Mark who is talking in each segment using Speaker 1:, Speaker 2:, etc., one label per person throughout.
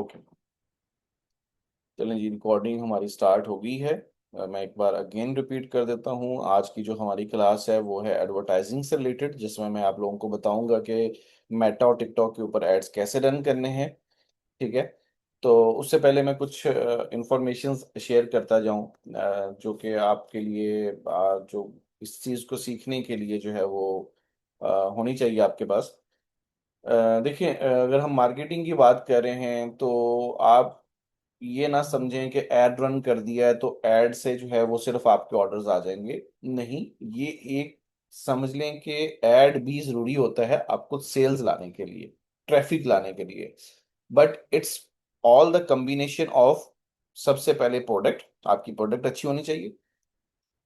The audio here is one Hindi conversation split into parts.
Speaker 1: ओके। चलें जी, रिकॉर्डिंग हमारी स्टार्ट हो गई है। मैं एक बार अगेन रिपीट कर देता हूँ। आज की जो हमारी क्लास है वो है एडवर्टाइजिंग से रिलेटेड, जिसमें मैं आप लोगों को बताऊंगा कि मेटा और टिकटॉक के ऊपर एड्स कैसे रन करने हैं। ठीक है। तो उससे पहले मैं कुछ इंफॉर्मेशन शेयर करता जाऊं, जो कि आपके लिए जो इस चीज़ को सीखने के लिए जो है वो अ, होनी चाहिए आपके पास। देखिए, अगर हम मार्केटिंग की बात कर रहे हैं तो आप ये ना समझें कि एड रन कर दिया है तो एड से जो है वो सिर्फ आपके ऑर्डर्स आ जाएंगे। नहीं, ये एक समझ लें कि एड भी जरूरी होता है आपको सेल्स लाने के लिए, ट्रैफिक लाने के लिए। But it's all the combination of. सबसे पहले प्रोडक्ट, आपकी प्रोडक्ट अच्छी होनी चाहिए।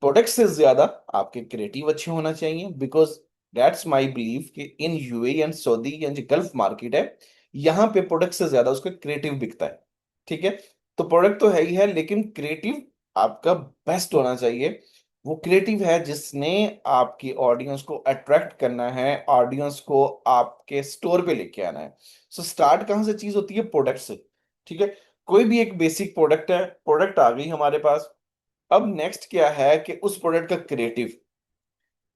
Speaker 1: प्रोडक्ट से ज्यादा आपके क्रिएटिव अच्छे होना चाहिए, बिकॉज दैट्स माई बिलीव कि in UAE and Saudi and जो गल्फ मार्केट है, यहाँ पे प्रोडक्ट से ज्यादा उसका क्रिएटिव बिकता है। ठीक है। तो प्रोडक्ट तो है ही है, लेकिन क्रिएटिव आपका बेस्ट होना चाहिए। वो क्रिएटिव है जिसने आपकी ऑडियंस को अट्रैक्ट करना है, ऑडियंस को आपके स्टोर पे लेके आना है। सो स्टार्ट कहाँ से चीज होती है? प्रोडक्ट से। ठीक है। कोई भी एक बेसिक प्रोडक्ट है, प्रोडक्ट आ गई हमारे पास। अब नेक्स्ट क्या है कि उस प्रोडक्ट का क्रिएटिव,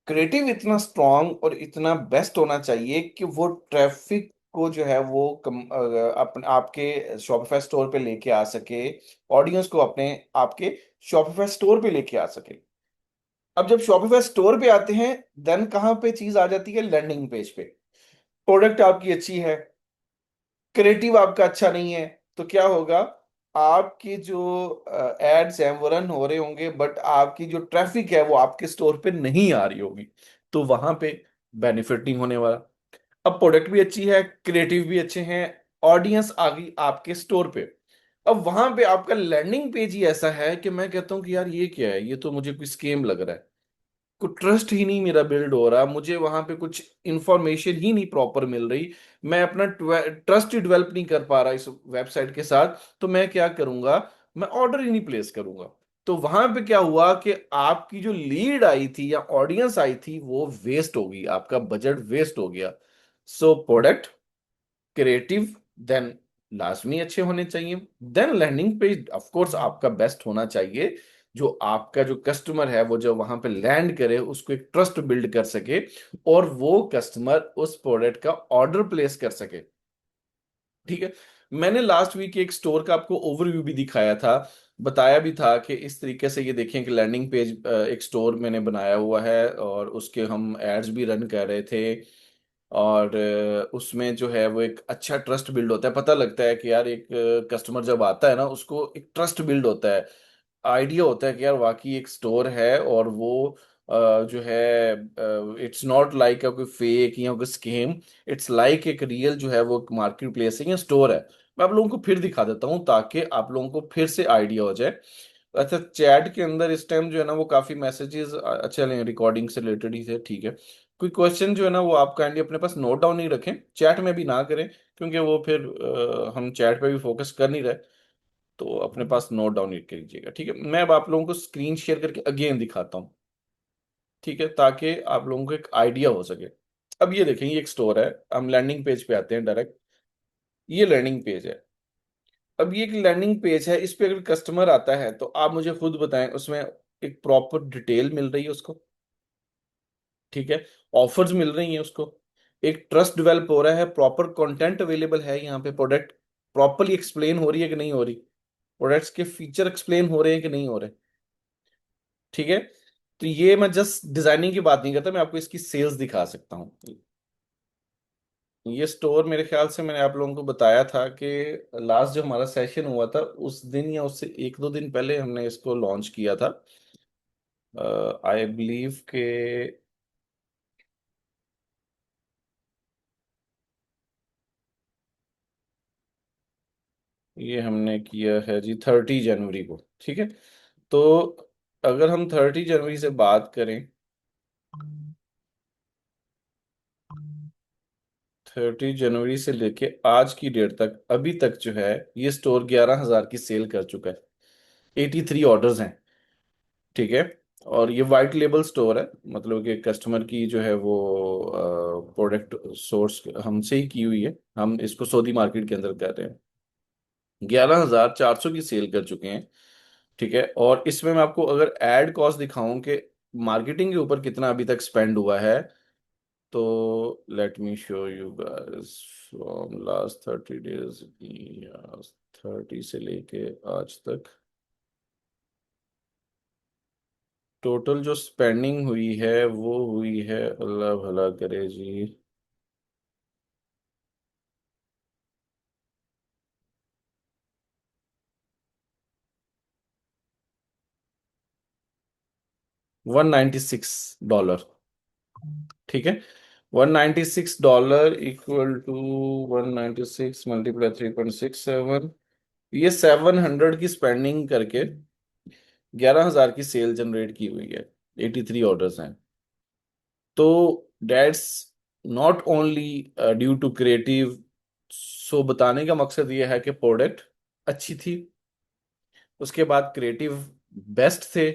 Speaker 1: क्रिएटिव इतना स्ट्रांग और इतना बेस्ट होना चाहिए कि वो ट्रैफिक को जो है वो अपने आपके शॉपिफाई स्टोर पे लेके आ सके, ऑडियंस को अपने आपके शॉपिफाई स्टोर पे लेके आ सके। अब जब शॉपिफाई स्टोर पे आते हैं, देन कहाँ पे चीज आ जाती है? लैंडिंग पेज पे। प्रोडक्ट आपकी अच्छी है, क्रिएटिव आपका अच्छा नहीं है, तो क्या होगा? आपकी जो एड्स हैं वो रन हो रहे होंगे, बट आपकी जो ट्रैफिक है वो आपके स्टोर पे नहीं आ रही होगी। तो वहां पे बेनिफिट नहीं होने वाला। अब प्रोडक्ट भी अच्छी है, क्रिएटिव भी अच्छे हैं, ऑडियंस आ गई आपके स्टोर पे। अब वहां पे आपका लैंडिंग पेज ही ऐसा है कि मैं कहता हूँ कि यार ये क्या है, ये तो मुझे कोई स्केम लग रहा है। कुछ ट्रस्ट ही नहीं मेरा बिल्ड हो रहा, मुझे वहां पे कुछ इंफॉर्मेशन ही नहीं प्रॉपर मिल रही। मैं अपना ट्रस्ट ही डेवलप नहीं कर पा रहा इस वेबसाइट के साथ। तो मैं क्या करूंगा? मैं ऑर्डर ही नहीं प्लेस करूंगा। तो वहां पे क्या हुआ कि आपकी जो लीड आई थी या ऑडियंस आई थी वो वेस्ट हो गई, आपका बजट वेस्ट हो गया। सो प्रोडक्ट, क्रिएटिव, देन लाजमी अच्छे होने चाहिए। Then landing page of course आपका बेस्ट होना चाहिए, जो आपका जो कस्टमर है वो जो वहां पे लैंड करे उसको एक ट्रस्ट बिल्ड कर सके, और वो कस्टमर उस प्रोडक्ट का ऑर्डर प्लेस कर सके। ठीक है। मैंने लास्ट वीक एक स्टोर का आपको ओवरव्यू भी दिखाया था, बताया भी था कि इस तरीके से ये देखें कि लैंडिंग पेज एक स्टोर मैंने बनाया हुआ है और उसके हम एड्स भी रन कर रहे थे। और उसमें जो है वो एक अच्छा ट्रस्ट बिल्ड होता है, पता लगता है कि यार एक कस्टमर जब आता है ना उसको एक ट्रस्ट बिल्ड होता है, आइडिया होता है कि यार वाकई एक स्टोर है। और वो जो है इट्स नॉट लाइक कोई फेक या कोई स्कीम, इट्स लाइक एक रियल जो है वो मार्केट प्लेस है या स्टोर है। मैं आप लोगों को फिर दिखा देता हूँ ताकि आप लोगों को फिर से आइडिया हो जाए। अच्छा, चैट के अंदर इस टाइम जो है ना वो काफी मैसेजेस अच्छे नहीं, रिकॉर्डिंग से रिलेटेड ही थे। ठीक है। कोई क्वेश्चन जो है ना वो आप काइंडली अपने पास नोट डाउन नहीं रखें, चैट में भी ना करें, क्योंकि वो फिर हम चैट पे भी फोकस कर नहीं रहे। तो अपने पास नोट डाउन कर लीजिएगा। ठीक है। मैं अब आप लोगों को स्क्रीन शेयर करके अगेन दिखाता हूँ। ठीक है, ताकि आप लोगों को एक आइडिया हो सके। अब ये देखें, ये एक स्टोर है। हम लैंडिंग पेज पे आते हैं डायरेक्ट। ये लैंडिंग पेज है। अब ये एक लैंडिंग पेज है, इस पे अगर कस्टमर आता है तो आप मुझे खुद बताएं उसमें एक प्रॉपर डिटेल मिल रही है उसको? ठीक है। ऑफर्स मिल रही हैं उसको? एक ट्रस्ट डेवलप हो रहा है, प्रॉपर कंटेंट अवेलेबल है यहाँ पे, प्रोडक्ट प्रॉपरली एक्सप्लेन हो रही है कि नहीं हो रही, प्रोडक्ट्स के फीचर एक्सप्लेन हो रहे हैं कि नहीं हो रहे? ठीक है। तो ये मैं जस्ट डिजाइनिंग की बात नहीं करता, मैं आपको इसकी सेल्स दिखा सकता हूँ। ये स्टोर मेरे ख्याल से मैंने आप लोगों को बताया था कि लास्ट जो हमारा सेशन हुआ था उस दिन या उससे एक दो दिन पहले हमने इसको लॉन्च किया था। आई बिलीव के ये हमने किया है जी 30 जनवरी को। ठीक है। तो अगर हम 30 जनवरी से बात करें, 30 जनवरी से लेके आज की डेट तक अभी तक जो है ये स्टोर 11,000 की सेल कर चुका है। 83 ऑर्डर्स हैं। ठीक है। और ये वाइट लेबल स्टोर है, मतलब कि कस्टमर की जो है वो प्रोडक्ट सोर्स हमसे ही की हुई है, हम इसको सऊदी मार्केट के अंदर कर रहे हैं। 11,400 की सेल कर चुके हैं। ठीक है, और इसमें मैं आपको अगर एड कॉस्ट दिखाऊं कि मार्केटिंग के ऊपर कितना अभी तक स्पेंड हुआ है, तो let me show you guys from last 30 days, 30 से लेके आज तक टोटल जो स्पेंडिंग हुई है वो हुई है, अल्लाह भला करे जी, 196 डॉलर। ठीक है, $196 इक्वल टू 196 मल्टीप्लाई 3.67, ये 700 की स्पेंडिंग करके 11,000 की सेल जनरेट की हुई है। 83 ऑर्डर्स हैं। तो that's not only due to creative. So बताने का मकसद ये है कि प्रोडक्ट अच्छी थी, उसके बाद क्रिएटिव बेस्ट थे।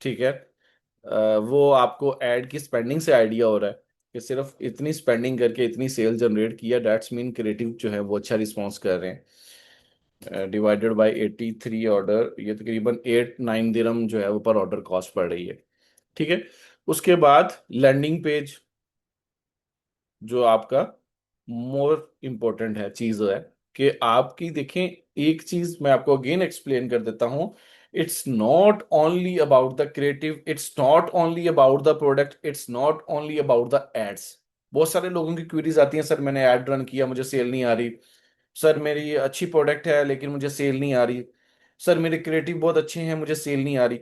Speaker 1: ठीक है, वो आपको एड की स्पेंडिंग से आइडिया हो रहा है कि सिर्फ इतनी स्पेंडिंग करके इतनी सेल जनरेट किया, डेट्स मीन क्रिएटिव जो है वो अच्छा रिस्पॉन्स कर रहे हैं। डिवाइडेड बाय 83 ऑर्डर, ये तकरीबन 8-9 दिरहम जो है वो पर ऑर्डर कॉस्ट पड़ रही है। ठीक है, उसके बाद लैंडिंग पेज जो आपका मोर इम्पोर्टेंट है चीज है कि आपकी देखें, एक चीज मैं आपको अगेन एक्सप्लेन कर देता हूं। It's not only about the creative, it's not only about the product, it's not only about the ads. बहुत सारे लोगों की क्वेरीज आती हैं, सर मैंने एड रन किया मुझे सेल नहीं आ रही, सर मेरी अच्छी प्रोडक्ट है लेकिन मुझे सेल नहीं आ रही, सर मेरे क्रिएटिव बहुत अच्छे हैं मुझे सेल नहीं आ रही।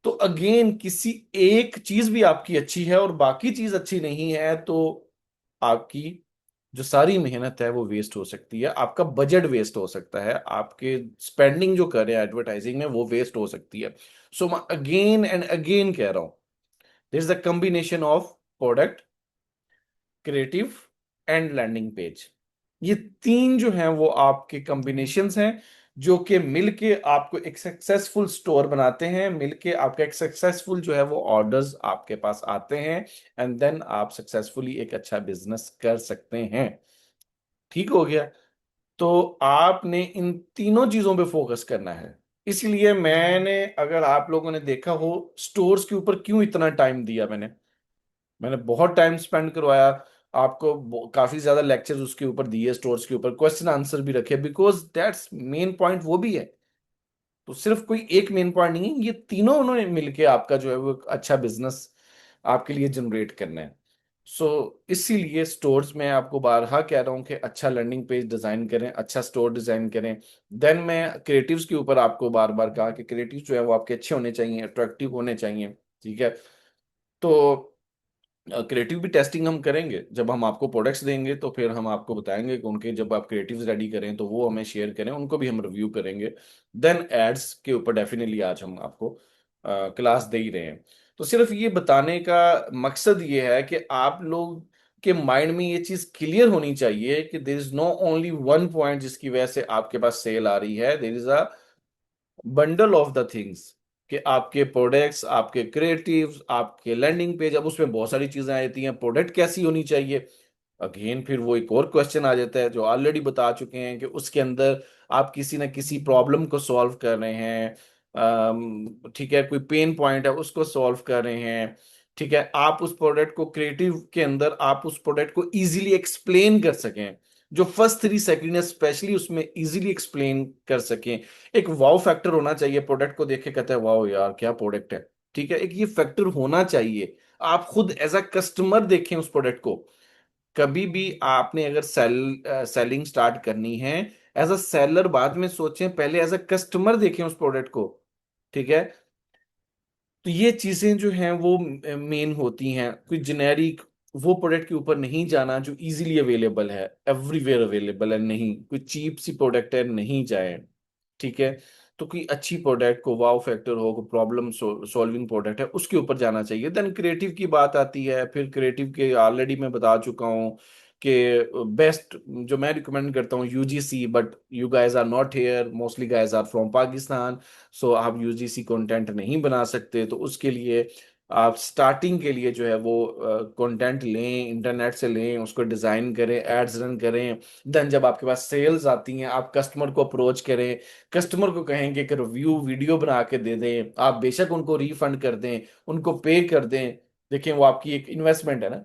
Speaker 1: तो अगेन किसी एक चीज भी आपकी अच्छी है और बाकी चीज अच्छी नहीं है, तो आपकी जो सारी मेहनत है वो वेस्ट हो सकती है, आपका बजट वेस्ट हो सकता है, आपके स्पेंडिंग जो कर रहे हैं एडवर्टाइजिंग में वो वेस्ट हो सकती है। सो मैं अगेन एंड अगेन कह रहा हूं, this is the combination of product, creative and landing page. ये तीन जो हैं वो आपके कॉम्बिनेशंस हैं जो कि मिलके आपको एक सक्सेसफुल स्टोर बनाते हैं, मिलके आपका एक सक्सेसफुल जो है वो ऑर्डर्स आपके पास आते हैं, एंड देन आप सक्सेसफुली एक अच्छा बिजनेस कर सकते हैं। ठीक हो गया? तो आपने इन तीनों चीजों पे फोकस करना है। इसलिए मैंने, अगर आप लोगों ने देखा हो स्टोर्स के ऊपर क्यों इतना टाइम दिया, मैंने मैंने बहुत टाइम स्पेंड करवाया आपको, काफी ज्यादा लेक्चर्स उसके ऊपर दिए, स्टोर्स के ऊपर क्वेश्चन आंसर भी रखे, बिकॉज दैट्स मेन पॉइंट वो भी है। तो सिर्फ कोई एक मेन पॉइंट नहीं है, ये तीनों उन्होंने मिलके आपका जो है वो एक अच्छा बिजनेस आपके लिए जनरेट करना है। सो इसीलिए स्टोर्स में आपको बारहा कह रहा हूं कि अच्छा लैंडिंग पेज डिजाइन करें, अच्छा स्टोर डिजाइन करें। देन मैं क्रिएटिव्स के ऊपर आपको बार बार कहा कि क्रिएटिव जो है वो आपके अच्छे होने चाहिए, अट्रैक्टिव होने चाहिए। ठीक है, तो क्रिएटिव भी टेस्टिंग हम करेंगे, जब हम आपको प्रोडक्ट्स देंगे तो फिर हम आपको बताएंगे कि उनके जब आप क्रिएटिव्स रेडी करें तो वो हमें शेयर करें, उनको भी हम रिव्यू करेंगे। देन एड्स के ऊपर डेफिनेटली आज हम आपको क्लास दे ही रहे हैं। तो सिर्फ ये बताने का मकसद ये है कि आप लोग के माइंड में ये चीज क्लियर होनी चाहिए कि there is no only one point जिसकी वजह से आपके पास सेल आ रही है, there is a bundle of the things, कि आपके प्रोडक्ट्स, आपके क्रिएटिव्स, आपके लैंडिंग पेज, अब उसमें बहुत सारी चीजें आ जाती हैं, प्रोडक्ट कैसी होनी चाहिए। अगेन फिर वो एक और क्वेश्चन आ जाता है जो ऑलरेडी बता चुके हैं कि उसके अंदर आप किसी ना किसी प्रॉब्लम को सॉल्व कर रहे हैं। ठीक है, कोई पेन पॉइंट है उसको सॉल्व कर रहे हैं। ठीक है, आप उस प्रोडक्ट को क्रिएटिव के अंदर आप उस प्रोडक्ट को इजीली एक्सप्लेन कर सकें, जो फर्स्ट 3 सेकंड है स्पेशली उसमें इजीली एक्सप्लेन कर सकें। एक वाव फैक्टर होना चाहिए, प्रोडक्ट को देख के कहते हैं वाओ यार क्या प्रोडक्ट है। ठीक है, एक ये फैक्टर होना चाहिए। आप खुद एज अ कस्टमर देखें उस प्रोडक्ट को। कभी भी आपने अगर सेलिंग स्टार्ट करनी है, एज अ सेलर बाद में सोचें, पहले एज अ कस्टमर देखें उस प्रोडक्ट को। ठीक है, तो ये चीजें जो हैं वो मेन होती हैं। कोई जेनेरिक वो प्रोडक्ट के ऊपर नहीं जाना जो इजीली अवेलेबल है, एवरीवेयर अवेलेबल है, नहीं कोई चीप सी प्रोडक्ट है, नहीं जाए। ठीक है, तो कोई अच्छी प्रोडक्ट को वाव फैक्टर हो, कोई प्रॉब्लम सॉल्विंग प्रोडक्ट है उसके ऊपर जाना चाहिए। देन क्रिएटिव की बात आती है, फिर क्रिएटिव के ऑलरेडी मैं बता चुका हूँ कि बेस्ट जो मैं रिकमेंड करता हूँ UGC, but you guys are not here, mostly guys are from Pakistan, so आप यूजीसी कंटेंट नहीं बना सकते, तो उसके लिए आप स्टार्टिंग के लिए जो है वो कंटेंट लें, इंटरनेट से लें, उसको डिजाइन करें, एड्स रन करें। देन जब आपके पास सेल्स आती हैं, आप कस्टमर को अप्रोच करें, कस्टमर को कहेंगे कि रिव्यू वीडियो बना के दे दें, आप बेशक उनको रिफंड कर दें, उनको पे कर दें। देखें, वो आपकी एक इन्वेस्टमेंट है ना।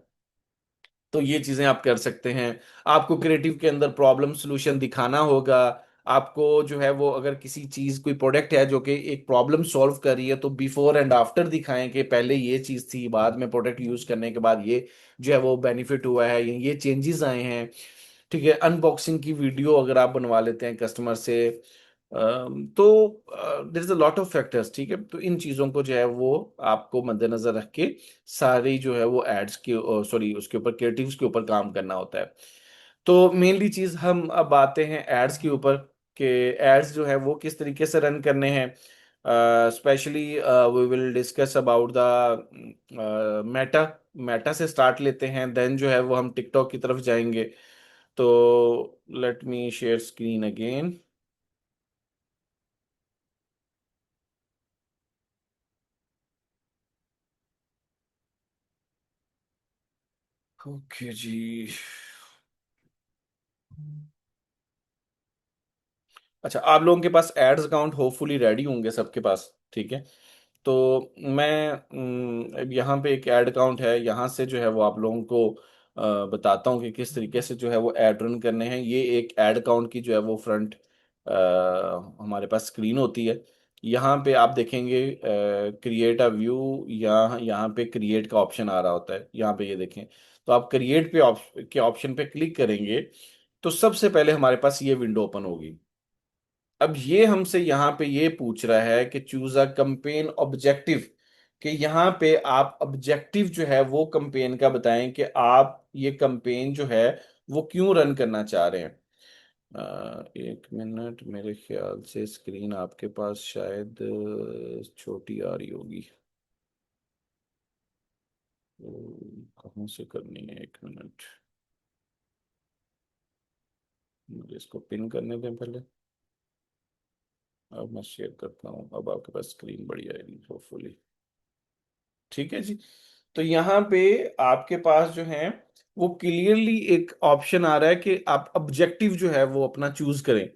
Speaker 1: तो ये चीजें आप कर सकते हैं। आपको क्रिएटिव के अंदर प्रॉब्लम सॉल्यूशन दिखाना होगा। आपको जो है वो, अगर किसी चीज, कोई प्रोडक्ट है जो कि एक प्रॉब्लम सॉल्व कर रही है, तो बिफोर एंड आफ्टर दिखाएं कि पहले ये चीज थी, बाद में प्रोडक्ट यूज करने के बाद ये जो है वो बेनिफिट हुआ है, ये चेंजेस आए हैं। ठीक है, अनबॉक्सिंग की वीडियो अगर आप बनवा लेते हैं कस्टमर से, तो देर is a lot of factors. ठीक है, तो इन चीजों को जो है वो आपको मद्देनजर रख के सारी जो है वो एड्स के, सॉरी, उसके ऊपर, क्रिएटिव्स के ऊपर काम करना होता है। तो मेनली चीज हम अब आते हैं एड्स के ऊपर, कि एड्स जो है वो किस तरीके से रन करने हैं। Specially we will discuss about the Meta. Meta से स्टार्ट लेते हैं, देन जो है वो हम टिकटॉक की तरफ जाएंगे। तो let me share screen again. Okay ji. अच्छा, आप लोगों के पास एड्स अकाउंट होपफुली रेडी होंगे सबके पास। ठीक है, तो मैं यहाँ पे एक ऐड अकाउंट है, यहाँ से जो है वो आप लोगों को बताता हूँ कि किस तरीके से जो है वो ऐड रन करने हैं। ये एक ऐड अकाउंट की जो है वो फ्रंट हमारे पास स्क्रीन होती है। यहाँ पे आप देखेंगे क्रिएट अ व्यू, यहाँ पे क्रिएट का ऑप्शन आ रहा होता है, यहाँ पे ये देखें। तो आप क्रिएट पे के ऑप्शन पे क्लिक करेंगे, तो सबसे पहले हमारे पास ये विंडो ओपन होगी। अब ये हमसे यहाँ पे ये पूछ रहा है कि चूज अ कंपेन ऑब्जेक्टिव, कि यहाँ पे आप ऑब्जेक्टिव जो है वो कंपेन का बताएं कि आप ये कंपेन जो है वो क्यों रन करना चाह रहे हैं। एक मिनट, मेरे ख्याल से स्क्रीन आपके पास शायद छोटी आ रही होगी। कहाँ से करनी है, एक मिनट, मुझे इसको पिन करने दें पहले। अब मैं शेयर करता हूँ, अब आपके पास स्क्रीन बड़ी आएगी होपफुली। ठीक है जी। तो यहाँ पे आपके पास जो है वो क्लियरली एक ऑप्शन आ रहा है कि आप ऑब्जेक्टिव जो है वो अपना चूज करें।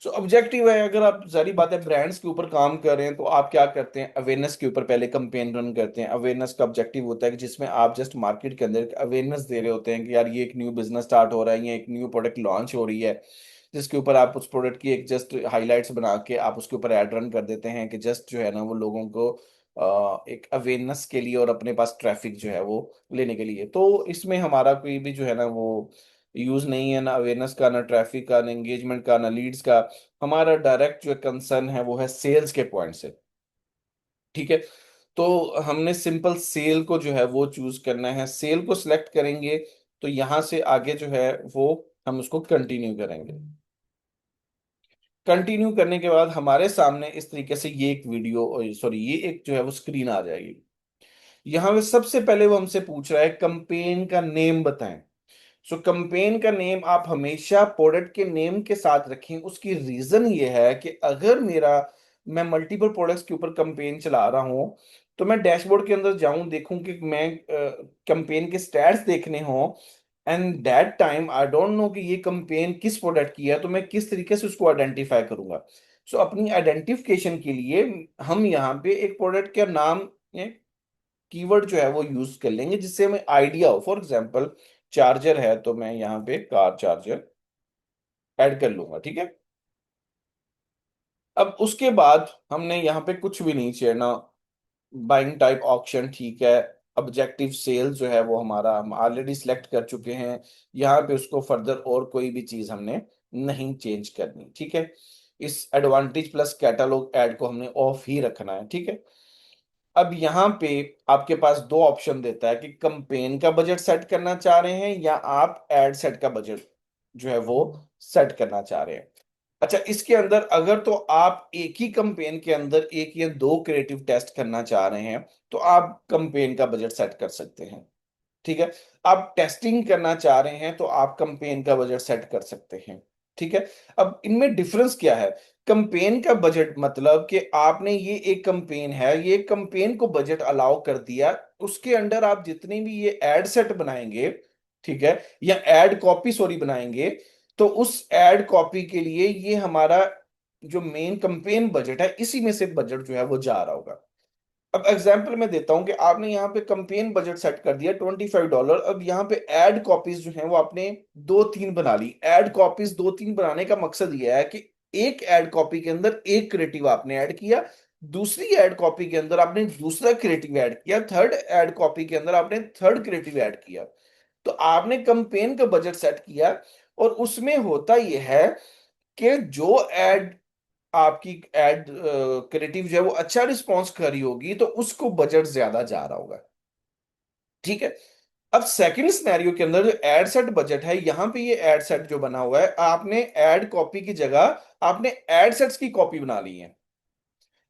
Speaker 1: सो ऑब्जेक्टिव है, अगर आप, सारी बात है, ब्रांड्स के ऊपर काम कर रहे हैं, तो आप क्या करते हैं, अवेयरनेस के ऊपर पहले कंपेन रन करते हैं। अवेयरनेस का ऑब्जेक्टिव होता है कि जिसमें आप जस्ट मार्केट के अंदर अवेयरनेस दे रहे होते हैं कि यार ये एक न्यू बिजनेस स्टार्ट हो रहा है, या एक न्यू प्रोडक्ट लॉन्च हो रही है, जिसके ऊपर आप उस प्रोडक्ट की एक जस्ट हाइलाइट्स बना के आप उसके ऊपर एड रन कर देते हैं, कि जस्ट जो है ना वो लोगों को एक अवेयरनेस के लिए और अपने पास ट्रैफिक जो है वो लेने के लिए। तो इसमें हमारा कोई भी जो है ना वो यूज नहीं है, ना अवेयरनेस का, ना ट्रैफिक का, ना एंगेजमेंट का, ना लीड्स का। हमारा डायरेक्ट जो कंसर्न है वो है सेल्स के पॉइंट से। ठीक है, तो हमने सिंपल सेल को जो है वो चूज करना है, सेल को सिलेक्ट करेंगे। तो यहां से आगे जो है वो हम उसको कंटिन्यू करेंगे। कंटिन्यू करने के बाद हमारे सामने इस तरीके से ये एक वीडियो, सॉरी, ये एक जो है वो स्क्रीन आ जाएगी। यहाँ पे सबसे पहले वो हमसे पूछ रहा है कंपेन का नेम बताएं। सो कंपेन का नेम आप हमेशा प्रोडक्ट के नेम के साथ रखें। उसकी रीजन ये है कि अगर मैं मल्टीपल प्रोडक्ट्स के ऊपर कंपेन चला रहा हूं, तो मैं डैशबोर्ड के अंदर जाऊं, देखूं कि मैं कंपेन के स्टैट्स देखने हों, and that time I don't know कि ये कंपेन किस प्रोडक्ट की है, तो मैं किस तरीके से उसको आइडेंटिफाई करूंगा। सो अपनी आइडेंटिफिकेशन के लिए हम यहाँ पे एक प्रोडक्ट का नाम, कीवर्ड जो है वो यूज कर लेंगे, जिससे हमें आइडिया हो। फॉर एग्जांपल, चार्जर है, तो मैं यहाँ पे कार चार्जर ऐड कर लूंगा। ठीक है, अब उसके बाद हमने यहाँ पे कुछ भी नहीं छेड़ना। बाइंग टाइप ऑक्शन, ठीक है। ऑब्जेक्टिव सेल जो है वो हमारा हम ऑलरेडी सिलेक्ट कर चुके हैं। यहाँ पे उसको फर्दर और कोई भी चीज हमने नहीं चेंज करनी। ठीक है, इस एडवांटेज प्लस कैटलॉग ऐड को हमने ऑफ ही रखना है। ठीक है, अब यहाँ पे आपके पास दो ऑप्शन देता है कि कंपेन का बजट सेट करना चाह रहे हैं, या आप एड सेट का बजट जो है वो सेट करना चाह रहे हैं। अच्छा, इसके अंदर अगर तो आप एक ही कंपेन के अंदर एक या दो क्रिएटिव टेस्ट करना चाह रहे हैं, तो आप कंपेन का बजट सेट कर सकते हैं। ठीक है, आप टेस्टिंग करना चाह रहे हैं तो आप कंपेन का बजट सेट कर सकते हैं। ठीक है। अब इनमें डिफरेंस क्या है? कंपेन का बजट मतलब कि आपने ये एक कंपेन है, ये कंपेन को बजट अलाउ कर दिया, उसके अंडर आप जितने भी ये एड सेट बनाएंगे, ठीक है, या एड कॉपी सॉरी बनाएंगे, तो उस एड कॉपी के लिए ये हमारा जो मेन कंपेन बजट है, इसी में से बजट जो है वो जा रहा होगा। अब एग्जाम्पल मैं देता हूं कि आपने यहाँ पे कंपेन बजट सेट कर दिया $25। अब यहाँ पे एड कॉपीज जो हैं वो आपने दो तीन बना ली। एड कॉपीज दो तीन बनाने का मकसद ये है कि एक एड कॉपी के अंदर एक क्रिएटिव आपने ऐड किया, दूसरी एड कॉपी के अंदर आपने दूसरा क्रिएटिव ऐड किया, थर्ड एड कॉपी के अंदर आपने थर्ड क्रिएटिव ऐड किया। तो आपने कंपेन का बजट सेट किया, और उसमें होता यह है कि जो एड आपकी एड क्रिएटिव जो है वो अच्छा रिस्पॉन्स कर रही होगी, तो उसको बजट ज्यादा जा रहा होगा। ठीक है। अब सेकंड सिनेरियो के अंदर जो एड सेट बजट है, यहां पे ये एड सेट जो बना हुआ है, आपने एड कॉपी की जगह आपने एड सेट्स की कॉपी बना ली है।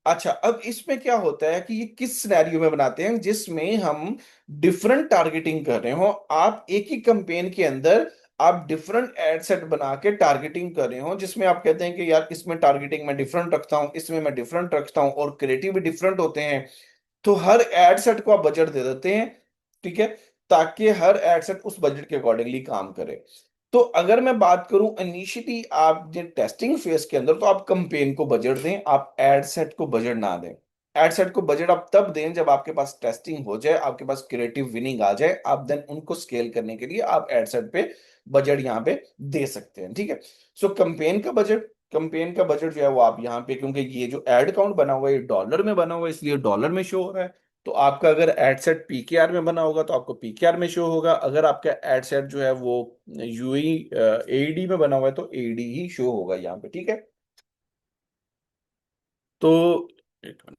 Speaker 1: अच्छा, अब इसमें क्या होता है कि ये किस सिनेरियो में बनाते हैं, जिसमें हम डिफरेंट टारगेटिंग कर रहे हो। आप एक ही कैंपेन के अंदर आप डिफरेंट एड सेट बना के टारगेटिंग कर रहे हो, जिसमें आप कहते हैं कि यार इसमें टारगेटिंग मैं डिफरेंट रखता हूं, इसमें मैं डिफरेंट रखता हूं, और क्रिएटिव भी डिफरेंट होते हैं। तो हर एड सेट को आप बजट दे देते हैं, ठीक है, ताकि हर एड सेट उस बजट के अकॉर्डिंगली काम करे। तो अगर मैं बात करूं इनिशियली आप जो टेस्टिंग फेज के अंदर, तो आप कंपेन को बजट दें, आप एड सेट को बजट ना दें। एड सेट को बजट आप तब दें जब आपके पास टेस्टिंग हो जाए, आपके पास क्रिएटिव विनिंग आ जाए, आप देन उनको स्केल करने के लिए आप एड सेट पे बजट यहाँ पे दे सकते हैं। ठीक है। सो कंपेन का बजट जो है वो आप यहाँ पे, क्योंकि ये जो एड काउंट बना हुआ है ये डॉलर में बना हुआ है, इसलिए डॉलर में शो हो रहा है। तो आपका अगर एड सेट पीकेआर में बना होगा तो आपको पीकेआर में शो होगा, अगर आपका एड सेट जो है वो यूई एडी में बना हुआ है तो एडी ही शो होगा यहाँ पे। ठीक है। तो एक मिनट।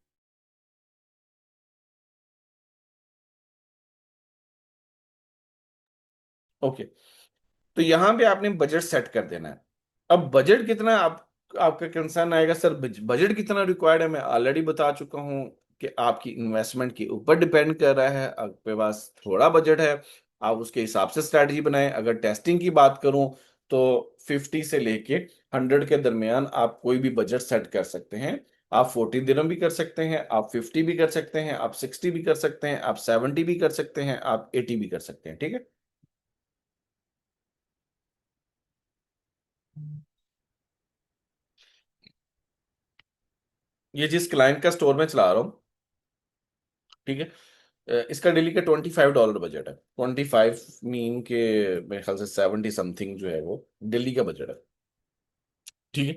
Speaker 1: ओके। तो यहाँ पे आपने बजट सेट कर देना है। अब बजट कितना आप, आपका कंसर्न आएगा सर बजट कितना रिक्वायर्ड है। मैं ऑलरेडी बता चुका हूँ कि आपकी इन्वेस्टमेंट के ऊपर डिपेंड कर रहा है। आपके पास थोड़ा बजट है, आप उसके हिसाब से स्ट्रैटेजी बनाएं। अगर टेस्टिंग की बात करूं तो 50 से लेके 100 के दरमियान आप कोई भी बजट सेट कर सकते हैं। आप 40 दिरहम भी कर सकते हैं, आप 50 भी कर सकते हैं, आप 60 भी कर सकते हैं, आप 70 भी कर सकते हैं, आप 80 भी कर सकते हैं। ठीक है। ये जिस क्लाइंट का स्टोर में चला रहा हूँ, ठीक है, इसका डेली का $25 बजट है। 25 मीन के मेरे ख्याल से 70 समथिंग जो है वो दिल्ली का बजट है। ठीक है।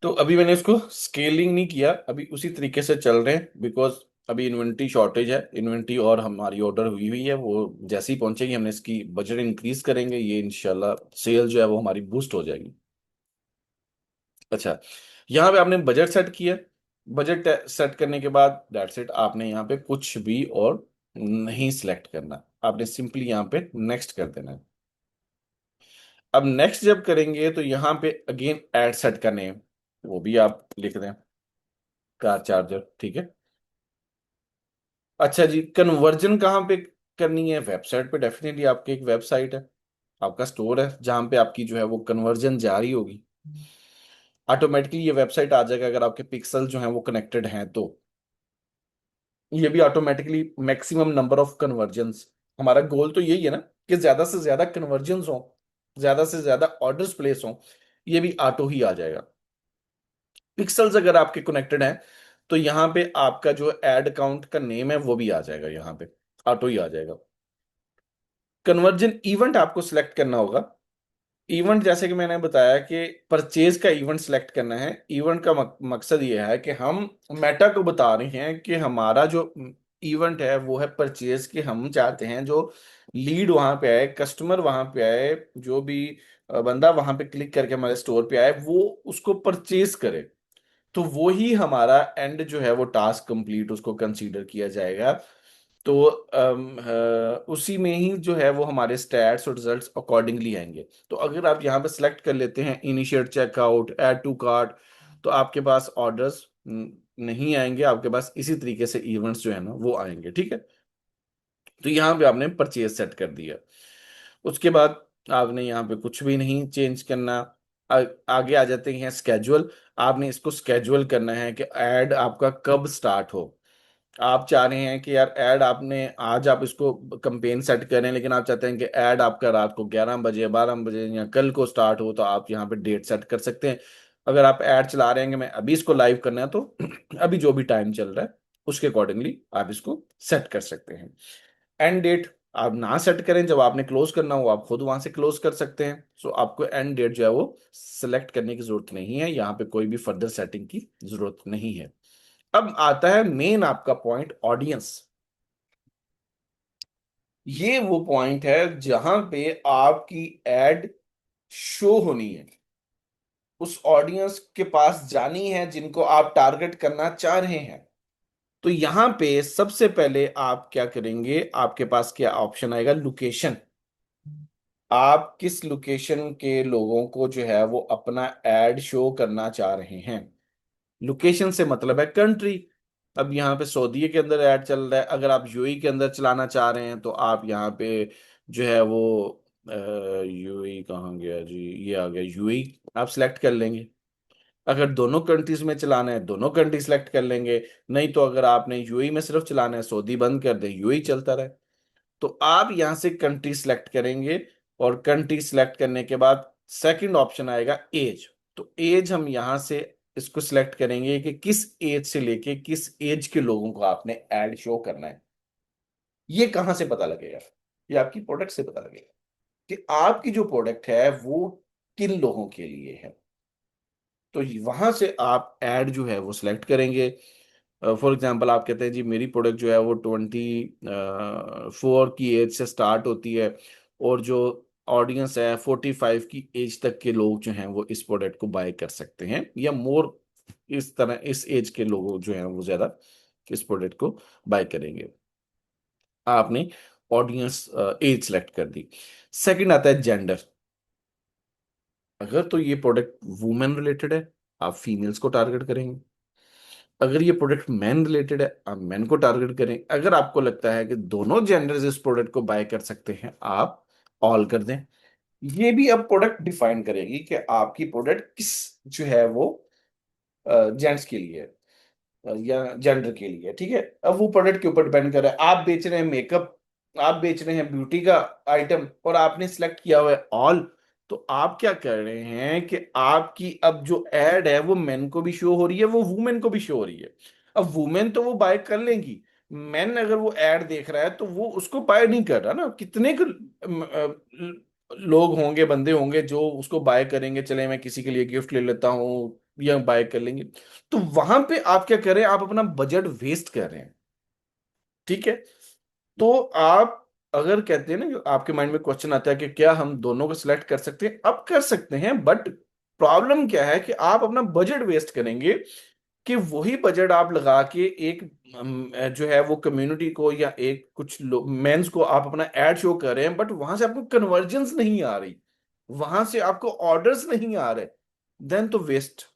Speaker 1: तो अभी मैंने इसको स्केलिंग नहीं किया, अभी उसी तरीके से चल रहे हैं, बिकॉज अभी इन्वेंट्री शॉर्टेज है। इन्वेंट्री और हमारी ऑर्डर हुई हुई है, वो जैसे ही पहुंचेगी हमने इसकी बजट इंक्रीज करेंगे, ये इंशाल्लाह सेल जो है वो हमारी बूस्ट हो जाएगी। अच्छा, यहाँ पे आपने बजट सेट किया। बजट सेट करने के बाद दैट्स इट, आपने यहाँ पे कुछ भी और नहीं सिलेक्ट करना, आपने सिंपली यहाँ पे नेक्स्ट कर देना है। अब नेक्स्ट जब करेंगे तो यहाँ पे अगेन ऐड सेट का नेम वो भी आप लिख दें, कार चार्जर। ठीक है। अच्छा जी, कन्वर्जन कहाँ पे करनी है? वेबसाइट पे। डेफिनेटली आपकी एक वेबसाइट है, आपका स्टोर है, जहाँ पे आपकी जो है वो कन्वर्जन जारी होगी। ऑटोमेटिकली ये वेबसाइट आ जाएगा अगर आपके पिक्सल जो हैं वो कनेक्टेड हैं तो। ये भी automatically maximum number of convergence, हमारा गोल तो यही है ना कि ज्यादा से ज्यादा कन्वर्जन्स हो, ज्यादा से ज्यादा ऑर्डर्स प्लेस हो, ये भी ऑटो ही आ जाएगा। पिक्सल्स अगर आपके कनेक्टेड हैं तो यहाँ पे आपका जो एड अकाउंट का नेम है वो भी आ जाएगा, यहाँ पे ऑटो ही आ जाएगा। कन्वर्जन इवेंट आपको सिलेक्ट करना होगा। इवेंट जैसे कि मैंने बताया कि परचेज का इवेंट सिलेक्ट करना है। इवेंट का मकसद ये है कि हम मेटा को बता रहे हैं कि हमारा जो इवेंट है वो है परचेज के। हम चाहते हैं जो लीड वहां पे आए, कस्टमर वहां पे आए, जो भी बंदा वहां पे क्लिक करके हमारे स्टोर पे आए वो उसको परचेज करे। तो वो ही हमारा एंड जो है वो टास्क कंप्लीट उसको कंसीडर किया जाएगा। तो उसी में ही जो है वो हमारे स्टैट्स और रिजल्ट्स अकॉर्डिंगली आएंगे। तो अगर आप यहाँ पे सिलेक्ट कर लेते हैं initiate checkout, add to cart, तो आपके पास ऑर्डर्स नहीं आएंगे, आपके पास इसी तरीके से इवेंट्स जो है ना वो आएंगे। ठीक है। तो यहाँ पे आपने परचेज सेट कर दिया। उसके बाद आपने यहाँ पे कुछ भी नहीं चेंज करना। आगे आ जाते हैं स्केड्यूल। आपने इसको स्केड्यूल करना है कि ऐड आपका कब स्टार्ट हो। आप चाह रहे हैं कि यार ऐड आपने आज आप इसको कंपेन सेट करें, लेकिन आप चाहते हैं कि ऐड आपका रात को 11 बजे 12 बजे या कल को स्टार्ट हो, तो आप यहाँ पे डेट सेट कर सकते हैं। अगर आप ऐड चला रहे हैं कि मैं अभी इसको लाइव करना है, तो अभी जो भी टाइम चल रहा है उसके अकॉर्डिंगली आप इसको सेट कर सकते हैं। एंड डेट आप ना सेट करें, जब आपने क्लोज करना हो आप खुद वहां से क्लोज कर सकते हैं। सो आपको एंड डेट जो है वो सिलेक्ट करने की जरूरत नहीं है, यहाँ पे कोई भी फर्दर सेटिंग की जरूरत नहीं है। अब आता है मेन आपका पॉइंट, ऑडियंस। ये वो पॉइंट है जहां पे आपकी एड शो होनी है, उस ऑडियंस के पास जानी है जिनको आप टारगेट करना चाह रहे हैं। तो यहां पे सबसे पहले आप क्या करेंगे, आपके पास क्या ऑप्शन आएगा, लोकेशन। आप किस लोकेशन के लोगों को जो है वो अपना एड शो करना चाह रहे हैं। लोकेशन से मतलब है कंट्री। अब यहाँ पे सऊदी के अंदर ऐड चल रहा है, अगर आप यूएई के अंदर चलाना चाह रहे हैं तो आप यहाँ पे जो है वो यूएई कहाँ गया जी, ये आ गया यूएई, आप सिलेक्ट कर लेंगे। अगर दोनों कंट्रीज में चलाना है दोनों कंट्री सिलेक्ट कर लेंगे। नहीं तो अगर आपने यूएई में सिर्फ चलाना है, सऊदी बंद कर दे यूएई चलता रहे। तो आप यहाँ से कंट्री सिलेक्ट करेंगे, और कंट्री सिलेक्ट करने के बाद सेकंड ऑप्शन आएगा एज। तो एज हम यहाँ से इसको सिलेक्ट करेंगे कि किस एज से लेके किस एज के लोगों को आपने ऐड शो करना है। ये कहाँ से पता लगेगा, ये आपकी प्रोडक्ट से पता लगेगा कि आपकी जो प्रोडक्ट है वो किन लोगों के लिए है। तो वहां से आप ऐड जो है वो सिलेक्ट करेंगे। फॉर एग्जांपल आप कहते हैं जी मेरी प्रोडक्ट जो है वो 24 की एज से स्टार्ट होती है, और जो ऑडियंस है 45 की एज तक के लोग जो हैं वो इस प्रोडक्ट को बाय कर सकते हैं, या मोर इस तरह इस एज के लोग जो हैं वो ज्यादा इस प्रोडक्ट को बाय करेंगे। आपने ऑडियंस एज सेलेक्ट कर दी। सेकंड आता है जेंडर। अगर तो ये प्रोडक्ट वुमेन रिलेटेड है, आप फीमेल्स को टारगेट करेंगे। अगर ये प्रोडक्ट मैन रिलेटेड है, आप मैन को टारगेट करें। अगर आपको लगता है कि दोनों जेंडर्स इस प्रोडक्ट को बाय कर सकते हैं, आप ऑल कर दें। ये भी अब प्रोडक्ट डिफाइन करेगी कि आपकी प्रोडक्ट किस जो है वो जेंट्स के लिए है या जेंडर के लिए, ठीक है। अब वो प्रोडक्ट के ऊपर डिपेंड कर रहा है। आप बेच रहे हैं मेकअप, आप बेच रहे हैं ब्यूटी का आइटम, और आपने सिलेक्ट किया हुआ है ऑल। तो आप क्या कर रहे हैं कि आपकी अब जो एड है वो मेन को भी शो हो रही है, वो वुमेन को भी शो हो रही है। अब वुमेन तो वो बाय कर लेंगी, मैन अगर वो एड देख रहा है तो वो उसको बाय नहीं कर रहा ना। कितने लोग होंगे, बंदे होंगे जो उसको बाय करेंगे, चले मैं किसी के लिए गिफ्ट ले लेता हूँ, या बाय कर लेंगे। तो वहां पे आप क्या कर रहे हैं, आप अपना बजट वेस्ट कर रहे हैं, ठीक है। तो आप अगर कहते हैं ना कि आपके माइंड में क्वेश्चन आता है कि क्या हम दोनों को सिलेक्ट कर सकते हैं, अब कर सकते हैं, बट प्रॉब्लम क्या है कि आप अपना बजट वेस्ट करेंगे। कि वही बजट आप लगा के एक जो है वो कम्युनिटी को या एक कुछ मेंस को आप अपना एड शो कर रहे हैं, बट वहां से आपको कन्वर्जेंस नहीं आ रही, वहां से आपको ऑर्डर्स नहीं आ रहे, देन तो वेस्ट।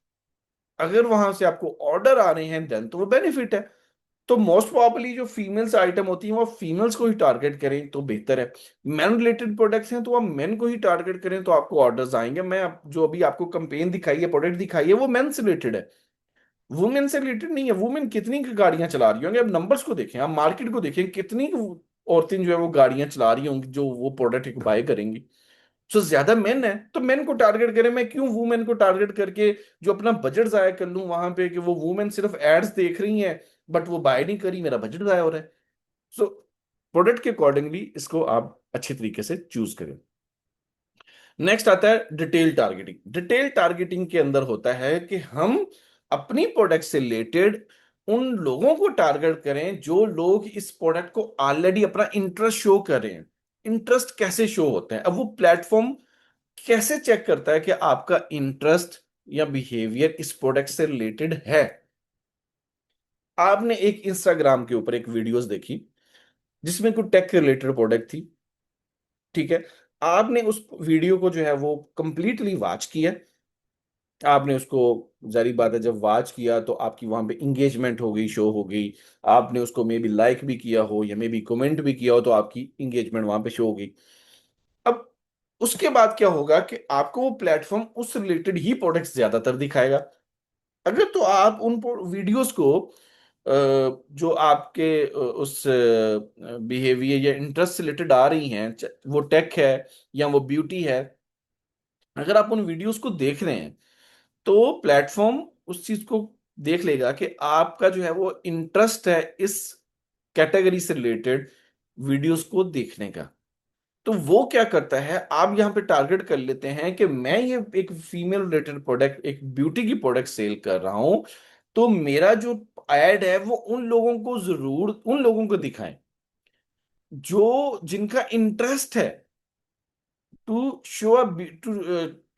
Speaker 1: अगर वहां से आपको ऑर्डर आ रहे हैं देन तो वो बेनिफिट है। तो मोस्ट प्रोबेबली जो फीमेल्स आइटम होती हैं वो फीमेल्स को ही टारगेट करें तो बेहतर है। मैन रिलेटेड प्रोडक्ट्स हैं तो आप मेन को ही टारगेट करें तो आपको ऑर्डर्स आएंगे। जो अभी आपको कंपेन दिखाई है, प्रोडक्ट दिखाई है, वो मेन से रिलेटेड है, वुमेन से रिलेटेड नहीं है। वुमेन कितनी गाड़ियां चला रही होंगी, अब नंबर्स को देखें, आप मार्केट को देखें, कितनी औरतें जो है वो गाड़ियां चला रही होंगी जो वो प्रोडक्ट बाय करेंगी। सो ज्यादा मेन है तो मेन को टारगेट करें। मैं क्यों वुमेन को टारगेट करके जो अपना बजट जाया कर लूं वहां पे, कि वो वुमेन सिर्फ एड्स देख रही हैं बट वो बाय नहीं करी, मेरा बजट जाया हो रहा है। सो प्रोडक्ट के अकॉर्डिंगली इसको आप अच्छे तरीके से चूज करें। नेक्स्ट आता है डिटेल टारगेटिंग। डिटेल टारगेटिंग के अंदर होता है कि हम अपनी प्रोडक्ट से रिलेटेड उन लोगों को टारगेट करें जो लोग इस प्रोडक्ट को ऑलरेडी अपना इंटरेस्ट शो कर रहे हैं। इंटरेस्ट कैसे शो होता है, अब वो प्लेटफॉर्म कैसे चेक करता है कि आपका इंटरेस्ट या बिहेवियर इस प्रोडक्ट से रिलेटेड है। आपने एक इंस्टाग्राम के ऊपर एक वीडियोस देखी जिसमें कोई टेक रिलेटेड प्रोडक्ट थी, ठीक है। आपने उस वीडियो को जो है वो कंप्लीटली वॉच किया। आपने उसको, जारी बात है, जब वॉच किया तो आपकी वहां पे इंगेजमेंट हो गई, शो हो गई। आपने उसको मे बी लाइक भी किया हो या मे बी कमेंट भी किया हो, तो आपकी इंगेजमेंट वहां पे शो हो गई। अब उसके बाद क्या होगा कि आपको वो प्लेटफॉर्म उस रिलेटेड ही प्रोडक्ट्स ज्यादातर दिखाएगा। अगर तो आप उन वीडियोस को जो आपके उस बिहेवियर या इंटरेस्ट से रिलेटेड आ रही हैं, वो टेक है या वो ब्यूटी है, अगर आप उन वीडियोस को देख रहे हैं तो प्लेटफॉर्म उस चीज को देख लेगा कि आपका जो है वो इंटरेस्ट है इस कैटेगरी से रिलेटेड वीडियोस को देखने का। तो वो क्या करता है, आप यहाँ पे टारगेट कर लेते हैं कि मैं ये एक फीमेल रिलेटेड प्रोडक्ट, एक ब्यूटी की प्रोडक्ट सेल कर रहा हूं, तो मेरा जो एड है वो उन लोगों को जरूर, उन लोगों को दिखाएं जो जिनका इंटरेस्ट है to show a to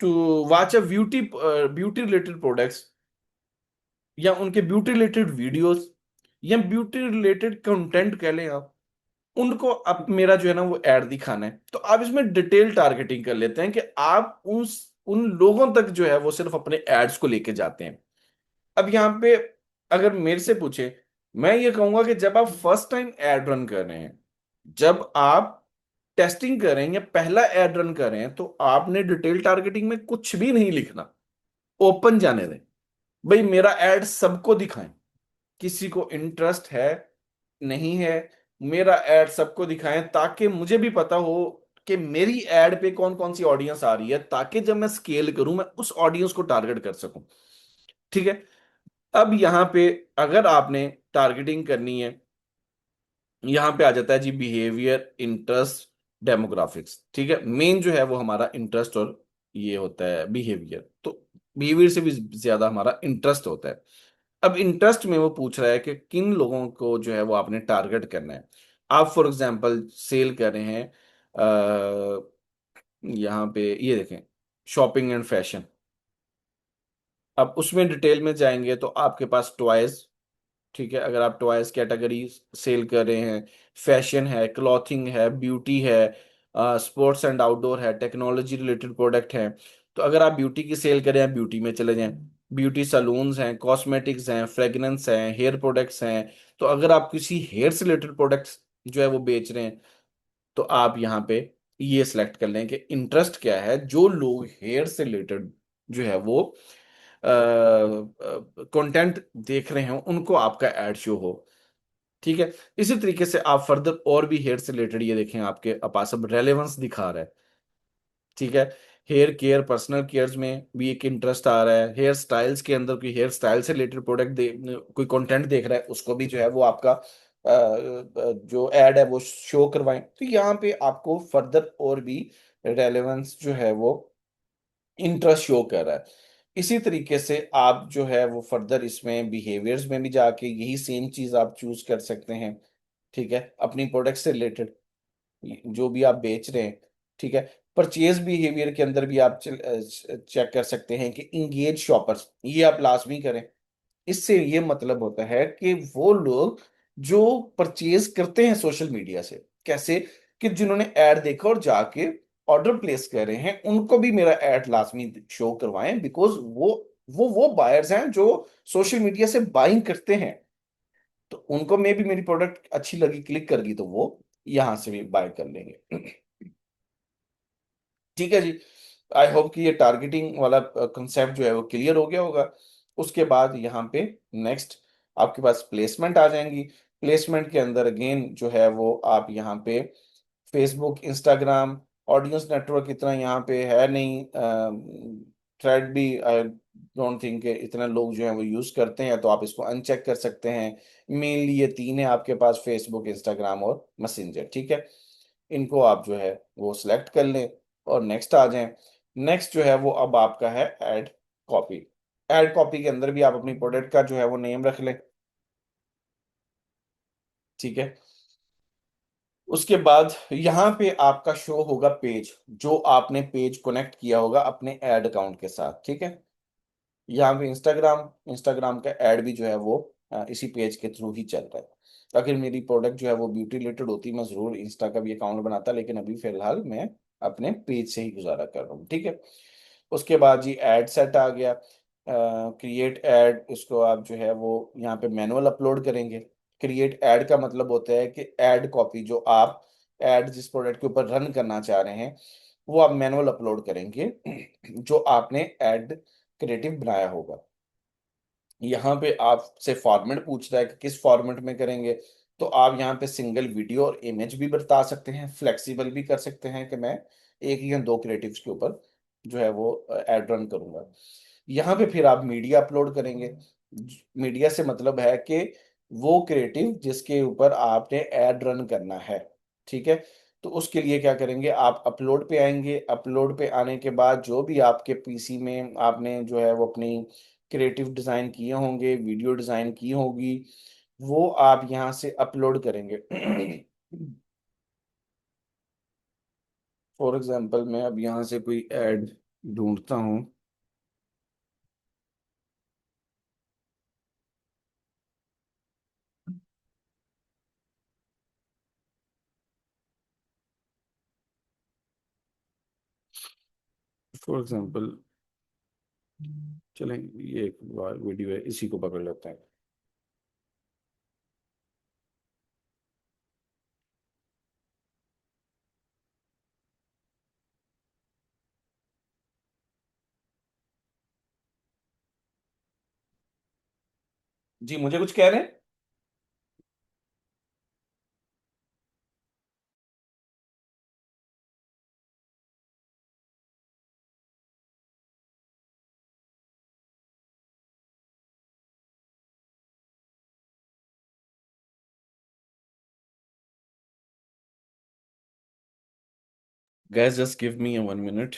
Speaker 1: to watch a beauty beauty related products, या उनके ब्यूटी रिलेटेड वीडियोस, या ब्यूटी रिलेटेड कंटेंट कह लें आप, उनको अब मेरा जो है ना वो ऐड दिखाना है। तो आप इसमें डिटेल टारगेटिंग कर लेते हैं कि आप उन लोगों तक जो है वो सिर्फ अपने एड्स को लेके जाते हैं। अब यहाँ पे अगर मेरे से पूछे, मैं ये कहूंगा कि जब आप फर्स्ट टाइम एड रन कर रहे हैं, जब आप टेस्टिंग कर रहे हैं या पहला एड रन कर रहे हैं, तो आपने डिटेल टारगेटिंग में कुछ भी नहीं लिखना, ओपन जाने दें। भाई मेरा एड सबको दिखाएं, किसी को इंटरेस्ट है नहीं है, मेरा एड सबको दिखाएं ताकि मुझे भी पता हो कि मेरी एड पे कौन कौन सी ऑडियंस आ रही है, ताकि जब मैं स्केल करूं मैं उस ऑडियंस को टारगेट कर सकूं। ठीक है। अब यहां पे अगर आपने टारगेटिंग करनी है, यहां पे आ जाता है जी बिहेवियर, इंटरेस्ट, डेमोग्राफिक्स। ठीक है, मेन जो है वो हमारा इंटरेस्ट और ये होता है बिहेवियर, तो बिहेवियर से भी ज्यादा हमारा इंटरेस्ट होता है। अब इंटरेस्ट में वो पूछ रहा है कि किन लोगों को जो है वो आपने टारगेट करना है। आप फॉर एग्जांपल सेल कर रहे हैं, यहाँ पे ये देखें, शॉपिंग एंड फैशन। अब उसमें डिटेल में जाएंगे तो आपके पास टॉयज, ठीक है, अगर आप टॉयज कैटेगरी सेल कर रहे हैं, फैशन है, क्लॉथिंग है, ब्यूटी है, स्पोर्ट्स एंड आउटडोर है, टेक्नोलॉजी रिलेटेड प्रोडक्ट है। तो अगर आप ब्यूटी की सेल करें, आप ब्यूटी में चले जाएं। ब्यूटी सलून्स हैं, कॉस्मेटिक्स हैं, फ्रेग्रेंस हैं, हेयर प्रोडक्ट्स हैं। तो अगर आप किसी हेयर से रिलेटेड प्रोडक्ट्स जो है वो बेच रहे हैं, तो आप यहाँ पे ये सिलेक्ट कर लें कि इंटरेस्ट क्या है, जो लोग हेयर से रिलेटेड जो है वो कंटेंट देख रहे हो उनको आपका एड शो हो। ठीक है। इसी तरीके से आप फर्दर और भी हेयर से रिलेटेड ये देखें, आपके पास अब रेलेवेंस दिखा रहा है। ठीक है। हेयर केयर, पर्सनल केयर्स में भी एक इंटरेस्ट आ रहा है, हेयर स्टाइल्स के अंदर कोई हेयर स्टाइल से रिलेटेड प्रोडक्ट कोई कंटेंट देख रहा है, उसको भी जो है वो आपका जो एड है वो शो करवाएं। तो यहाँ पे आपको फर्दर और भी रेलेवेंस जो है वो इंटरेस्ट शो कर रहा है। इसी तरीके से आप जो है वो फर्दर इसमें बिहेवियर्स में भी जाके यही सेम चीज आप चूज कर सकते हैं। ठीक है, अपनी प्रोडक्ट से रिलेटेड जो भी आप बेच रहे हैं। ठीक है। परचेज बिहेवियर के अंदर भी आप चेक कर सकते हैं कि इंगेज शॉपर्स, ये आप लाजमी करें। इससे ये मतलब होता है कि वो लोग जो परचेज करते हैं सोशल मीडिया से, कैसे, कि जिन्होंने ऐड देखा और जाके ऑर्डर प्लेस कर रहे हैं, उनको भी मेरा ऐड लाजमी शो करवाएं, बिकॉज वो बायर्स हैं जो सोशल मीडिया से बाइंग करते हैं। तो उनको में भी मेरी प्रोडक्ट अच्छी लगी, क्लिक कर गई, तो वो यहां से भी बाय कर लेंगे। ठीक है जी। आई होप कि ये टारगेटिंग वाला कंसेप्ट जो है वो क्लियर हो गया होगा। उसके बाद यहाँ पे नेक्स्ट आपके पास प्लेसमेंट आ जाएंगी। प्लेसमेंट के अंदर अगेन जो है वो आप यहाँ पे फेसबुक, इंस्टाग्राम, ऑडियंस नेटवर्क इतना यहाँ पे है नहीं, थ्रेड भी आई डोंट थिंक इतना लोग जो है वो यूज करते हैं, तो आप इसको अनचेक कर सकते हैं। मेनली ये तीन है आपके पास, फेसबुक, इंस्टाग्राम और मैसेंजर। ठीक है, इनको आप जो है वो सिलेक्ट कर लें और नेक्स्ट आ जाएं। नेक्स्ट जो है वो अब आपका है ऐड कॉपी। ऐड कॉपी के अंदर भी आप अपनी प्रोडक्ट का जो है वो नेम रख लें। ठीक है। उसके बाद यहाँ पे आपका शो होगा पेज, जो आपने पेज कनेक्ट किया होगा अपने ऐड अकाउंट के साथ। ठीक है। यहाँ पे इंस्टाग्राम, इंस्टाग्राम का ऐड भी जो है वो इसी पेज के थ्रू ही चल रहा है। अगर मेरी प्रोडक्ट जो है वो ब्यूटी रिलेटेड होती, मैं जरूर इंस्टा का भी अकाउंट बनाता, लेकिन अभी फिलहाल मैं अपने पेज से ही गुजारा कर रहा हूँ। ठीक है। उसके बाद जी एड सेट आ गया, क्रिएट एड, इसको आप जो है वो यहाँ पे मैनुअल अपलोड करेंगे। क्रिएट एड का मतलब होता है कि एड कॉपी जो आप एड जिस प्रोडक्ट के ऊपर रन करना चाह रहे हैं, वो आप मैनुअल अपलोड करेंगे जो आपने ऐड क्रिएटिव बनाया होगा। यहाँ पे आपसे फॉर्मेट पूछ रहा है कि किस फॉर्मेट में करेंगे। तो आप यहाँ पे सिंगल वीडियो और इमेज भी बता सकते हैं, फ्लेक्सिबल भी कर सकते हैं कि मैं एक या दो क्रिएटिव्स के ऊपर जो है वो ऐड रन करूंगा। यहाँ पे फिर आप मीडिया अपलोड करेंगे। मीडिया से मतलब है कि वो क्रिएटिव जिसके ऊपर आपने ऐड रन करना है। ठीक है। तो उसके लिए क्या करेंगे, आप अपलोड पे आएंगे। अपलोड पे आने के बाद जो भी आपके पीसी में आपने जो है वो अपनी क्रिएटिव डिजाइन किए होंगे, वीडियो डिजाइन की होगी, वो आप यहाँ से अपलोड करेंगे। फॉर एग्जाम्पल मैं अब यहाँ से कोई ऐड ढूंढता हूँ। फॉर एग्जाम्पल चलें, ये एक वीडियो है, इसी को पकड़ लेते हैं। जी मुझे कुछ कह रहे हैं। Guys just give me 1 minute.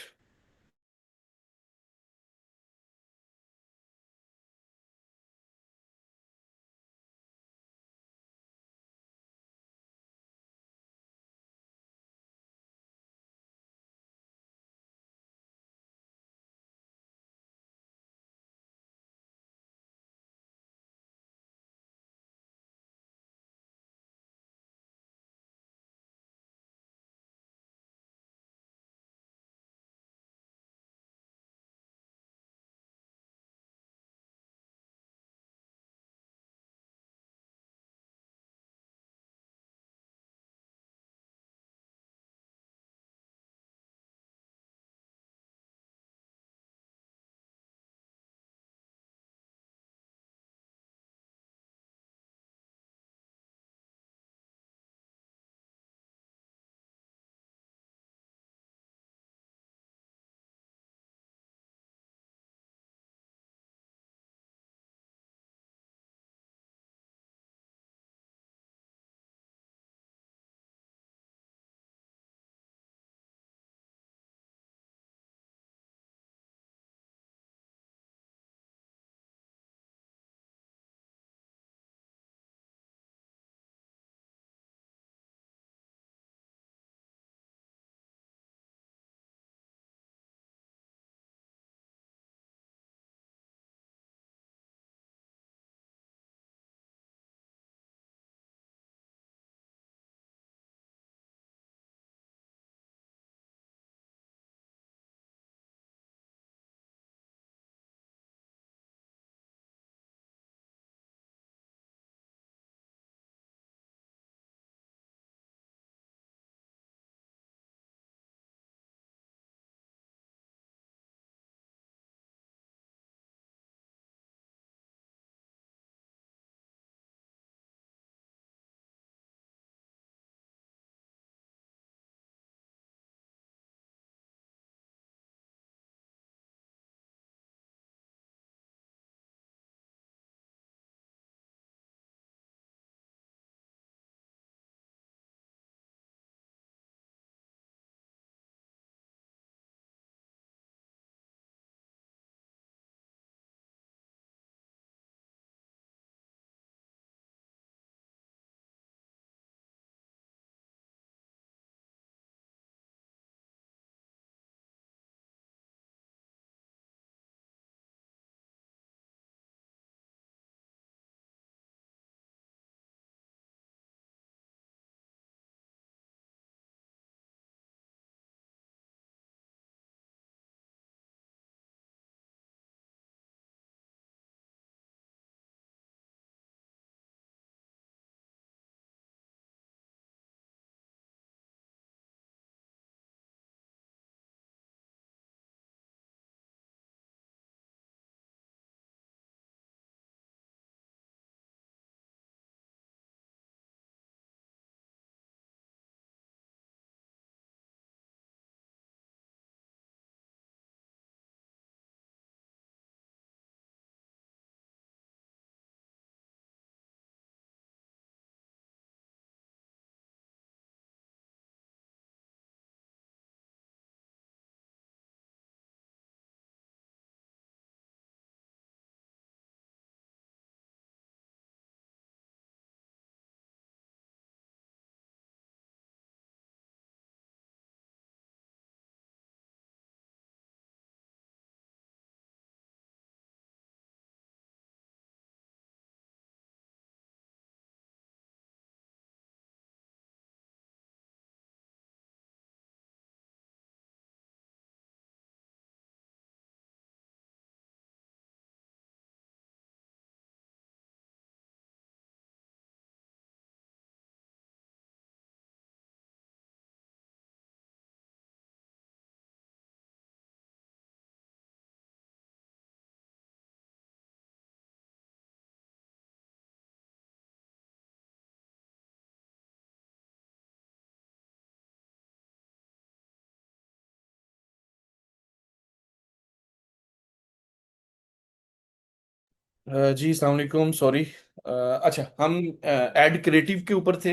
Speaker 1: जी अस्सलाम वालेकुम, सॉरी। अच्छा, हम ऐड क्रिएटिव के ऊपर थे।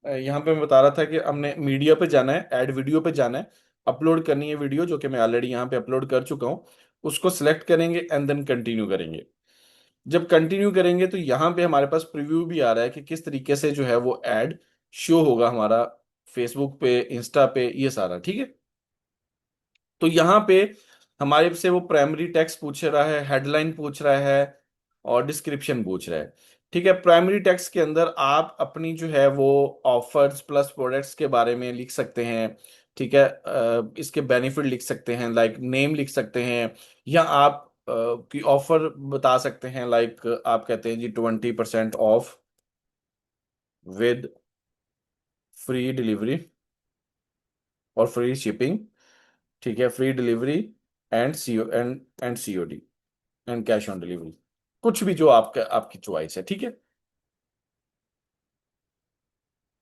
Speaker 1: यहाँ पे मैं बता रहा था कि हमने मीडिया पे जाना है, ऐड वीडियो पे जाना है, अपलोड करनी है वीडियो, जो कि मैं ऑलरेडी यहाँ पे अपलोड कर चुका हूँ। उसको सिलेक्ट करेंगे एंड देन कंटिन्यू करेंगे। जब कंटिन्यू करेंगे तो यहाँ पे हमारे पास प्रीव्यू भी आ रहा है कि किस तरीके से जो है वो ऐड शो होगा हमारा फेसबुक पे, इंस्टा पे, ये सारा ठीक है। तो यहाँ पे हमारे से वो प्राइमरी टेक्स्ट पूछ रहा है, हेडलाइन पूछ रहा है और डिस्क्रिप्शन पूछ रहा है। ठीक है, प्राइमरी टेक्स्ट के अंदर आप अपनी जो है वो ऑफर्स प्लस प्रोडक्ट्स के बारे में लिख सकते हैं। ठीक है, इसके बेनिफिट लिख सकते हैं, लाइक नेम लिख सकते हैं, या आप की ऑफर बता सकते हैं, लाइक आप कहते हैं जी 20% ऑफ विद फ्री डिलीवरी और फ्री शिपिंग। ठीक है, free delivery and COD and cash on delivery, कुछ भी जो आपका आपकी चॉइस है। ठीक है।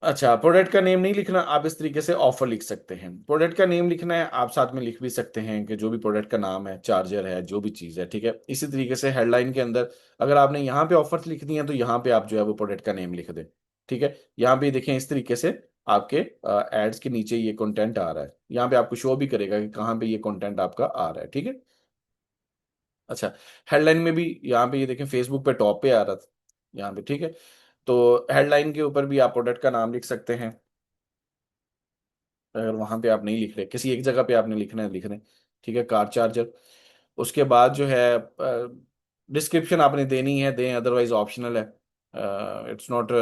Speaker 1: अच्छा, प्रोडक्ट का नेम नहीं लिखना, आप इस तरीके से ऑफर लिख सकते हैं। प्रोडक्ट का नेम लिखना है, आप साथ में लिख भी सकते हैं कि जो भी प्रोडक्ट का नाम है, चार्जर है, जो भी चीज़ है। ठीक है, इसी तरीके से हेडलाइन के अंदर अगर आपने यहाँ पे ऑफर्स लिख दी हैं तो यहाँ पे आप जो है वो प्रोडक्ट का नेम लिख दें। ठीक है, यहाँ पे देखें इस तरीके से आपके एड्स के नीचे ये कंटेंट आ रहा है, यहाँ पे आपको शो भी करेगा कि कहाँ पे ये कंटेंट आपका आ रहा है। ठीक है। अच्छा, हेडलाइन में भी यहाँ पे ये देखें फेसबुक पे टॉप पे आ रहा था यहाँ पे। ठीक है, तो हेडलाइन के ऊपर भी आप प्रोडक्ट का नाम लिख सकते हैं। अगर वहां पे आप नहीं लिख रहे, किसी एक जगह पे आपने लिखना है, लिख रहे हैं। ठीक है, कार चार्जर। उसके बाद जो है डिस्क्रिप्शन आपने देनी है, दें, अदरवाइज ऑप्शनल है। It's not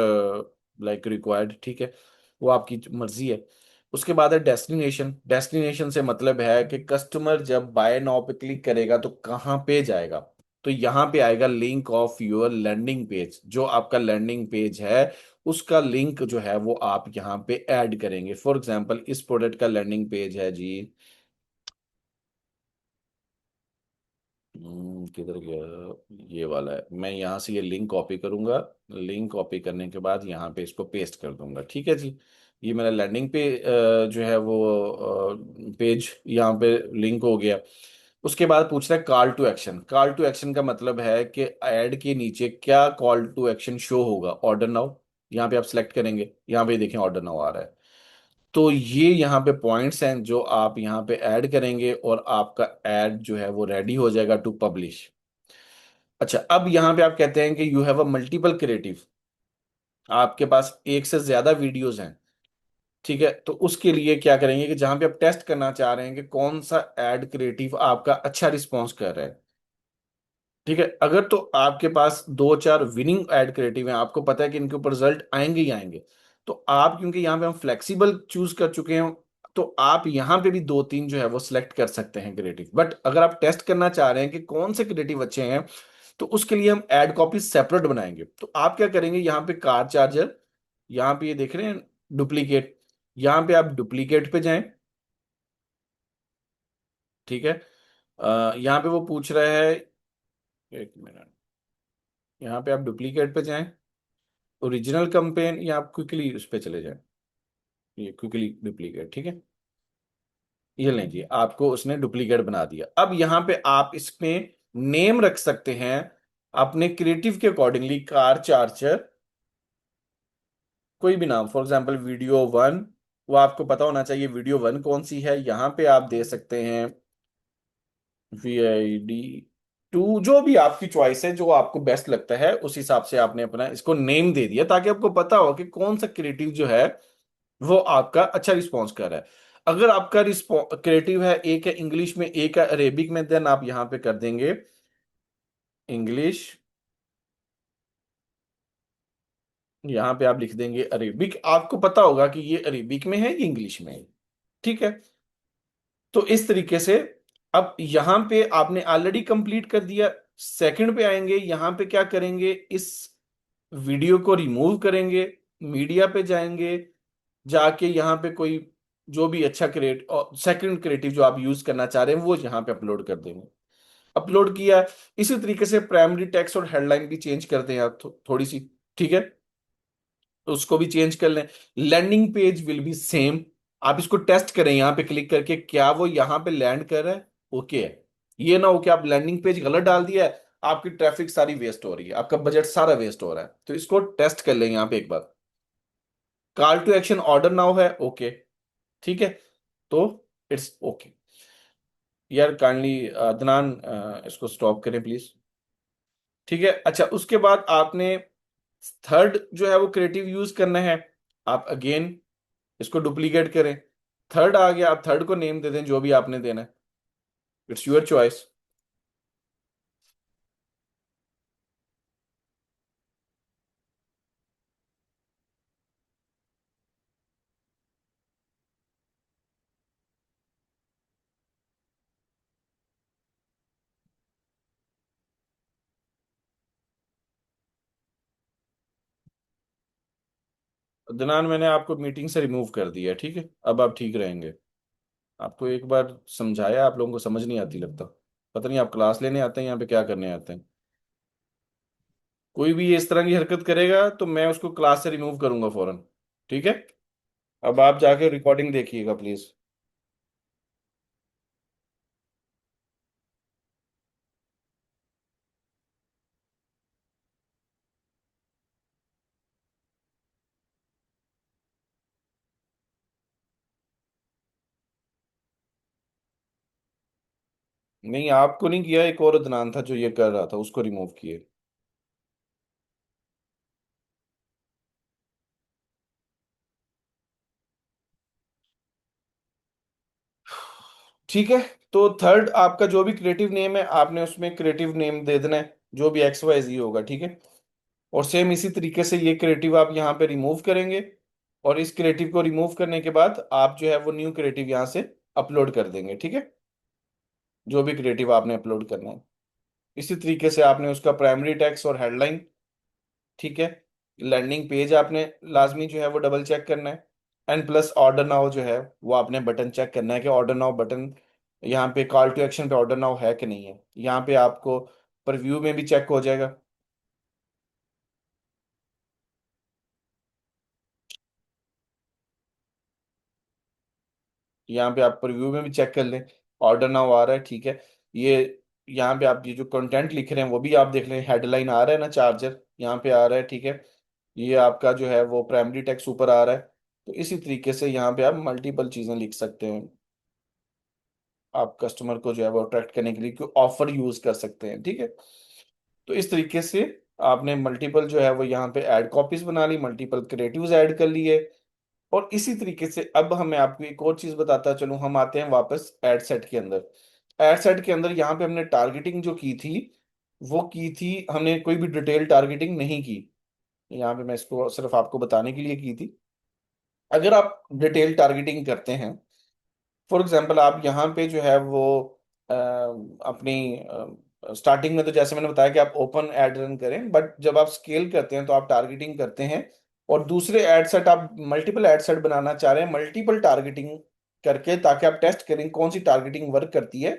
Speaker 1: like required. ठीक है, वो आपकी मर्जी है। उसके बाद है डेस्टिनेशन। डेस्टिनेशन से मतलब है कि कस्टमर जब बाय नाउ पे क्लिक करेगा तो कहाँ पे जाएगा। तो यहाँ पे आएगा link of your landing page, जो आपका लैंडिंग पेज है उसका लिंक जो है वो आप यहाँ पे ऐड करेंगे। फॉर एग्जांपल इस प्रोडक्ट का लैंडिंग पेज है जी, किधर गया, ये वाला है। मैं यहाँ से ये लिंक कॉपी करूंगा, लिंक कॉपी करने के बाद यहाँ पे इसको पेस्ट कर दूंगा। ठीक है जी, ये मेरा लैंडिंग पे जो है वो पेज यहाँ पे लिंक हो गया। उसके बाद पूछ रहा है call to action. Call to action का मतलब है कि ऐड के नीचे क्या कॉल टू एक्शन शो होगा। ऑर्डर नाउ, यहाँ पे आप सिलेक्ट करेंगे, यहाँ पे देखें ऑर्डर नाउ आ रहा है। तो ये यहाँ पे पॉइंट्स हैं जो आप यहाँ पे ऐड करेंगे और आपका ऐड जो है वो रेडी हो जाएगा टू पब्लिश। अच्छा, अब यहाँ पे आप कहते हैं कि you have a multiple creative, आपके पास एक से ज्यादा वीडियोस हैं। ठीक है, तो उसके लिए क्या करेंगे कि जहां पे आप टेस्ट करना चाह रहे हैं कि कौन सा ऐड क्रिएटिव आपका अच्छा रिस्पॉन्स कर रहा है। ठीक है, अगर तो आपके पास दो चार विनिंग ऐड क्रिएटिव हैं, आपको पता है कि इनके ऊपर रिजल्ट आएंगे ही आएंगे, तो आप, क्योंकि यहाँ पे हम फ्लेक्सिबल चूज कर चुके हैं, तो आप यहाँ पे भी दो तीन जो है वो सिलेक्ट कर सकते हैं क्रिएटिव। बट अगर आप टेस्ट करना चाह रहे हैं कि कौन से क्रिएटिव अच्छे हैं, तो उसके लिए हम ऐड कॉपी सेपरेट बनाएंगे। तो आप क्या करेंगे, यहाँ पे कार चार्जर, यहाँ पे ये देख रहे हैं डुप्लीकेट, यहाँ पे आप डुप्लीकेट पे जाएं। ठीक है, यहाँ पे वो पूछ रहा है, एक मिनट, यहाँ पे आप डुप्लीकेट पे जाएं, ओरिजिनल कंपेन, या आप क्विकली उस पे चले जाएं, ये क्विकली डुप्लीकेट। ठीक है, ये लें जी, आपको उसने डुप्लीकेट बना दिया। अब यहाँ पे आप इसमें नेम रख सकते हैं अपने क्रिएटिव के अकॉर्डिंगली, कार चार्जर, कोई भी नाम, फॉर एग्जांपल वीडियो वन, वो आपको पता होना चाहिए वीडियो वन कौन सी है। यहाँ पे आप दे सकते हैं VID2, जो भी आपकी चॉइस है, जो आपको बेस्ट लगता है उस हिसाब से आपने अपना इसको नेम दे दिया, ताकि आपको पता हो कि कौन सा क्रिएटिव जो है वो आपका अच्छा रिस्पॉन्स कर रहा है। अगर आपका क्रिएटिव है, एक है इंग्लिश में, एक है अरेबिक में, देन आप यहां पे कर देंगे इंग्लिश, यहां पे आप लिख देंगे अरेबिक। आपको पता होगा कि ये अरेबिक में है कि इंग्लिश में है। ठीक है, तो इस तरीके से अब यहां पे आपने ऑलरेडी कंप्लीट कर दिया। सेकंड पे आएंगे, यहां पे क्या करेंगे, इस वीडियो को रिमूव करेंगे, मीडिया पे जाएंगे, जाके यहाँ पे कोई जो भी अच्छा क्रिएट और सेकंड क्रिएटिव जो आप यूज करना चाह रहे हैं वो यहाँ पे अपलोड कर देंगे। अपलोड किया। इसी तरीके से प्राइमरी टेक्स्ट और हेडलाइन भी चेंज करते हैं आप थोड़ी सी। ठीक है, तो उसको भी चेंज कर लें। Landing page will be same. आप इसको टेस्ट करें यहाँ पे क्लिक करके, क्या वो यहाँ पे लैंड कर रहा है, ओके है। ये ना हो कि आप लैंडिंग पेज गलत डाल दिया है, आपकी ट्रैफिक सारी वेस्ट हो रही है, आपका बजट सारा वेस्ट हो रहा है। तो इसको टेस्ट कर लेंगे यहाँ पे एक बार। Call to action order now है, ओके, ठीक है। तो इट्स ओके। यार काइंडली अदनान, इसको स्टॉप करें प्लीज। ठीक है, अच्छा उसके बाद आपने थर्ड जो है वो क्रिएटिव यूज करना है। आप अगेन इसको डुप्लीकेट करें। थर्ड आ गया, आप थर्ड को नेम दे दें जो भी आपने देना है। It's your choice. अदनान, मैंने आपको मीटिंग से रिमूव कर दिया है, ठीक है, अब आप ठीक रहेंगे। आपको एक बार समझाया, आप लोगों को समझ नहीं आती लगता। पता नहीं आप क्लास लेने आते हैं यहाँ पे क्या करने आते हैं। कोई भी ये इस तरह की हरकत करेगा तो मैं उसको क्लास से रिमूव करूंगा फौरन। ठीक है, अब आप जाके रिकॉर्डिंग देखिएगा प्लीज। नहीं, आपको नहीं किया, एक और अदनान था जो ये कर रहा था, उसको रिमूव किए। ठीक है, तो थर्ड आपका जो भी क्रिएटिव नेम है, आपने उसमें क्रिएटिव नेम दे देना है जो भी एक्स वाई जी होगा, ठीक है। और सेम इसी तरीके से ये क्रिएटिव आप यहाँ पे रिमूव करेंगे। और इस क्रिएटिव को रिमूव करने के बाद आप जो है वो न्यू क्रिएटिव यहाँ से अपलोड कर देंगे, ठीक है। जो भी क्रिएटिव आपने अपलोड करना है, इसी तरीके से आपने उसका प्राइमरी टेक्स्ट और हेडलाइन, ठीक है। लैंडिंग पेज आपने लाजमी जो है वो डबल चेक करना है। एंड प्लस ऑर्डर नाउ जो है वो आपने बटन चेक करना है कि ऑर्डर नाउ बटन यहाँ पे कॉल टू एक्शन पे ऑर्डर नाउ है कि नहीं है। यहाँ पे आपको प्रीव्यू में भी चेक हो जाएगा। यहाँ पे आप प्रीव्यू में भी चेक कर लें, ऑर्डर नाउ आ रहा है, ठीक है। ये यहाँ पे आप ये जो कंटेंट लिख रहे हैं वो भी आप देख लें, हेडलाइन आ रहा है ना, चार्जर यहाँ पे आ रहा है, ठीक है। ये आपका जो है वो प्राइमरी टेक्स्ट ऊपर आ रहा है। तो इसी तरीके से यहाँ पे आप मल्टीपल चीजें लिख सकते हैं। आप कस्टमर को जो है वो अट्रैक्ट करने के लिए कोई ऑफर यूज कर सकते हैं, ठीक है। तो इस तरीके से आपने मल्टीपल जो है वो यहाँ पे ऐड कॉपीज बना ली, मल्टीपल क्रिएटिव्स ऐड कर लिए। और इसी तरीके से अब हमें आपको एक और चीज बताता चलूं, हम आते हैं वापस एड सेट के अंदर। एड सेट के अंदर यहाँ पे हमने टारगेटिंग जो की थी, वो की थी, हमने कोई भी डिटेल टारगेटिंग नहीं की। यहाँ पे मैं इसको सिर्फ आपको बताने के लिए की थी। अगर आप डिटेल टारगेटिंग करते हैं, फॉर एग्जाम्पल आप यहाँ पे जो है वो अपनी स्टार्टिंग में तो जैसे मैंने बताया कि आप ओपन एड रन करें, बट जब आप स्केल करते हैं तो आप टारगेटिंग करते हैं। और दूसरे एड सेट आप मल्टीपल एड सेट बनाना चाह रहे हैं मल्टीपल टारगेटिंग करके, ताकि आप टेस्ट करें कौन सी टारगेटिंग वर्क करती है।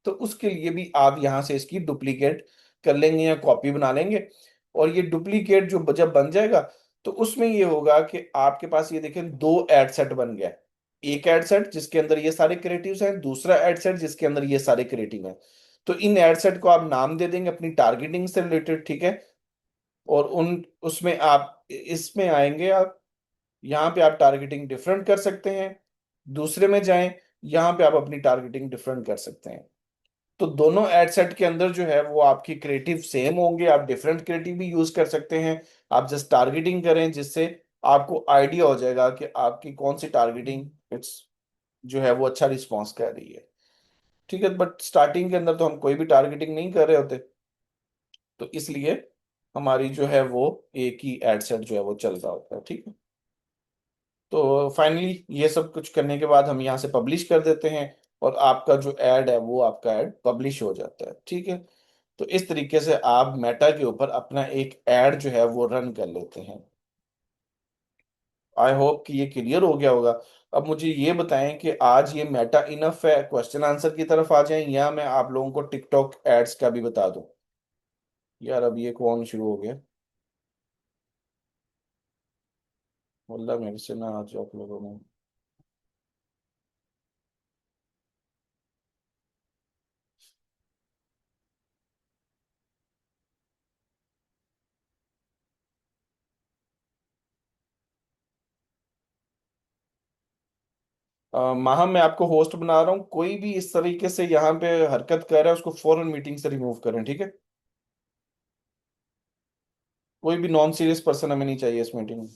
Speaker 1: तो उसके लिए भी आप यहाँ से इसकी डुप्लीकेट कर लेंगे या कॉपी बना लेंगे। और ये डुप्लीकेट जो जब बन जाएगा, तो उसमें ये होगा कि आपके पास ये देखें दो एड सेट बन गया। एक एड सेट जिसके अंदर ये सारे क्रिएटिव्स हैं, दूसरा एड सेट जिसके अंदर ये सारे क्रिएटिव हैं। तो इन एड सेट को आप नाम दे देंगे अपनी टारगेटिंग से रिलेटेड, ठीक है। और उन उसमें आप इसमें आएंगे, आप यहाँ पे आप टारगेटिंग डिफरेंट कर सकते हैं। दूसरे में जाएं, यहाँ पे आप अपनी टारगेटिंग डिफरेंट कर सकते हैं। तो दोनों एड सेट के अंदर जो है वो आपकी क्रिएटिव सेम होंगे, आप डिफरेंट क्रिएटिव भी यूज कर सकते हैं। आप जस्ट टारगेटिंग करें, जिससे आपको आइडिया हो जाएगा कि आपकी कौन सी टारगेटिंग इट्स जो है वो अच्छा रिस्पॉन्स कर रही है। ठीक है, बट स्टार्टिंग के अंदर तो हम कोई भी टारगेटिंग नहीं कर रहे होते, तो इसलिए हमारी जो है वो एक ही एड सेट जो है वो चल रहा होता है, ठीक है। तो फाइनली ये सब कुछ करने के बाद हम यहाँ से पब्लिश कर देते हैं। और आपका जो ऐड है वो आपका ऐड पब्लिश हो जाता है, ठीक है। तो इस तरीके से आप मेटा के ऊपर अपना एक ऐड जो है वो रन कर लेते हैं। आई होप कि ये क्लियर हो गया होगा। अब मुझे ये बताएं कि आज ये मेटा इनफ है, क्वेश्चन आंसर की तरफ आ जाएं, या मैं आप लोगों को टिकटॉक एड्स का भी बता दूं। यार अब ये कौन शुरू हो गया, वल्लाह मेरे से ना आज आप लोगों ने। माहा, मैं आपको होस्ट बना रहा हूँ। कोई भी इस तरीके से यहाँ पे हरकत कर रहा है उसको फौरन मीटिंग से रिमूव करें, ठीक है? कोई भी नॉन सीरियस पर्सन हमें नहीं चाहिए इस मीटिंग में,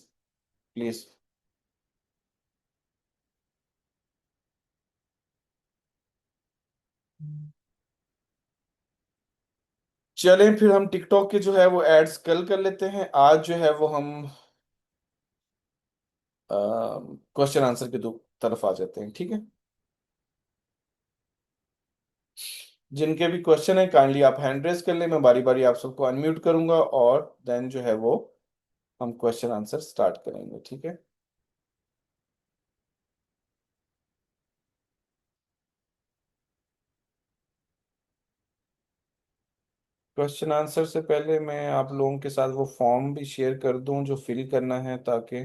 Speaker 1: प्लीज। चलें फिर, हम टिकटॉक के जो है वो एड्स कल कर लेते हैं। आज जो है वो हम क्वेश्चन आंसर के दो तरफ आ जाते हैं, ठीक है? जिनके भी क्वेश्चन है काइंडली आप हैंड रेस कर लें, मैं बारी बारी आप सबको अनम्यूट करूंगा और देन जो है वो हम क्वेश्चन आंसर स्टार्ट करेंगे, ठीक है? क्वेश्चन आंसर से पहले मैं आप लोगों के साथ वो फॉर्म भी शेयर कर दूं जो फिल करना है, ताकि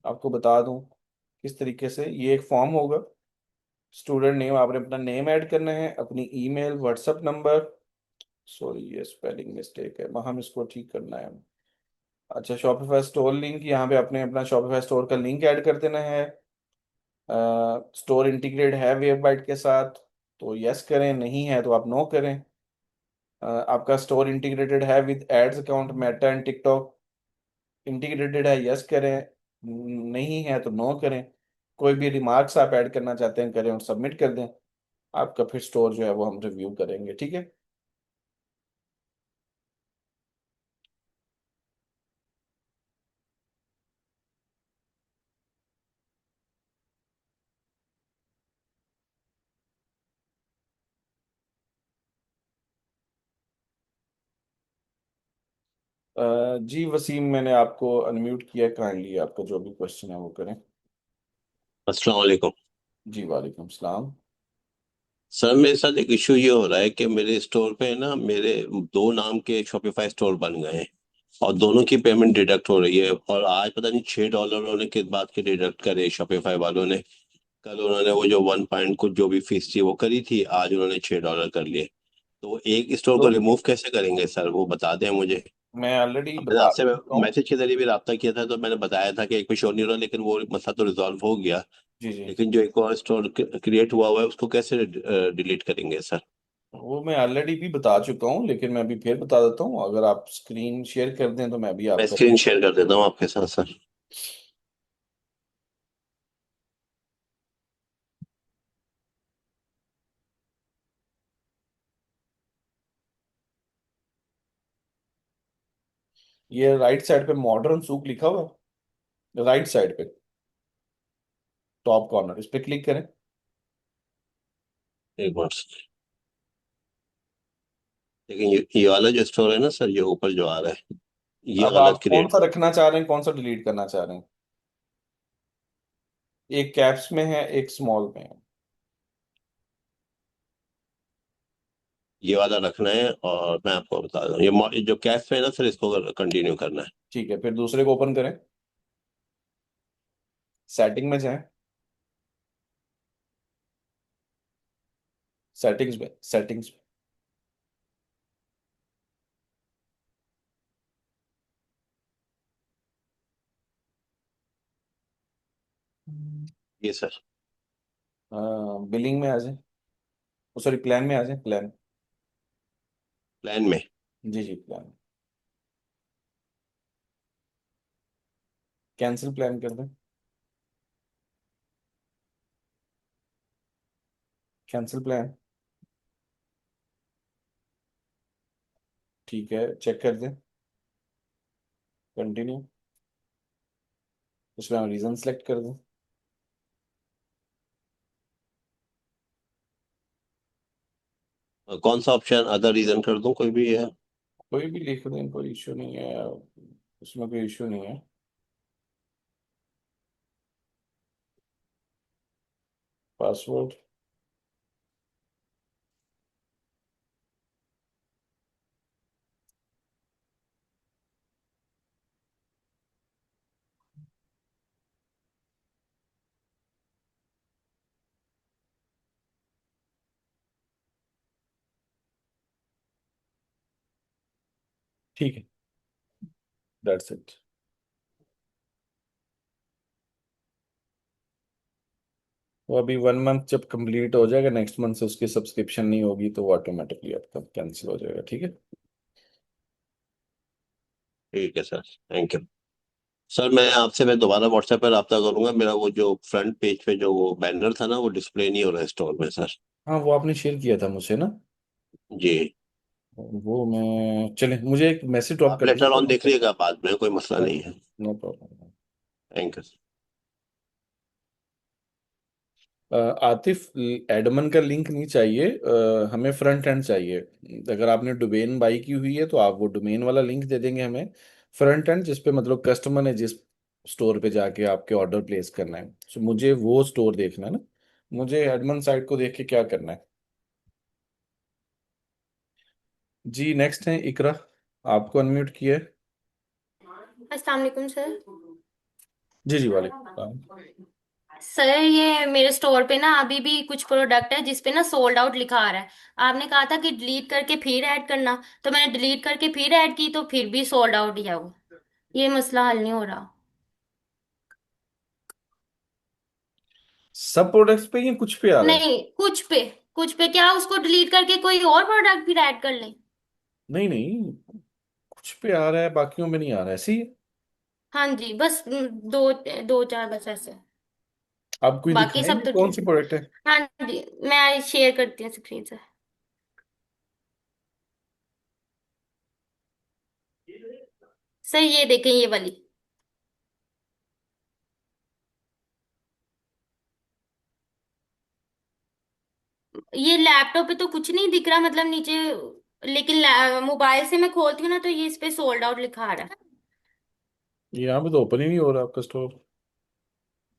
Speaker 1: आपको बता दूं किस तरीके से ये एक फॉर्म होगा। स्टूडेंट नेम, आपने अपना नेम ऐड करना है, अपनी ईमेल, व्हाट्सएप नंबर। सॉरी, ये स्पेलिंग मिस्टेक है, हम इसको ठीक करना है। अच्छा, शॉपिफाई स्टोर लिंक, यहाँ पे आपने अपना शॉपिफाई स्टोर का लिंक ऐड कर देना है। स्टोर इंटीग्रेट है वेबबाइट के साथ तो यस करें, नहीं है तो आप नो करें। आपका स्टोर इंटीग्रेटेड है with ads account, Meta and TikTok. Integrated है, यस करें। नहीं है तो नो करें। कोई भी रिमार्क्स आप ऐड करना चाहते हैं करें और सबमिट कर दें। आपका फिर स्टोर जो है वो हम रिव्यू करेंगे, ठीक है? जी वसीम, मैंने आपको अनम्यूट किया, काइंडली आपका जो भी क्वेश्चन है वो करें।
Speaker 2: अस्सलाम वालेकुम।
Speaker 1: जी वालेकुम सलाम।
Speaker 2: सर, मेरे साथ एक इशू ये हो रहा है कि मेरे स्टोर पे ना मेरे दो नाम के शॉपिफाई स्टोर बन गए हैं और दोनों की पेमेंट डिडक्ट हो रही है। और आज पता नहीं $6 उन्होंने किस बात के डिडक्ट करे शॉपिफाई वालों ने। कल उन्होंने वो जो 1 पॉइंट कुछ जो भी फीस थी वो करी थी, आज उन्होंने $6 कर लिए। तो वो एक स्टोर को
Speaker 1: तो
Speaker 2: रिमूव कैसे करेंगे सर, वो बता दें मुझे।
Speaker 1: मैं ऑलरेडी
Speaker 2: अब मैंने
Speaker 1: बता
Speaker 2: आपसे
Speaker 1: चुका हूँ।
Speaker 2: मैसेज के जरिए भी रब्ता किया था, तो मैंने बताया था कि एक पे शो नहीं हो रहा, लेकिन वो मसला तो रिजॉल्व हो गया।
Speaker 1: जी जी।
Speaker 2: लेकिन जो एक और स्टोर क्रिएट हुआ हुआ है उसको कैसे डिलीट करेंगे सर।
Speaker 1: वो मैं ऑलरेडी भी बता चुका हूँ, लेकिन मैं अभी फिर बता देता हूँ। अगर आप स्क्रीन शेयर कर दें तो मैं भी
Speaker 2: मैं
Speaker 1: आपका।
Speaker 2: स्क्रीन शेयर कर देता हूँ आपके साथ सर।
Speaker 1: ये राइट साइड पे मॉडर्न सूक लिखा हुआ है, राइट साइड पे टॉप कॉर्नर, इस पे क्लिक करें।
Speaker 2: एक मिनट। लेकिन ये वाला जो स्टोर है ना सर, ये ऊपर जो आ रहा है, ये
Speaker 1: अब
Speaker 2: गलत
Speaker 1: आप कौन
Speaker 2: क्रिएट।
Speaker 1: सा रखना चाह रहे हैं, कौन सा डिलीट करना चाह रहे हैं? एक कैप्स में है, एक स्मॉल में है।
Speaker 2: ये वाला रखना है और मैं आपको बता दूं, ये जो कैश है ना सर, इसको कंटिन्यू करना है।
Speaker 1: ठीक है, फिर दूसरे को ओपन करें। सेटिंग में जाएं। सेटिंग्स में, सेटिंग्स में।
Speaker 2: ये सर।
Speaker 1: बिलिंग में आ जाए। सॉरी, प्लान में आ जाए, प्लान।
Speaker 2: प्लान में।
Speaker 1: जी जी, प्लान। कैंसिल प्लान कर दें। Cancel plan. ठीक है, चेक कर दें। कंटिन्यू। उसमें हम रीजन सेलेक्ट कर दें।
Speaker 2: कौन सा ऑप्शन, अदर रीजन कर दूं कोई भी है।
Speaker 1: कोई भी लिख दें, कोई इशू नहीं है। उसमें कोई इशू नहीं है। पासवर्ड। ठीक है, दैट्स इट। वो अभी 1 मंथ जब कंप्लीट हो जाएगा, नेक्स्ट मंथ से उसकी सब्सक्रिप्शन नहीं होगी तो वो ऑटोमेटिकली आपका कैंसिल हो जाएगा, ठीक है।
Speaker 2: ठीक है सर, थैंक यू। सर मैं दोबारा व्हाट्सएप पर रब्ता करूंगा। मेरा वो जो फ्रंट पेज पे जो वो बैनर था ना, वो डिस्प्ले नहीं हो रहा है स्टोर में सर।
Speaker 1: हाँ, वो आपने शेयर किया था मुझसे ना।
Speaker 2: जी।
Speaker 1: वो मैं, चले मुझे एक मैसेज ड्रॉप
Speaker 2: आप
Speaker 1: कर
Speaker 2: लेटर ऑन देख
Speaker 1: दीजिए।
Speaker 2: लीजिएगा, बाद में कोई मसला नहीं है।
Speaker 1: No problem.
Speaker 2: Thank you.
Speaker 1: Atif, admin का लिंक नहीं चाहिए, हमें फ्रंट एंड चाहिए। अगर आपने डोमेन बाई की हुई है तो आप वो डोमेन वाला लिंक दे देंगे हमें। फ्रंट एंड जिस पे मतलब कस्टमर ने जिस स्टोर पे जाके आपके ऑर्डर प्लेस करना है, तो मुझे वो स्टोर देखना है ना। मुझे एडमन साइट को देख के क्या करना है। जी, नेक्स्ट है इकरा। आपको अनम्यूट किया है।
Speaker 3: अस्सलाम वालेकुम सर।
Speaker 1: जी जी, वालेकुम सलाम।
Speaker 3: सर ये मेरे स्टोर पे ना अभी भी कुछ प्रोडक्ट है जिस पे ना सोल्ड आउट लिखा आ रहा है। आपने कहा था कि डिलीट करके फिर ऐड करना, तो मैंने डिलीट करके फिर ऐड की तो फिर भी सोल्ड आउट ही है वो। ये मसला हल नहीं हो रहा।
Speaker 1: सब प्रोडक्ट्स पे या कुछ पे आ रहा है?
Speaker 3: नहीं, कुछ पे क्या उसको डिलीट करके कोई और प्रोडक्ट फिर ऐड कर लें?
Speaker 1: नहीं नहीं, कुछ पे आ रहा है, बाकियों में नहीं आ रहा है, ऐसी।
Speaker 3: हाँ जी, बस दो दो चार बस ऐसे।
Speaker 1: आप कोई
Speaker 3: बाकी सब
Speaker 1: दिखाएंगे
Speaker 3: तो
Speaker 1: कौन
Speaker 3: ठीक।
Speaker 1: सी प्रोडक्ट है?
Speaker 3: हाँ जी, मैं शेयर करती हूँ स्क्रीन से। सर ये देखें, ये वाली। ये लैपटॉप पे तो कुछ नहीं दिख रहा, मतलब नीचे, लेकिन मोबाइल से मैं खोलती हूँ ना तो ये इस पे सोल्ड आउट लिखा आ रहा है।
Speaker 1: यहाँ पे तो ओपन ही नहीं हो रहा आपका स्टोर।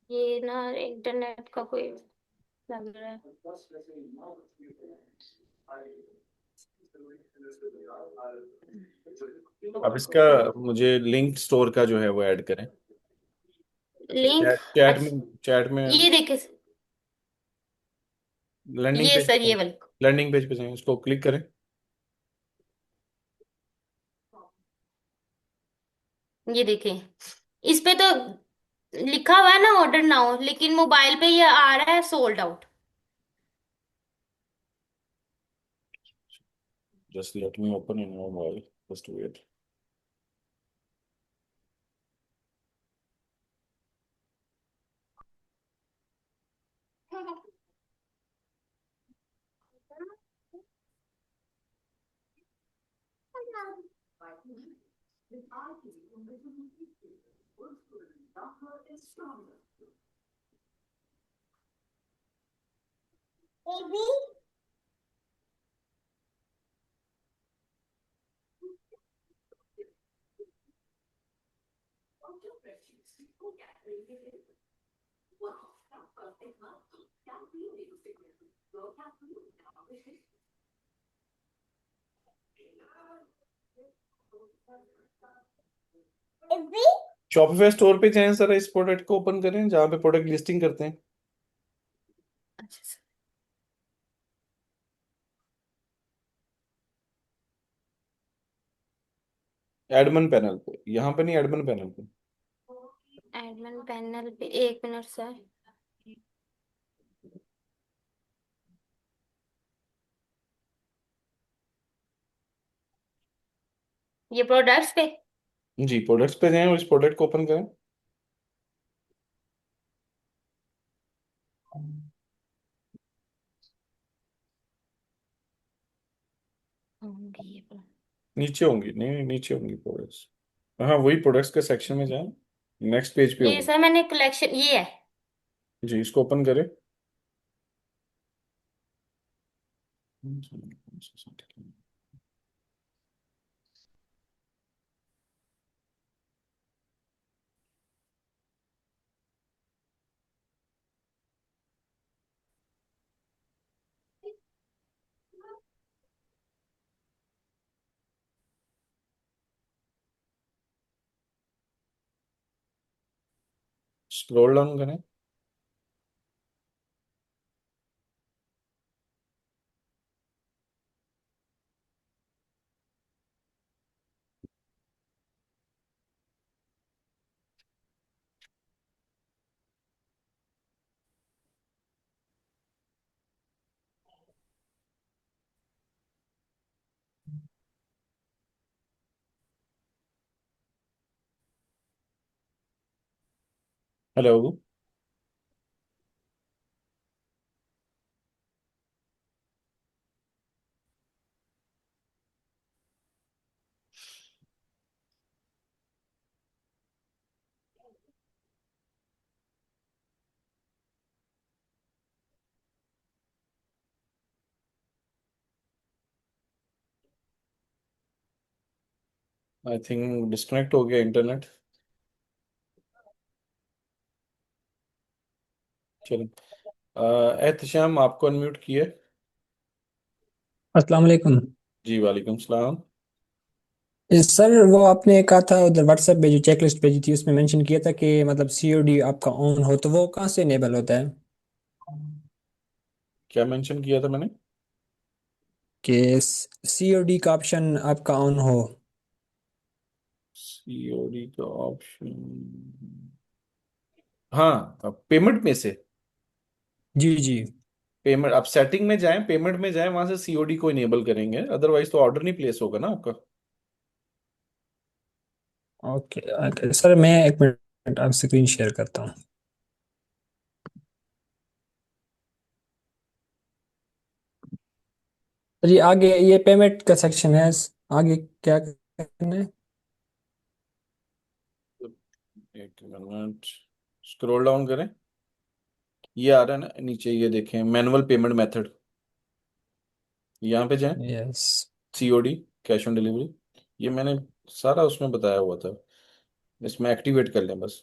Speaker 3: ये ना इंटरनेट का कोई लग रहा है।
Speaker 1: अब इसका मुझे लिंक स्टोर का जो है वो ऐड करें।
Speaker 3: लिंक।
Speaker 1: चैट चैट
Speaker 3: अच्छा,
Speaker 1: में चैट में
Speaker 3: ये देखे।
Speaker 1: लैंडिंग
Speaker 3: ये
Speaker 1: पेज
Speaker 3: सर,
Speaker 1: पे,
Speaker 3: ये वाली।
Speaker 1: लैंडिंग पेज पे जाएं, उसको क्लिक करें।
Speaker 3: ये देखें, इस पे तो लिखा हुआ है ना ऑर्डर नाउ, लेकिन मोबाइल पे ये आ रहा है sold out.
Speaker 1: Just let me open in mobile, just wait. Shopify store पे जाएं, सर इस प्रोडक्ट को ओपन करें जहाँ पे प्रोडक्ट लिस्टिंग करते हैं।
Speaker 3: अच्छा सर।
Speaker 1: एडमन पैनल पे, यहाँ पे नहीं, एडमन पैनल पे।
Speaker 3: एडमिन पैनल पे, एक मिनट सर। ये प्रोडक्ट्स पे।
Speaker 1: जी, प्रोडक्ट्स पे जाएं और इस प्रोडक्ट को ओपन करें।
Speaker 3: होंगी ये
Speaker 1: नीचे होंगी, नहीं नहीं, नीचे होंगी प्रोडक्ट्स। हाँ, वही प्रोडक्ट्स के सेक्शन में जाएं, नेक्स्ट पेज पे
Speaker 3: ये
Speaker 1: होंगी।
Speaker 3: सर मैंने कलेक्शन, ये है।
Speaker 1: जी, इसको ओपन करें। स्क्रॉल डाउन करें। हेलो। आई थिंक डिस्कनेक्ट हो गया इंटरनेट। चलो, एहतशाम आपको अनम्यूट किए।
Speaker 4: अस्सलाम वालेकुम।
Speaker 1: जी वालेकुम सलाम।
Speaker 4: सर वो आपने कहा था उधर व्हाट्सएप पे जो चेकलिस्ट भेजी थी उसमें मेंशन किया था कि मतलब सीओडी आपका ऑन हो तो वो कहाँ से इनेबल होता है?
Speaker 1: क्या मेंशन किया था मैंने?
Speaker 4: कि सीओडी का ऑप्शन आपका ऑन हो।
Speaker 1: सीओडी का ऑप्शन? हाँ, पेमेंट में से।
Speaker 4: जी जी।
Speaker 1: पेमेंट, आप सेटिंग में जाएं, पेमेंट में जाएं, वहां से सीओडी को इनेबल करेंगे, अदरवाइज तो ऑर्डर नहीं प्लेस होगा ना आपका।
Speaker 4: ओके ओके सर, मैं एक मिनट आप स्क्रीन शेयर करता हूँ। सर ये आगे ये पेमेंट का सेक्शन है। आगे क्या करना है?
Speaker 1: एक मिनट, स्क्रॉल डाउन करें। ये आ रहा है ना नीचे, ये देखें मैनुअल पेमेंट मेथड, यहाँ पे जाएं।
Speaker 4: Yes.
Speaker 1: COD, cash on delivery, ये मैंने सारा उसमें बताया हुआ था, इसमें एक्टिवेट कर लें बस।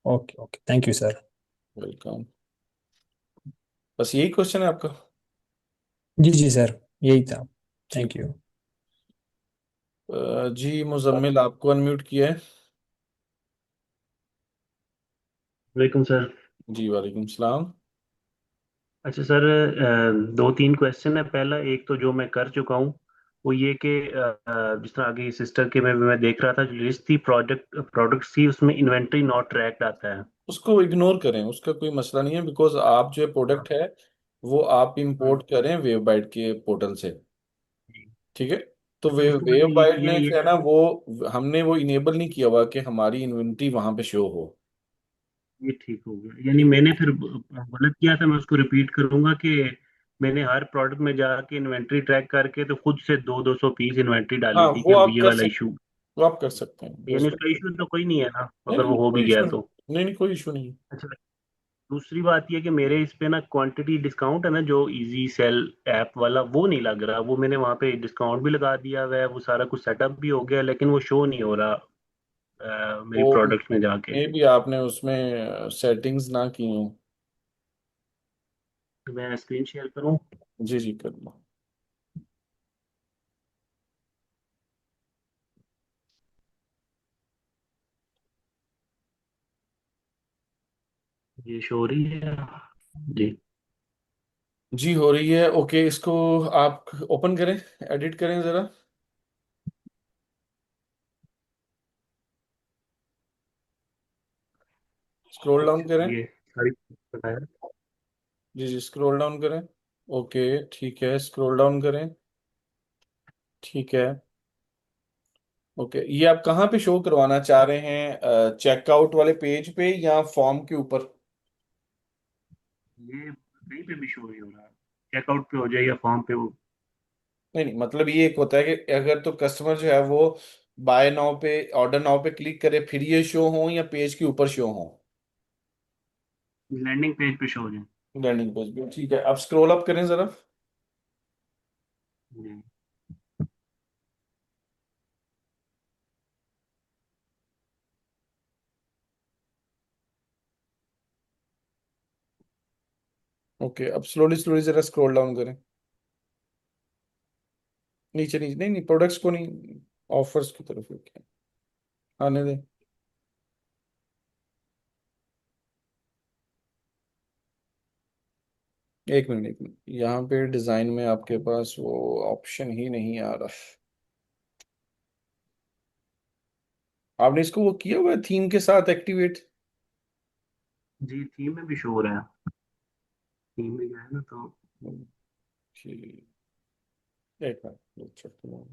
Speaker 4: Okay okay, thank you sir.
Speaker 1: Welcome. बस यही क्वेश्चन है आपका?
Speaker 4: जी जी सर, यही था।
Speaker 1: ठीक।
Speaker 4: Thank you.
Speaker 1: जी मुजम्मिल, आपको अनम्यूट किया है।
Speaker 5: वालेकुम सर।
Speaker 1: जी वालेकुम सलाम।
Speaker 5: अच्छा सर, दो तीन क्वेश्चन है। पहला एक तो जो मैं कर चुका हूँ, वो ये कि जिस तरह आगे सिस्टर के में मैं देख रहा था, जो लिस्ट थी प्रोडक्ट्स थी, उसमें इन्वेंट्री नॉट ट्रैक्ड आता है।
Speaker 1: उसको इग्नोर करें, उसका कोई मसला नहीं है, बिकॉज आप जो प्रोडक्ट है वो आप
Speaker 5: हाँ,
Speaker 1: इंपोर्ट करें वेव बाइट के पोर्टल से।
Speaker 5: जी।
Speaker 1: ठीक है। तो
Speaker 5: अच्छा, उसके बाद
Speaker 1: वेव बाइट
Speaker 5: ये
Speaker 1: ने
Speaker 5: ये
Speaker 1: क्या है ना, वो हमने वो इनेबल नहीं किया हुआ कि हमारी इन्वेंट्री वहां पे शो हो।
Speaker 5: ये ठीक हो गया, यानी
Speaker 1: ठीक है।
Speaker 5: मैंने फिर गलत किया था। मैं उसको रिपीट करूंगा कि मैंने हर प्रोडक्ट में जाके इन्वेंट्री ट्रैक करके तो खुद से 200 पीस इन्वेंट्री
Speaker 1: हाँ,
Speaker 5: डाली थी,
Speaker 1: वो
Speaker 5: कि
Speaker 1: आप
Speaker 5: ये
Speaker 1: कर
Speaker 5: वाला
Speaker 1: सकते
Speaker 5: इशू।
Speaker 1: वो आप कर सकते हैं,
Speaker 5: यानी
Speaker 1: उसमें
Speaker 5: उसका इशू तो कोई नहीं है ना,
Speaker 1: नहीं
Speaker 5: अगर
Speaker 1: नहीं
Speaker 5: वो हो भी
Speaker 1: कोई
Speaker 5: गया
Speaker 1: इशू नहीं।
Speaker 5: तो?
Speaker 1: नहीं नहीं कोई इशू नहीं।
Speaker 5: अच्छा, दूसरी बात ये कि मेरे इस पे ना क्वांटिटी डिस्काउंट है ना, जो इजी सेल ऐप वाला, वो नहीं लग रहा। वो मैंने वहाँ पे डिस्काउंट भी लगा दिया हुआ है, वो सारा कुछ सेटअप भी हो गया, लेकिन वो शो नहीं हो रहा मेरी
Speaker 1: वो
Speaker 5: प्रोडक्ट्स में जाके।
Speaker 1: मे भी आपने उसमें सेटिंग्स ना की हो।
Speaker 5: तो मैं स्क्रीन शेयर करूँ?
Speaker 1: जी जी कर लो।
Speaker 5: ये शो हो रही है? जी।
Speaker 1: जी हो रही है, ओके, इसको आप ओपन करें, एडिट करें जरा, स्क्रॉल डाउन
Speaker 5: अच्छा,
Speaker 1: करें।
Speaker 5: ये सारी बताया।
Speaker 1: जी जी स्क्रॉल डाउन करें। ओके, ठीक है, स्क्रॉल डाउन करें। ठीक है। ओके, ये आप कहाँ पे शो करवाना चाह रहे हैं, चेकआउट वाले पेज पे या फॉर्म के ऊपर?
Speaker 5: ये कहीं पे भी शो नहीं हो रहा। चेकआउट पे हो जाए या फॉर्म पे हो।
Speaker 1: नहीं नहीं, मतलब ये एक होता है कि अगर तो कस्टमर जो है वो बाय नाउ पे, ऑर्डर नाउ पे क्लिक करे फिर ये शो हो, या पेज के ऊपर शो हो?
Speaker 5: लैंडिंग पेज पे शो हो जाए।
Speaker 1: लैंडिंग पेज पे, ठीक है, आप स्क्रॉल अप करें जरा।
Speaker 5: जी।
Speaker 1: ओके, अब स्लोली स्लोली जरा स्क्रॉल डाउन करें, नीचे नीचे, नहीं नहीं प्रोडक्ट्स को नहीं, ऑफर्स की तरफ लेके आने दें। एक मिनट, यहाँ पे डिजाइन में आपके पास वो ऑप्शन ही नहीं आ रहा। आपने इसको वो किया हुआ है थीम के साथ एक्टिवेट?
Speaker 5: जी, थीम में भी शो हो रहा है। थीम में गया है ना तो।
Speaker 1: ठीक, एक मिनट check करूँ।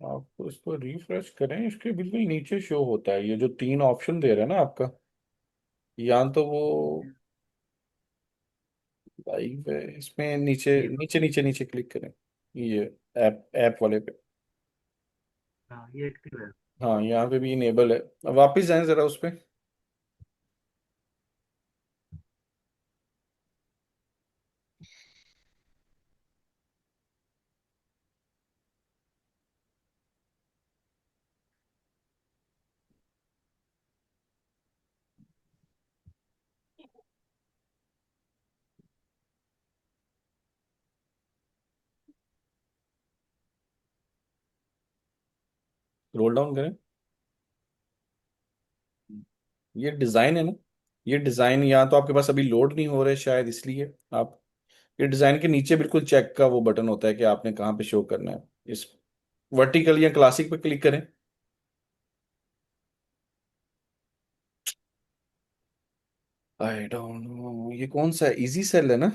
Speaker 1: आपको इसको रिफ्रेश करें, इसके बिल्कुल नीचे शो होता है ये जो तीन ऑप्शन दे रहे हैं ना आपका, या तो वो लाइव है, इसमें नीचे
Speaker 5: ये
Speaker 1: नीचे नीचे नीचे क्लिक करें, ये ऐप ऐप वाले पे।
Speaker 5: हाँ, ये एक्टिव है।
Speaker 1: हाँ यहाँ पे भी इनेबल है। अब वापिस जाएं जरा उस पे। रोल डाउन करें, ये डिजाइन है ना, ये डिजाइन या तो आपके पास अभी लोड नहीं हो रहे शायद इसलिए आप, ये डिजाइन के नीचे बिल्कुल चेक का वो बटन होता है कि आपने कहाँ पे शो करना है, इस वर्टिकल या क्लासिक पे क्लिक करें। आई डोंट नो ये कौन सा है, इजी सेल है ना?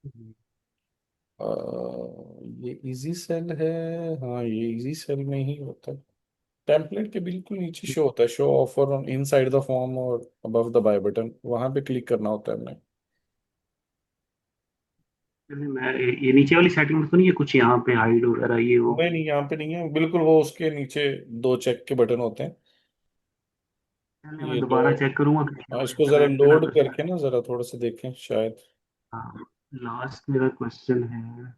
Speaker 5: हम्म।
Speaker 1: अ, ये इजी सेल है। हाँ ये इजी सेल में ही होता है, टेम्पलेट के बिल्कुल नीचे शो होता है, show offer on inside the form और अबव द बाय बटन, वहां पे क्लिक करना होता है हमने।
Speaker 5: चलिए, मैं ये नीचे वाली सेटिंग में तो नहीं है कुछ यहाँ पे हाइड वगैरह ये वो?
Speaker 1: नहीं नहीं यहाँ पे नहीं है, बिल्कुल वो उसके नीचे दो चेक के बटन होते हैं।
Speaker 5: चलिए, मैं
Speaker 1: ये दो,
Speaker 5: दोबारा चेक करूंगा
Speaker 1: हाँ,
Speaker 5: पिछला
Speaker 1: इसको
Speaker 5: वाला
Speaker 1: जरा
Speaker 5: ऐड करना
Speaker 1: लोड
Speaker 5: तो उसमें।
Speaker 1: करके ना जरा थोड़ा सा देखें शायद।
Speaker 5: हाँ, लास्ट मेरा क्वेश्चन है,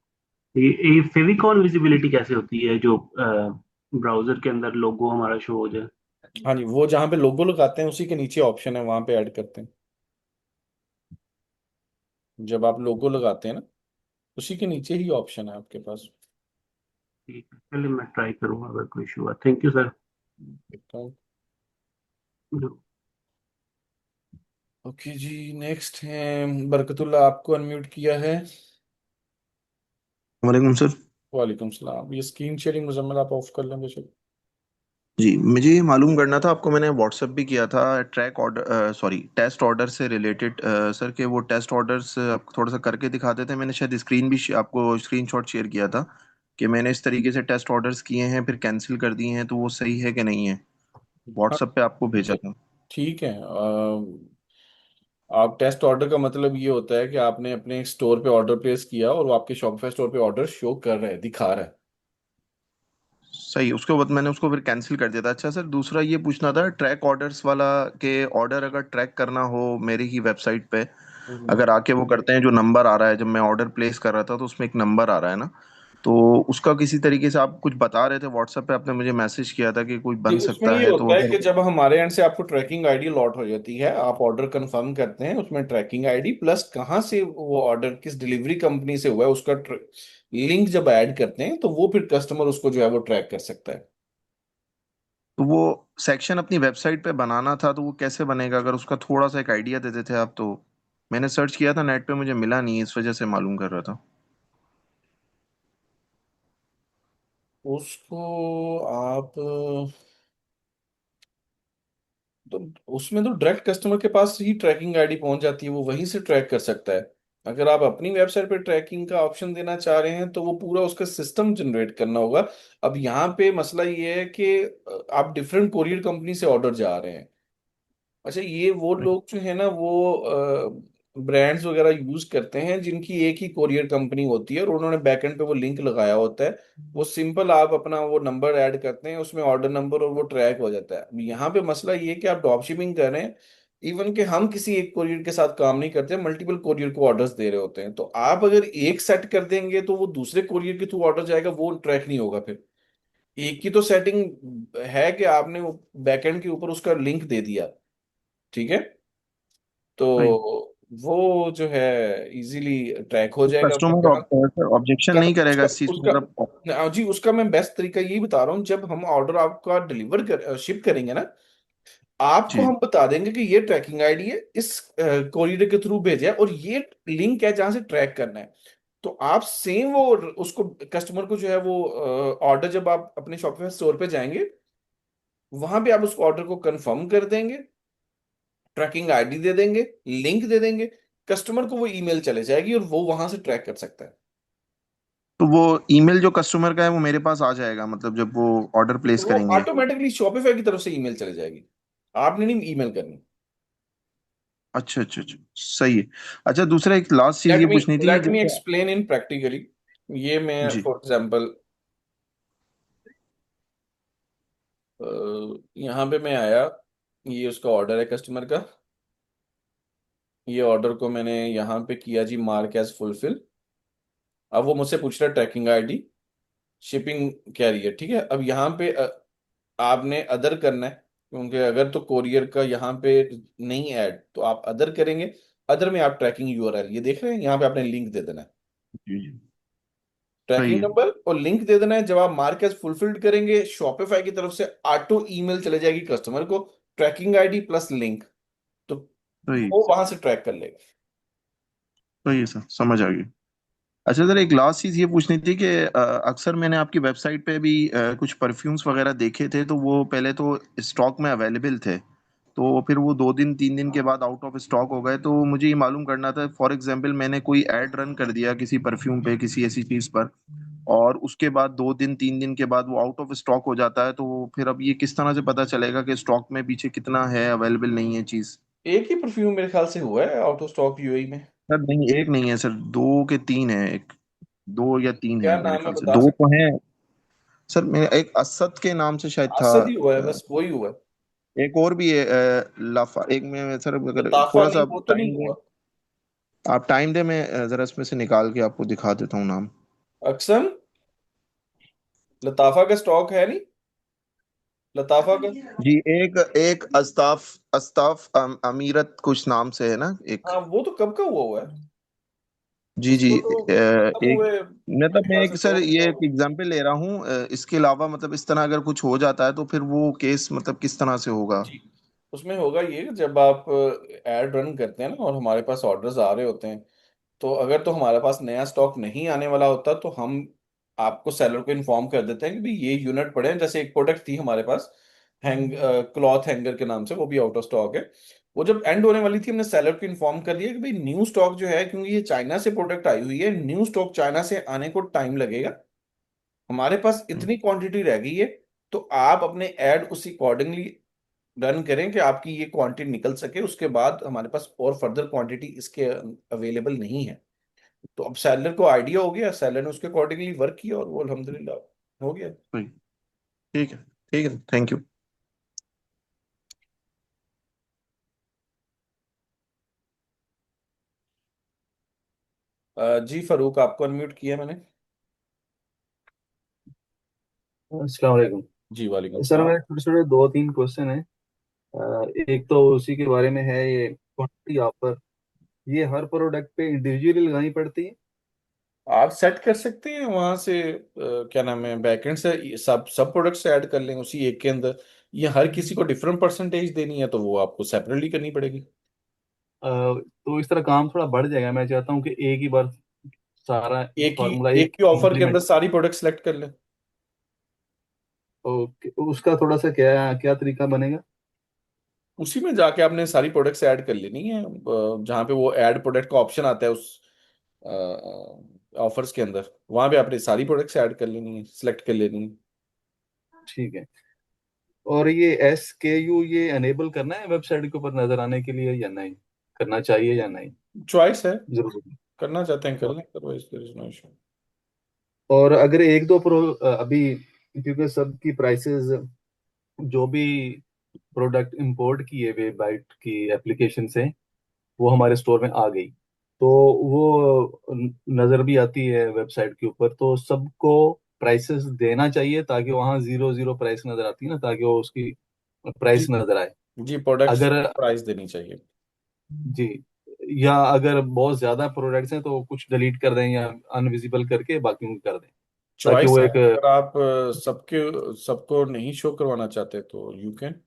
Speaker 5: ये फेविकॉल विजिबिलिटी कैसे होती है जो ब्राउजर के अंदर लोगो हमारा शो हो जाए?
Speaker 1: हाँ जी, वो जहाँ पे लोगो लगाते हैं उसी के नीचे ऑप्शन है, वहां पे ऐड करते हैं। जब आप लोगो लगाते हैं ना, उसी के नीचे ही ऑप्शन है आपके पास।
Speaker 5: ठीक है, चलिए मैं ट्राई करूंगा अगर कोई इशू हुआ। Thank you sir.
Speaker 1: ओके जी, नेक्स्ट है बरकतुल्ला, आपको अनम्यूट किया है।
Speaker 6: वालेकुम सर।
Speaker 1: वालेकुम सलाम, ये स्क्रीन शेयरिंग मुजम्मल आप ऑफ कर लें बेशक।
Speaker 6: जी, मुझे ये मालूम करना था, आपको मैंने व्हाट्सएप भी किया था track order, sorry test order से रिलेटेड सर, के वो टेस्ट ऑर्डर्स आप थोड़ा सा करके दिखाते थे। मैंने शायद स्क्रीन भी आपको स्क्रीनशॉट शेयर किया था कि मैंने इस तरीके से टेस्ट ऑर्डर्स किए हैं फिर कैंसिल कर दिए हैं, तो वो सही है कि नहीं है?
Speaker 1: हाँ
Speaker 6: व्हाट्सएप पे आपको भेजा था।
Speaker 1: ठीक है। आप टेस्ट ऑर्डर का मतलब ये होता है कि आपने अपने स्टोर पे ऑर्डर प्लेस किया और वो आपके शॉपिफाई स्टोर पे ऑर्डर शो कर रहा है, दिखा रहा है।
Speaker 6: सही, उसके बाद मैंने उसको फिर कैंसिल कर दिया था। अच्छा सर, दूसरा ये पूछना था ट्रैक ऑर्डर्स वाला, के ऑर्डर अगर ट्रैक करना हो मेरी ही वेबसाइट पे,
Speaker 1: हम्म।
Speaker 6: अगर आके वो करते हैं, जो नंबर आ रहा है जब मैं ऑर्डर प्लेस कर रहा था तो उसमें एक नंबर आ रहा है ना, तो उसका किसी तरीके से आप कुछ बता रहे थे व्हाट्सएप पे, आपने मुझे मैसेज किया था कि कोई
Speaker 1: जी
Speaker 6: बन
Speaker 1: उसमें
Speaker 6: सकता
Speaker 1: ये
Speaker 6: है, तो
Speaker 1: होता है
Speaker 6: अगर।
Speaker 1: कि जब हमारे एंड से आपको ट्रैकिंग आईडी लॉट हो जाती है, आप ऑर्डर कंफर्म करते हैं, उसमें ट्रैकिंग आईडी प्लस कहाँ से वो ऑर्डर किस डिलीवरी कंपनी से हुआ है उसका लिंक जब ऐड करते हैं, तो वो फिर कस्टमर उसको जो है वो ट्रैक कर सकता है।
Speaker 6: तो वो सेक्शन अपनी वेबसाइट पे बनाना था, तो वो कैसे बनेगा? अगर उसका थोड़ा सा एक आइडिया दे देते आप तो। मैंने सर्च किया था नेट पे, मुझे मिला नहीं, इस वजह से मालूम कर रहा था।
Speaker 1: उसको आप तो उसमें तो डायरेक्ट कस्टमर के पास ही ट्रैकिंग आईडी पहुंच जाती है, वो वहीं से ट्रैक कर सकता है। अगर आप अपनी वेबसाइट पे ट्रैकिंग का ऑप्शन देना चाह रहे हैं तो वो पूरा उसका सिस्टम जनरेट करना होगा। अब यहाँ पे मसला ये है कि आप डिफरेंट कोरियर कंपनी से ऑर्डर जा रहे हैं। अच्छा, ये वो लोग जो है ना वो ब्रांड्स वगैरह यूज करते हैं जिनकी एक ही कोरियर कंपनी होती है और उन्होंने बैकएंड पे वो लिंक लगाया होता है। वो सिंपल आप अपना वो नंबर ऐड करते हैं उसमें, ऑर्डर नंबर, और वो ट्रैक हो जाता है। अब यहाँ पे मसला ये है कि आप ड्रॉप शिपिंग कर रहे हैं, इवन कि हम किसी एक कोरियर के साथ काम नहीं करते, मल्टीपल कोरियर को ऑर्डर्स दे रहे होते हैं, तो आप अगर एक सेट कर देंगे तो वो दूसरे कोरियर के थ्रू ऑर्डर जाएगा, वो ट्रैक नहीं होगा फिर। एक की तो सेटिंग है कि आपने वो बैकएंड के ऊपर उसका लिंक दे दिया, ठीक है,
Speaker 5: राइट।
Speaker 1: तो वो जो है इजीली ट्रैक हो
Speaker 6: तो
Speaker 1: जाएगा।
Speaker 6: कस्टमर ऑब्जेक्शन नहीं करेगा
Speaker 1: उसका
Speaker 6: इस चीज
Speaker 1: उसका
Speaker 6: को अगर।
Speaker 1: जी उसका मैं बेस्ट तरीका यही बता रहा हूँ, जब हम ऑर्डर आपका डिलीवर कर शिप करेंगे ना, आपको
Speaker 6: जी।
Speaker 1: हम बता देंगे कि ये ट्रैकिंग आईडी है, इस कोरियर के थ्रू भेजा है और ये लिंक है जहां से ट्रैक करना है। तो आप सेम वो उसको कस्टमर को जो है वो ऑर्डर, जब आप अपने शॉपिफाई स्टोर पे जाएंगे वहां पे आप उस ऑर्डर को कंफर्म कर देंगे, ट्रैकिंग आईडी दे देंगे, लिंक दे देंगे, कस्टमर को वो ईमेल चले जाएगी और वो वहां से ट्रैक कर सकता है।
Speaker 6: तो वो ईमेल जो कस्टमर का है वो मेरे पास आ जाएगा, मतलब जब वो ऑर्डर प्लेस
Speaker 1: वो
Speaker 6: करेंगे?
Speaker 1: ऑटोमेटिकली शॉपिफाई की तरफ से ईमेल चली जाएगी, आपने नहीं ईमेल करनी।
Speaker 6: अच्छा अच्छा अच्छा, सही है। अच्छा, दूसरा एक लास्ट चीज
Speaker 1: लेट
Speaker 6: ये
Speaker 1: मी
Speaker 6: पूछनी थी,
Speaker 1: लेट मी
Speaker 6: जैसे।
Speaker 1: Explain in practically. ये मैं
Speaker 6: जी
Speaker 1: फॉर एग्जांपल यहाँ पे मैं आया, ये उसका ऑर्डर है कस्टमर का, ये ऑर्डर को मैंने यहाँ पे किया जी मार्क एज फुलफिल। अब वो मुझसे पूछ रहा है ट्रैकिंग आईडी, शिपिंग कैरियर, ठीक है। अब यहाँ पे आपने अदर करना है, क्योंकि अगर तो कोरियर का यहाँ पे नहीं ऐड तो आप अदर करेंगे। अदर में आप ट्रैकिंग यूआरएल ये देख रहे हैं, यहाँ पे आपने लिंक दे देना है,
Speaker 6: जी जी, सही
Speaker 1: ट्रैकिंग
Speaker 6: है।
Speaker 1: नंबर और लिंक दे देना है। जब आप मार्क एज फुलफिल्ड करेंगे शॉपिफाई की तरफ से ऑटो ईमेल चले जाएगी कस्टमर को, ट्रैकिंग आईडी प्लस लिंक, तो
Speaker 6: सही
Speaker 1: वो वहां से ट्रैक कर लेगा।
Speaker 6: सही है सर, समझ आ गई। अच्छा सर, एक लास्ट चीज ये पूछनी थी कि अक्सर मैंने आपकी वेबसाइट पे भी कुछ परफ्यूम्स वगैरह देखे थे, तो वो पहले तो स्टॉक में अवेलेबल थे, तो फिर वो 2 दिन 3 दिन के बाद आउट ऑफ स्टॉक हो गए। तो मुझे ये मालूम करना था, फॉर एग्जांपल मैंने कोई एड रन कर दिया किसी परफ्यूम पे, किसी ऐसी चीज पर, और उसके बाद 2 दिन 3 दिन के बाद वो आउट ऑफ स्टॉक हो जाता है, तो फिर अब ये किस तरह से पता चलेगा कि स्टॉक में पीछे कितना है, अवेलेबल नहीं है चीज?
Speaker 1: एक ही परफ्यूम मेरे ख्याल से हुआ है आउट ऑफ स्टॉक यूएई में।
Speaker 6: सर नहीं, एक नहीं है सर, 2 के 3 है। एक, 2 या 3 है
Speaker 1: क्या
Speaker 6: मेरे
Speaker 1: नाम है
Speaker 6: ख्याल से,
Speaker 1: बता
Speaker 6: 2
Speaker 1: सकते
Speaker 6: तो हैं। सर मेरा एक असद के नाम से शायद
Speaker 1: हैं?
Speaker 6: था।
Speaker 1: असद ही हुआ है,
Speaker 6: अ,
Speaker 1: बस वही हुआ है।
Speaker 6: एक और भी है, लाफा एक में सर, अगर
Speaker 1: लताफा
Speaker 6: थोड़ा सा
Speaker 1: नहीं, वो तो नहीं
Speaker 6: टाइम दें।
Speaker 1: हुआ।
Speaker 6: आप टाइम दें, मैं जरा इसमें से निकाल के आपको दिखा देता हूँ नाम।
Speaker 1: अक्सर लताफा का स्टॉक है नहीं, लताफा का।
Speaker 6: जी, एक एक अस्ताफ अस्ताफ अमीरत कुछ नाम से है ना एक।
Speaker 1: हाँ वो तो कब का हुआ हुआ है,
Speaker 6: जी जी,
Speaker 1: उसको तो खत्म
Speaker 6: एक,
Speaker 1: हुए
Speaker 6: मतलब
Speaker 1: मेरे
Speaker 6: मैं
Speaker 1: ख्याल से
Speaker 6: एक सर
Speaker 1: 2 महीने
Speaker 6: ये
Speaker 1: हो
Speaker 6: एक
Speaker 1: गए।
Speaker 6: एग्जांपल ले रहा हूँ, इसके अलावा मतलब इस तरह अगर कुछ हो जाता है तो फिर वो केस मतलब किस तरह से होगा?
Speaker 1: जी, उसमें होगा ये, जब आप एड रन करते हैं ना और हमारे पास ऑर्डर्स आ रहे होते हैं, तो अगर तो हमारे पास नया स्टॉक नहीं आने वाला होता तो हम आपको सेलर को इन्फॉर्म कर देते हैं कि भाई ये यूनिट पड़े हैं। जैसे एक प्रोडक्ट थी हमारे पास, क्लॉथ हैंगर के नाम से, वो भी आउट ऑफ स्टॉक है। वो जब एंड होने वाली थी हमने सेलर को इन्फॉर्म कर दिया कि भाई न्यू स्टॉक जो है, क्योंकि ये चाइना से प्रोडक्ट आई हुई है, न्यू स्टॉक चाइना से आने को टाइम लगेगा, हमारे पास
Speaker 6: हम्म,
Speaker 1: इतनी क्वांटिटी रह गई है, तो आप अपने ऐड उसी अकॉर्डिंगली रन करें कि आपकी ये क्वांटिटी निकल सके। उसके बाद हमारे पास और फर्दर क्वांटिटी इसके अवेलेबल नहीं है। तो अब सेलर को आइडिया हो गया, सेलर ने उसके अकॉर्डिंगली वर्क किया और वो अल्हम्दुलिल्लाह हो गया।
Speaker 6: सही, ठीक है, ठीक है, थैंक यू।
Speaker 1: जी फारूक, आपको अनम्यूट किया मैंने।
Speaker 7: अस्सलाम वालेकुम।
Speaker 1: जी वालेकुम
Speaker 7: सर
Speaker 1: सलाम।
Speaker 7: मेरे छोटे छोटे 2-3 क्वेश्चन हैं। एक तो उसी के बारे में है, ये क्वांटिटी ऑफर, ये हर प्रोडक्ट पे इंडिविजुअली लगानी पड़ती है?
Speaker 1: आप सेट कर सकते हैं वहां से, क्या नाम है, बैकएंड से ये सब सब प्रोडक्ट से ऐड कर लें उसी एक के अंदर। ये हर किसी को डिफरेंट परसेंटेज देनी है तो वो आपको सेपरेटली करनी पड़ेगी।
Speaker 7: तो इस तरह काम थोड़ा बढ़ जाएगा। मैं चाहता हूँ कि एक ही बार सारा
Speaker 1: एक ही
Speaker 7: फार्मूला
Speaker 1: एक
Speaker 7: एक
Speaker 1: ही ऑफर के अंदर
Speaker 7: इम्प्लीमेंट।
Speaker 1: सारी प्रोडक्ट सेलेक्ट कर लें।
Speaker 7: ओके, उसका थोड़ा सा क्या क्या तरीका बनेगा?
Speaker 1: उसी में जाके आपने सारी प्रोडक्ट्स ऐड कर लेनी है, जहाँ पे वो ऐड प्रोडक्ट का ऑप्शन आता है उस ऑफर्स के अंदर, वहां पे आपने सारी प्रोडक्ट्स ऐड कर लेनी है, सिलेक्ट कर लेनी है।
Speaker 7: ठीक है। और ये SKU ये अनेबल करना है वेबसाइट के ऊपर नजर आने के लिए या नहीं, करना चाहिए या नहीं?
Speaker 1: चॉइस है,
Speaker 7: जरूर।
Speaker 1: करना चाहते हैं कर लें, otherwise there is no issue.
Speaker 7: और अगर एक दो अभी, क्योंकि सबकी प्राइसेस, जो भी प्रोडक्ट इंपोर्ट किए हुए बाइट की एप्लीकेशन से, वो हमारे स्टोर में आ गई, तो वो नज़र भी आती है वेबसाइट के ऊपर, तो सबको प्राइसेस देना चाहिए ताकि वहाँ जीरो जीरो प्राइस नजर आती है ना, ताकि वो उसकी
Speaker 1: जी
Speaker 7: प्राइस नजर आए।
Speaker 1: जी, प्रोडक्ट्स
Speaker 7: अगर,
Speaker 1: प्राइस देनी चाहिए।
Speaker 7: जी, या अगर बहुत ज्यादा प्रोडक्ट्स हैं तो कुछ डिलीट कर दें या अनविजिबल करके बाकी कर दें, ताकि
Speaker 1: चॉइस
Speaker 7: वो
Speaker 1: है,
Speaker 7: एक,
Speaker 1: अगर आप सबके सबको नहीं शो करवाना चाहते तो यू कैन।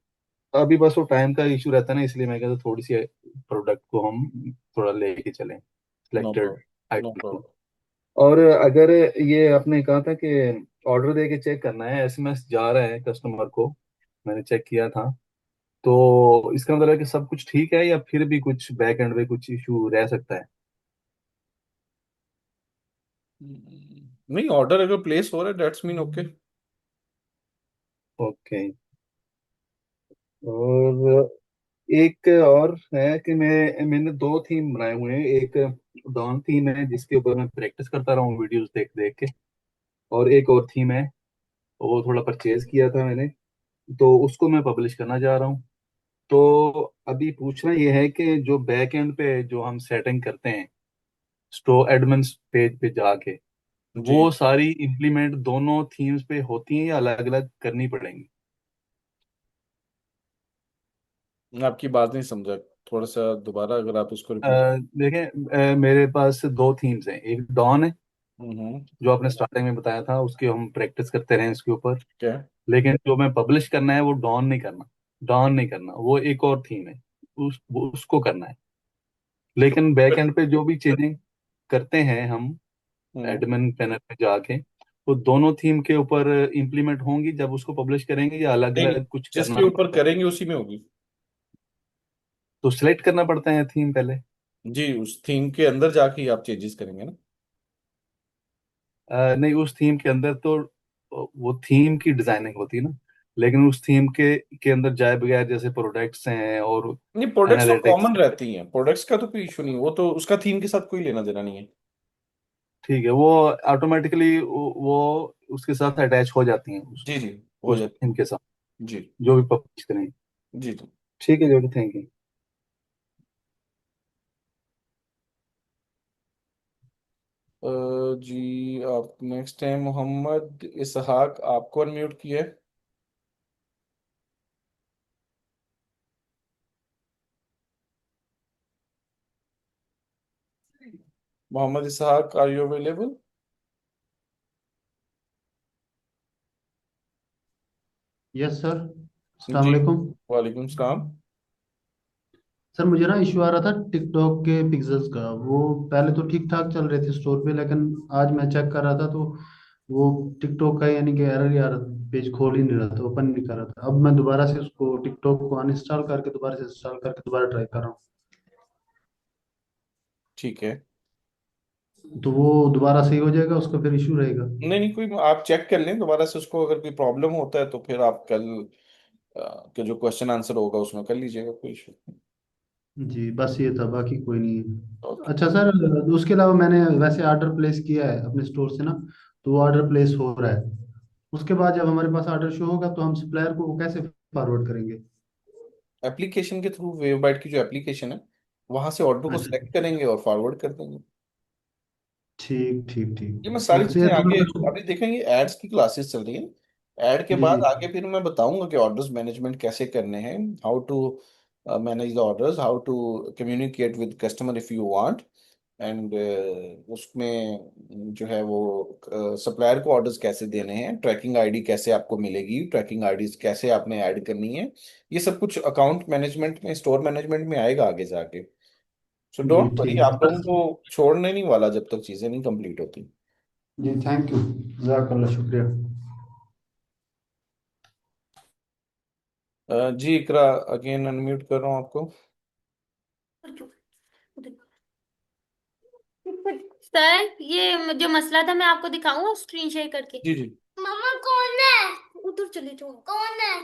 Speaker 7: अभी बस वो टाइम का इशू रहता है ना, इसलिए मैं कहता हूँ थोड़ी सी प्रोडक्ट को हम थोड़ा लेके चलें,
Speaker 1: no
Speaker 7: selected
Speaker 1: problem, no
Speaker 7: item को।
Speaker 1: प्रॉब्लम।
Speaker 7: और अगर ये आपने कहा था कि ऑर्डर दे के चेक करना है, SMS जा रहा है कस्टमर को, मैंने चेक किया था, तो इसका मतलब है कि सब कुछ ठीक है या फिर भी कुछ बैक एंड पे कुछ इशू रह सकता है?
Speaker 1: नहीं, ऑर्डर अगर प्लेस हो रहा है दैट्स मीन ओके।
Speaker 7: ओके। और एक और है कि मैंने दो थीम बनाए हुए हैं। एक डॉन थीम है जिसके ऊपर मैं प्रैक्टिस करता रहा हूँ वीडियोस देख देख के। और एक और थीम है, वो थोड़ा परचेज किया था मैंने, तो उसको मैं पब्लिश करना चाह रहा हूँ। तो अभी पूछना ये है कि जो बैक एंड पे जो हम सेटिंग करते हैं स्टोर एडमिन पेज पे जाके,
Speaker 1: जी,
Speaker 7: वो सारी इम्प्लीमेंट दोनों थीम्स पे होती हैं या अलग अलग करनी पड़ेंगी?
Speaker 1: मैं आपकी बात नहीं समझा, थोड़ा सा दोबारा अगर आप इसको
Speaker 7: अ,
Speaker 1: रिपीट।
Speaker 7: देखें, मेरे पास दो थीम्स हैं। एक डॉन है
Speaker 1: हम्म।
Speaker 7: जो आपने स्टार्टिंग में बताया था, उसकी हम प्रैक्टिस करते रहे इसके ऊपर।
Speaker 1: क्या?
Speaker 7: लेकिन जो मैं पब्लिश करना है वो डॉन नहीं करना। डॉन नहीं करना, वो एक और थीम है, उसको करना है। लेकिन बैक एंड पे जो भी चेंजिंग करते हैं हम
Speaker 1: हम्म।
Speaker 7: एडमिन पैनल पे जाके, तो दोनों थीम के ऊपर इम्प्लीमेंट होंगी जब उसको पब्लिश करेंगे, या अलग
Speaker 1: नहीं नहीं,
Speaker 7: अलग कुछ
Speaker 1: जिसके
Speaker 7: करना
Speaker 1: ऊपर
Speaker 7: पड़ता है?
Speaker 1: करेंगे उसी में होगी।
Speaker 7: तो सिलेक्ट करना पड़ता है थीम पहले?
Speaker 1: जी, उस थीम के अंदर जाके ही आप चेंजेस करेंगे ना।
Speaker 7: नहीं, उस थीम के अंदर तो वो थीम की डिजाइनिंग होती है ना। लेकिन उस थीम के अंदर जाए बगैर, जैसे प्रोडक्ट्स हैं और
Speaker 1: नहीं, प्रोडक्ट्स तो
Speaker 7: एनालिटिक्स।
Speaker 1: कॉमन रहती हैं, प्रोडक्ट्स का तो कोई इशू नहीं, वो तो उसका थीम के साथ कोई लेना देना नहीं है।
Speaker 7: ठीक है, वो ऑटोमेटिकली वो उसके साथ अटैच हो जाती हैं
Speaker 1: जी जी, हो
Speaker 7: उस
Speaker 1: जाती
Speaker 7: थीम के साथ,
Speaker 1: है। जी
Speaker 7: जो भी पब्लिश करेंगे।
Speaker 1: जी जी।
Speaker 7: ठीक है जो, थैंक यू।
Speaker 1: जी, आप नेक्स्ट टाइम मोहम्मद इसहाक, आपको अनम्यूट किया है। Mohammad Ishaq, are you available?
Speaker 8: Yes sir. अस्सलाम
Speaker 1: जी,
Speaker 8: वालेकुम।
Speaker 1: वालेकुम सलाम।
Speaker 8: सर मुझे ना इशू आ रहा था टिकटॉक के पिक्सेल्स का। वो पहले तो ठीक ठाक चल रहे थे स्टोर पे, लेकिन आज मैं चेक कर रहा था तो वो टिकटॉक का यानी कि एरर ही आ रहा, पेज खोल ही नहीं रहा था, ओपन नहीं कर रहा था। अब मैं दोबारा से उसको टिकटॉक को अनइंस्टॉल करके दोबारा से इंस्टॉल करके दोबारा ट्राई कर रहा हूँ।
Speaker 1: ठीक है।
Speaker 8: तो वो दोबारा सही हो जाएगा, उसका फिर इशू रहेगा?
Speaker 1: नहीं नहीं, कोई, आप चेक कर लें दोबारा से उसको, अगर कोई प्रॉब्लम होता है तो फिर आप कल के जो क्वेश्चन आंसर होगा उसमें कर लीजिएगा, कोई इशू।
Speaker 8: जी बस ये था, बाकी कोई नहीं है।
Speaker 1: ओके।
Speaker 8: अच्छा सर, उसके अलावा मैंने वैसे ऑर्डर प्लेस किया है अपने स्टोर से ना, तो वो ऑर्डर प्लेस हो रहा है। उसके बाद जब हमारे पास ऑर्डर शो होगा तो हम सप्लायर को कैसे फॉरवर्ड करेंगे?
Speaker 1: एप्लीकेशन के थ्रू, वेवबाइट की जो एप्लीकेशन है, वहां से ऑर्डर को
Speaker 8: अच्छा,
Speaker 1: सिलेक्ट करेंगे और फॉरवर्ड कर देंगे।
Speaker 8: ठीक ठीक
Speaker 1: ये मैं
Speaker 8: ठीक।
Speaker 1: सारी
Speaker 8: उससे
Speaker 1: चीजें आगे,
Speaker 8: थोड़ा सा।
Speaker 1: अभी देखेंगे, एड्स की क्लासेस चल रही है, एड के
Speaker 8: जी जी।
Speaker 1: बाद आगे फिर मैं बताऊंगा कि ऑर्डर्स मैनेजमेंट कैसे करने हैं, how to manage the orders, how to communicate with customer if you want. And उसमें जो है वो सप्लायर को ऑर्डर्स कैसे देने हैं, ट्रैकिंग आईडी कैसे आपको मिलेगी, ट्रैकिंग आईडी कैसे आपने ऐड करनी है, ये सब कुछ अकाउंट मैनेजमेंट में, स्टोर मैनेजमेंट में आएगा आगे जाके। सो
Speaker 8: जी
Speaker 1: डोंट वरी,
Speaker 8: ठीक है
Speaker 1: आप लोगों
Speaker 8: बस।
Speaker 1: को छोड़ने नहीं वाला जब तक चीजें नहीं कंप्लीट होती।
Speaker 8: जी थैंक यू, जज़ाकल्लाह, शुक्रिया।
Speaker 1: जी इकरा, अगेन अनम्यूट कर रहा हूँ आपको।
Speaker 3: सर ये जो मसला था मैं आपको दिखाऊंगा स्क्रीन शेयर करके।
Speaker 1: जी जी।
Speaker 3: मम्मा कौन है? उधर चले जाओ। कौन है?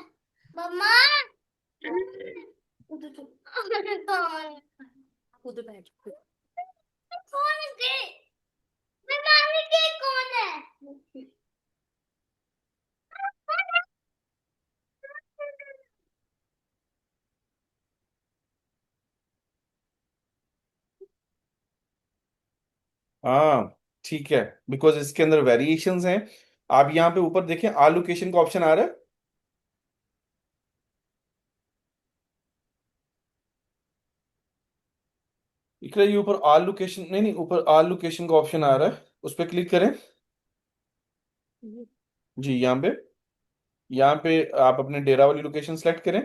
Speaker 3: मम्मा उधर चलो। कौन? उधर बैठ जाओ। कौन है? मैं मामी के कौन है?
Speaker 1: हाँ, ठीक है, बिकॉज इसके अंदर वेरिएशंस हैं। आप यहाँ पे ऊपर देखें, आलोकेशन का ऑप्शन आ रहा है। इकरा, ये ऊपर आलोकेशन, नहीं नहीं, ऊपर आलोकेशन का ऑप्शन आ रहा है, उस पर क्लिक करें। जी, यहाँ पे आप अपने डेरा वाली लोकेशन सेलेक्ट करें।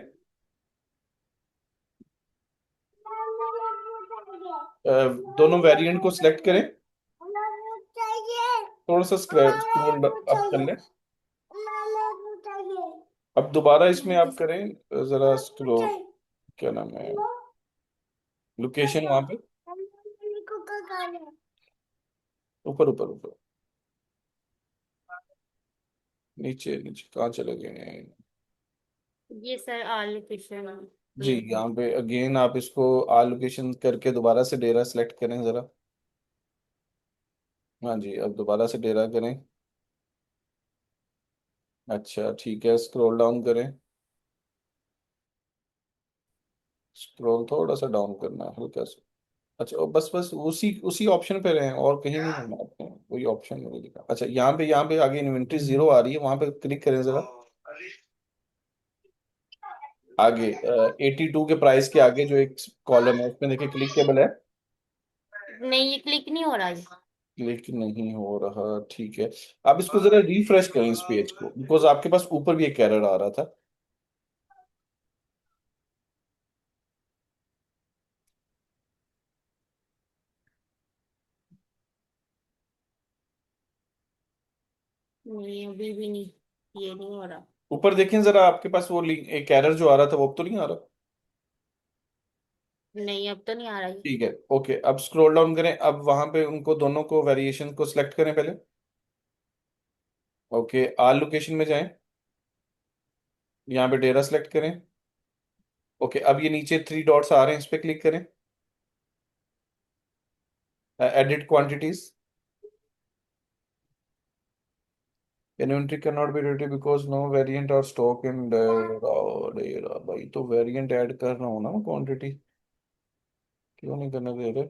Speaker 1: दोनों वेरिएंट को सिलेक्ट करें। थोड़ा सा स्क्रॉल अप कर लें। अब दोबारा इसमें आप करें, जरा स्क्रॉल, क्या नाम है, लोकेशन वहां पे, ऊपर ऊपर ऊपर। नीचे नीचे कहाँ चले गए हैं?
Speaker 3: ये सर एलोकेशन
Speaker 1: जी,
Speaker 3: ये
Speaker 1: यहाँ पे अगेन आप इसको आलोकेशन करके दोबारा से डेरा सेलेक्ट करें जरा। हाँ जी, अब दोबारा से डेरा करें। अच्छा ठीक है, स्क्रॉल डाउन करें। स्क्रॉल थोड़ा सा डाउन करना है, हल्का सा। अच्छा बस बस उसी उसी ऑप्शन पे रहें, और कहीं नहीं होना आपको, कोई ऑप्शन नहीं दिखा। अच्छा यहाँ पे आगे इन्वेंट्री जीरो आ रही है, वहां पे क्लिक करें जरा। आगे 82 के प्राइस के आगे जो एक कॉलम है उसमें देखिए क्लिकेबल है।
Speaker 3: नहीं, ये क्लिक नहीं हो रहा है।
Speaker 1: क्लिक नहीं हो रहा, ठीक है। आप इसको जरा रिफ्रेश करें इस पेज को, बिकॉज आपके पास ऊपर भी एक एरर आ रहा था।
Speaker 3: नहीं, अभी भी नहीं, ये नहीं हो रहा।
Speaker 1: ऊपर देखें जरा, आपके पास वो एक एरर जो आ रहा था वो अब तो नहीं आ रहा।
Speaker 3: नहीं, अब तो नहीं आ रहा है।
Speaker 1: ठीक है, ओके। अब स्क्रॉल डाउन करें, अब वहां पे उनको दोनों को वेरिएशन को सिलेक्ट करें पहले। ओके, आल लोकेशन में जाएं, यहाँ पे डेरा सेलेक्ट करें। ओके, अब ये नीचे थ्री डॉट्स आ रहे हैं, इस पे क्लिक करें। Edit quantities. Inventory can not be ready because no variant और स्टॉक इन डेरा। भाई तो वेरिएंट ऐड कर रहा हूँ ना, क्वांटिटी क्यों नहीं करने दे रहे?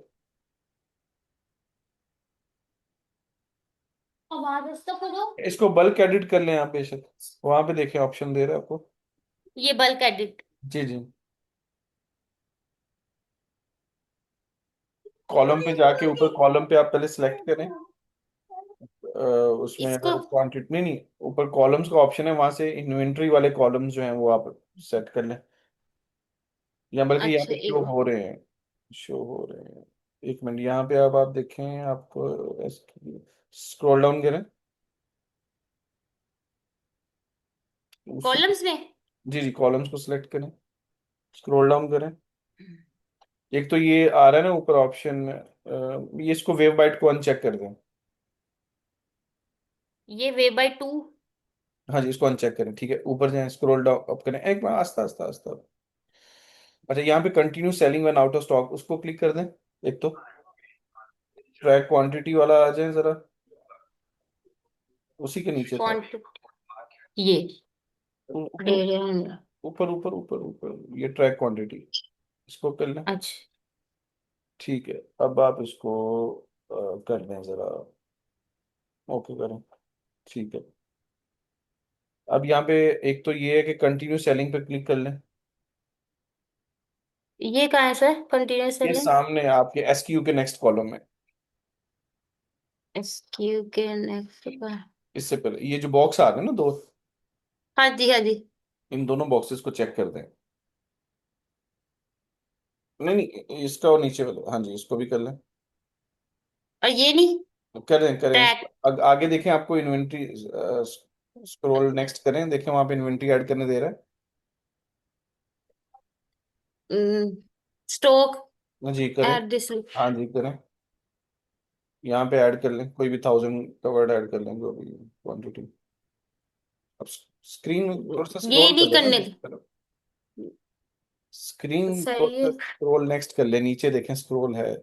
Speaker 3: आवाज तो करो।
Speaker 1: इसको बल्क एडिट कर लें आप बेशक, वहां पे देखें ऑप्शन दे रहे हैं आपको।
Speaker 3: ये बल्क एडिट।
Speaker 1: जी जी, कॉलम पे जाके ऊपर कॉलम पे आप पहले सिलेक्ट करें। उसमें
Speaker 3: इसको।
Speaker 1: क्वांटिटी नहीं नहीं, ऊपर कॉलम्स का ऑप्शन है, वहां से इन्वेंट्री वाले कॉलम्स जो हैं वो आप सेट कर लें। या बल्कि यहाँ
Speaker 3: अच्छा,
Speaker 1: पे शो
Speaker 3: एक
Speaker 1: हो रहे हैं, शो हो रहे हैं। एक मिनट, यहाँ पे अब आप देखें, आपको स्क्रॉल डाउन करें उसी।
Speaker 3: कॉलम्स में।
Speaker 1: जी जी, कॉलम्स को सिलेक्ट करें, स्क्रॉल डाउन करें। एक तो ये आ रहा है ना ऊपर ऑप्शन, ये इसको वेव बाइट को अनचेक कर दें।
Speaker 3: ये वे बाय टू।
Speaker 1: हाँ जी, इसको अनचेक करें, ठीक है। ऊपर जाएं, स्क्रॉल डाउन अप करें, एक बार आस्ता आस्ता आस्ता। अच्छा, यहाँ पे continue selling when out of stock, उसको क्लिक कर दें। एक तो ट्रैक क्वांटिटी वाला आ जाए जरा, उसी के नीचे था।
Speaker 3: फॉन्ट। ये
Speaker 1: ऊपर
Speaker 3: डेरियन।
Speaker 1: ऊपर ऊपर ऊपर ऊपर ये ट्रैक क्वांटिटी, इसको कर लें।
Speaker 3: अच्छा,
Speaker 1: ठीक है, अब आप इसको कर दें जरा, ओके करें। ठीक है, अब यहाँ पे एक तो ये है कि कंटिन्यू सेलिंग पे क्लिक कर लें।
Speaker 3: ये कहाँ है सर, कंटिन्यूस
Speaker 1: ये
Speaker 3: सेलिंग?
Speaker 1: सामने आपके एसक्यू के नेक्स्ट कॉलम में।
Speaker 3: एसक्यू के नेक्स्ट पर।
Speaker 1: इससे पहले ये जो बॉक्स आ रहे हैं ना दो,
Speaker 3: हाँ जी, हाँ जी।
Speaker 1: इन दोनों बॉक्सेस को चेक कर दें। नहीं नहीं, इसका और नीचे वाला, हाँ जी, इसको भी कर लें।
Speaker 3: और ये नहीं।
Speaker 1: करें करें।
Speaker 3: ट्रैक।
Speaker 1: आगे देखें, आपको इन्वेंट्री, स्क्रॉल नेक्स्ट करें, देखें वहां पे इन्वेंट्री ऐड करने दे रहा है।
Speaker 3: स्टॉक।
Speaker 1: हाँ जी करें।
Speaker 3: At this.
Speaker 1: हाँ जी करें, यहाँ पे ऐड कर लें, कोई भी 1000 का वर्ड ऐड कर लें, जो भी क्वांटिटी। अब स्क्रीन थोड़ा सा
Speaker 3: ये
Speaker 1: स्क्रॉल कर
Speaker 3: नहीं
Speaker 1: लेना
Speaker 3: करने
Speaker 1: नीचे
Speaker 3: थे।
Speaker 1: तरफ। स्क्रीन
Speaker 3: सर
Speaker 1: थोड़ा
Speaker 3: ये।
Speaker 1: सा स्क्रॉल नेक्स्ट कर ले, नीचे देखें स्क्रॉल है,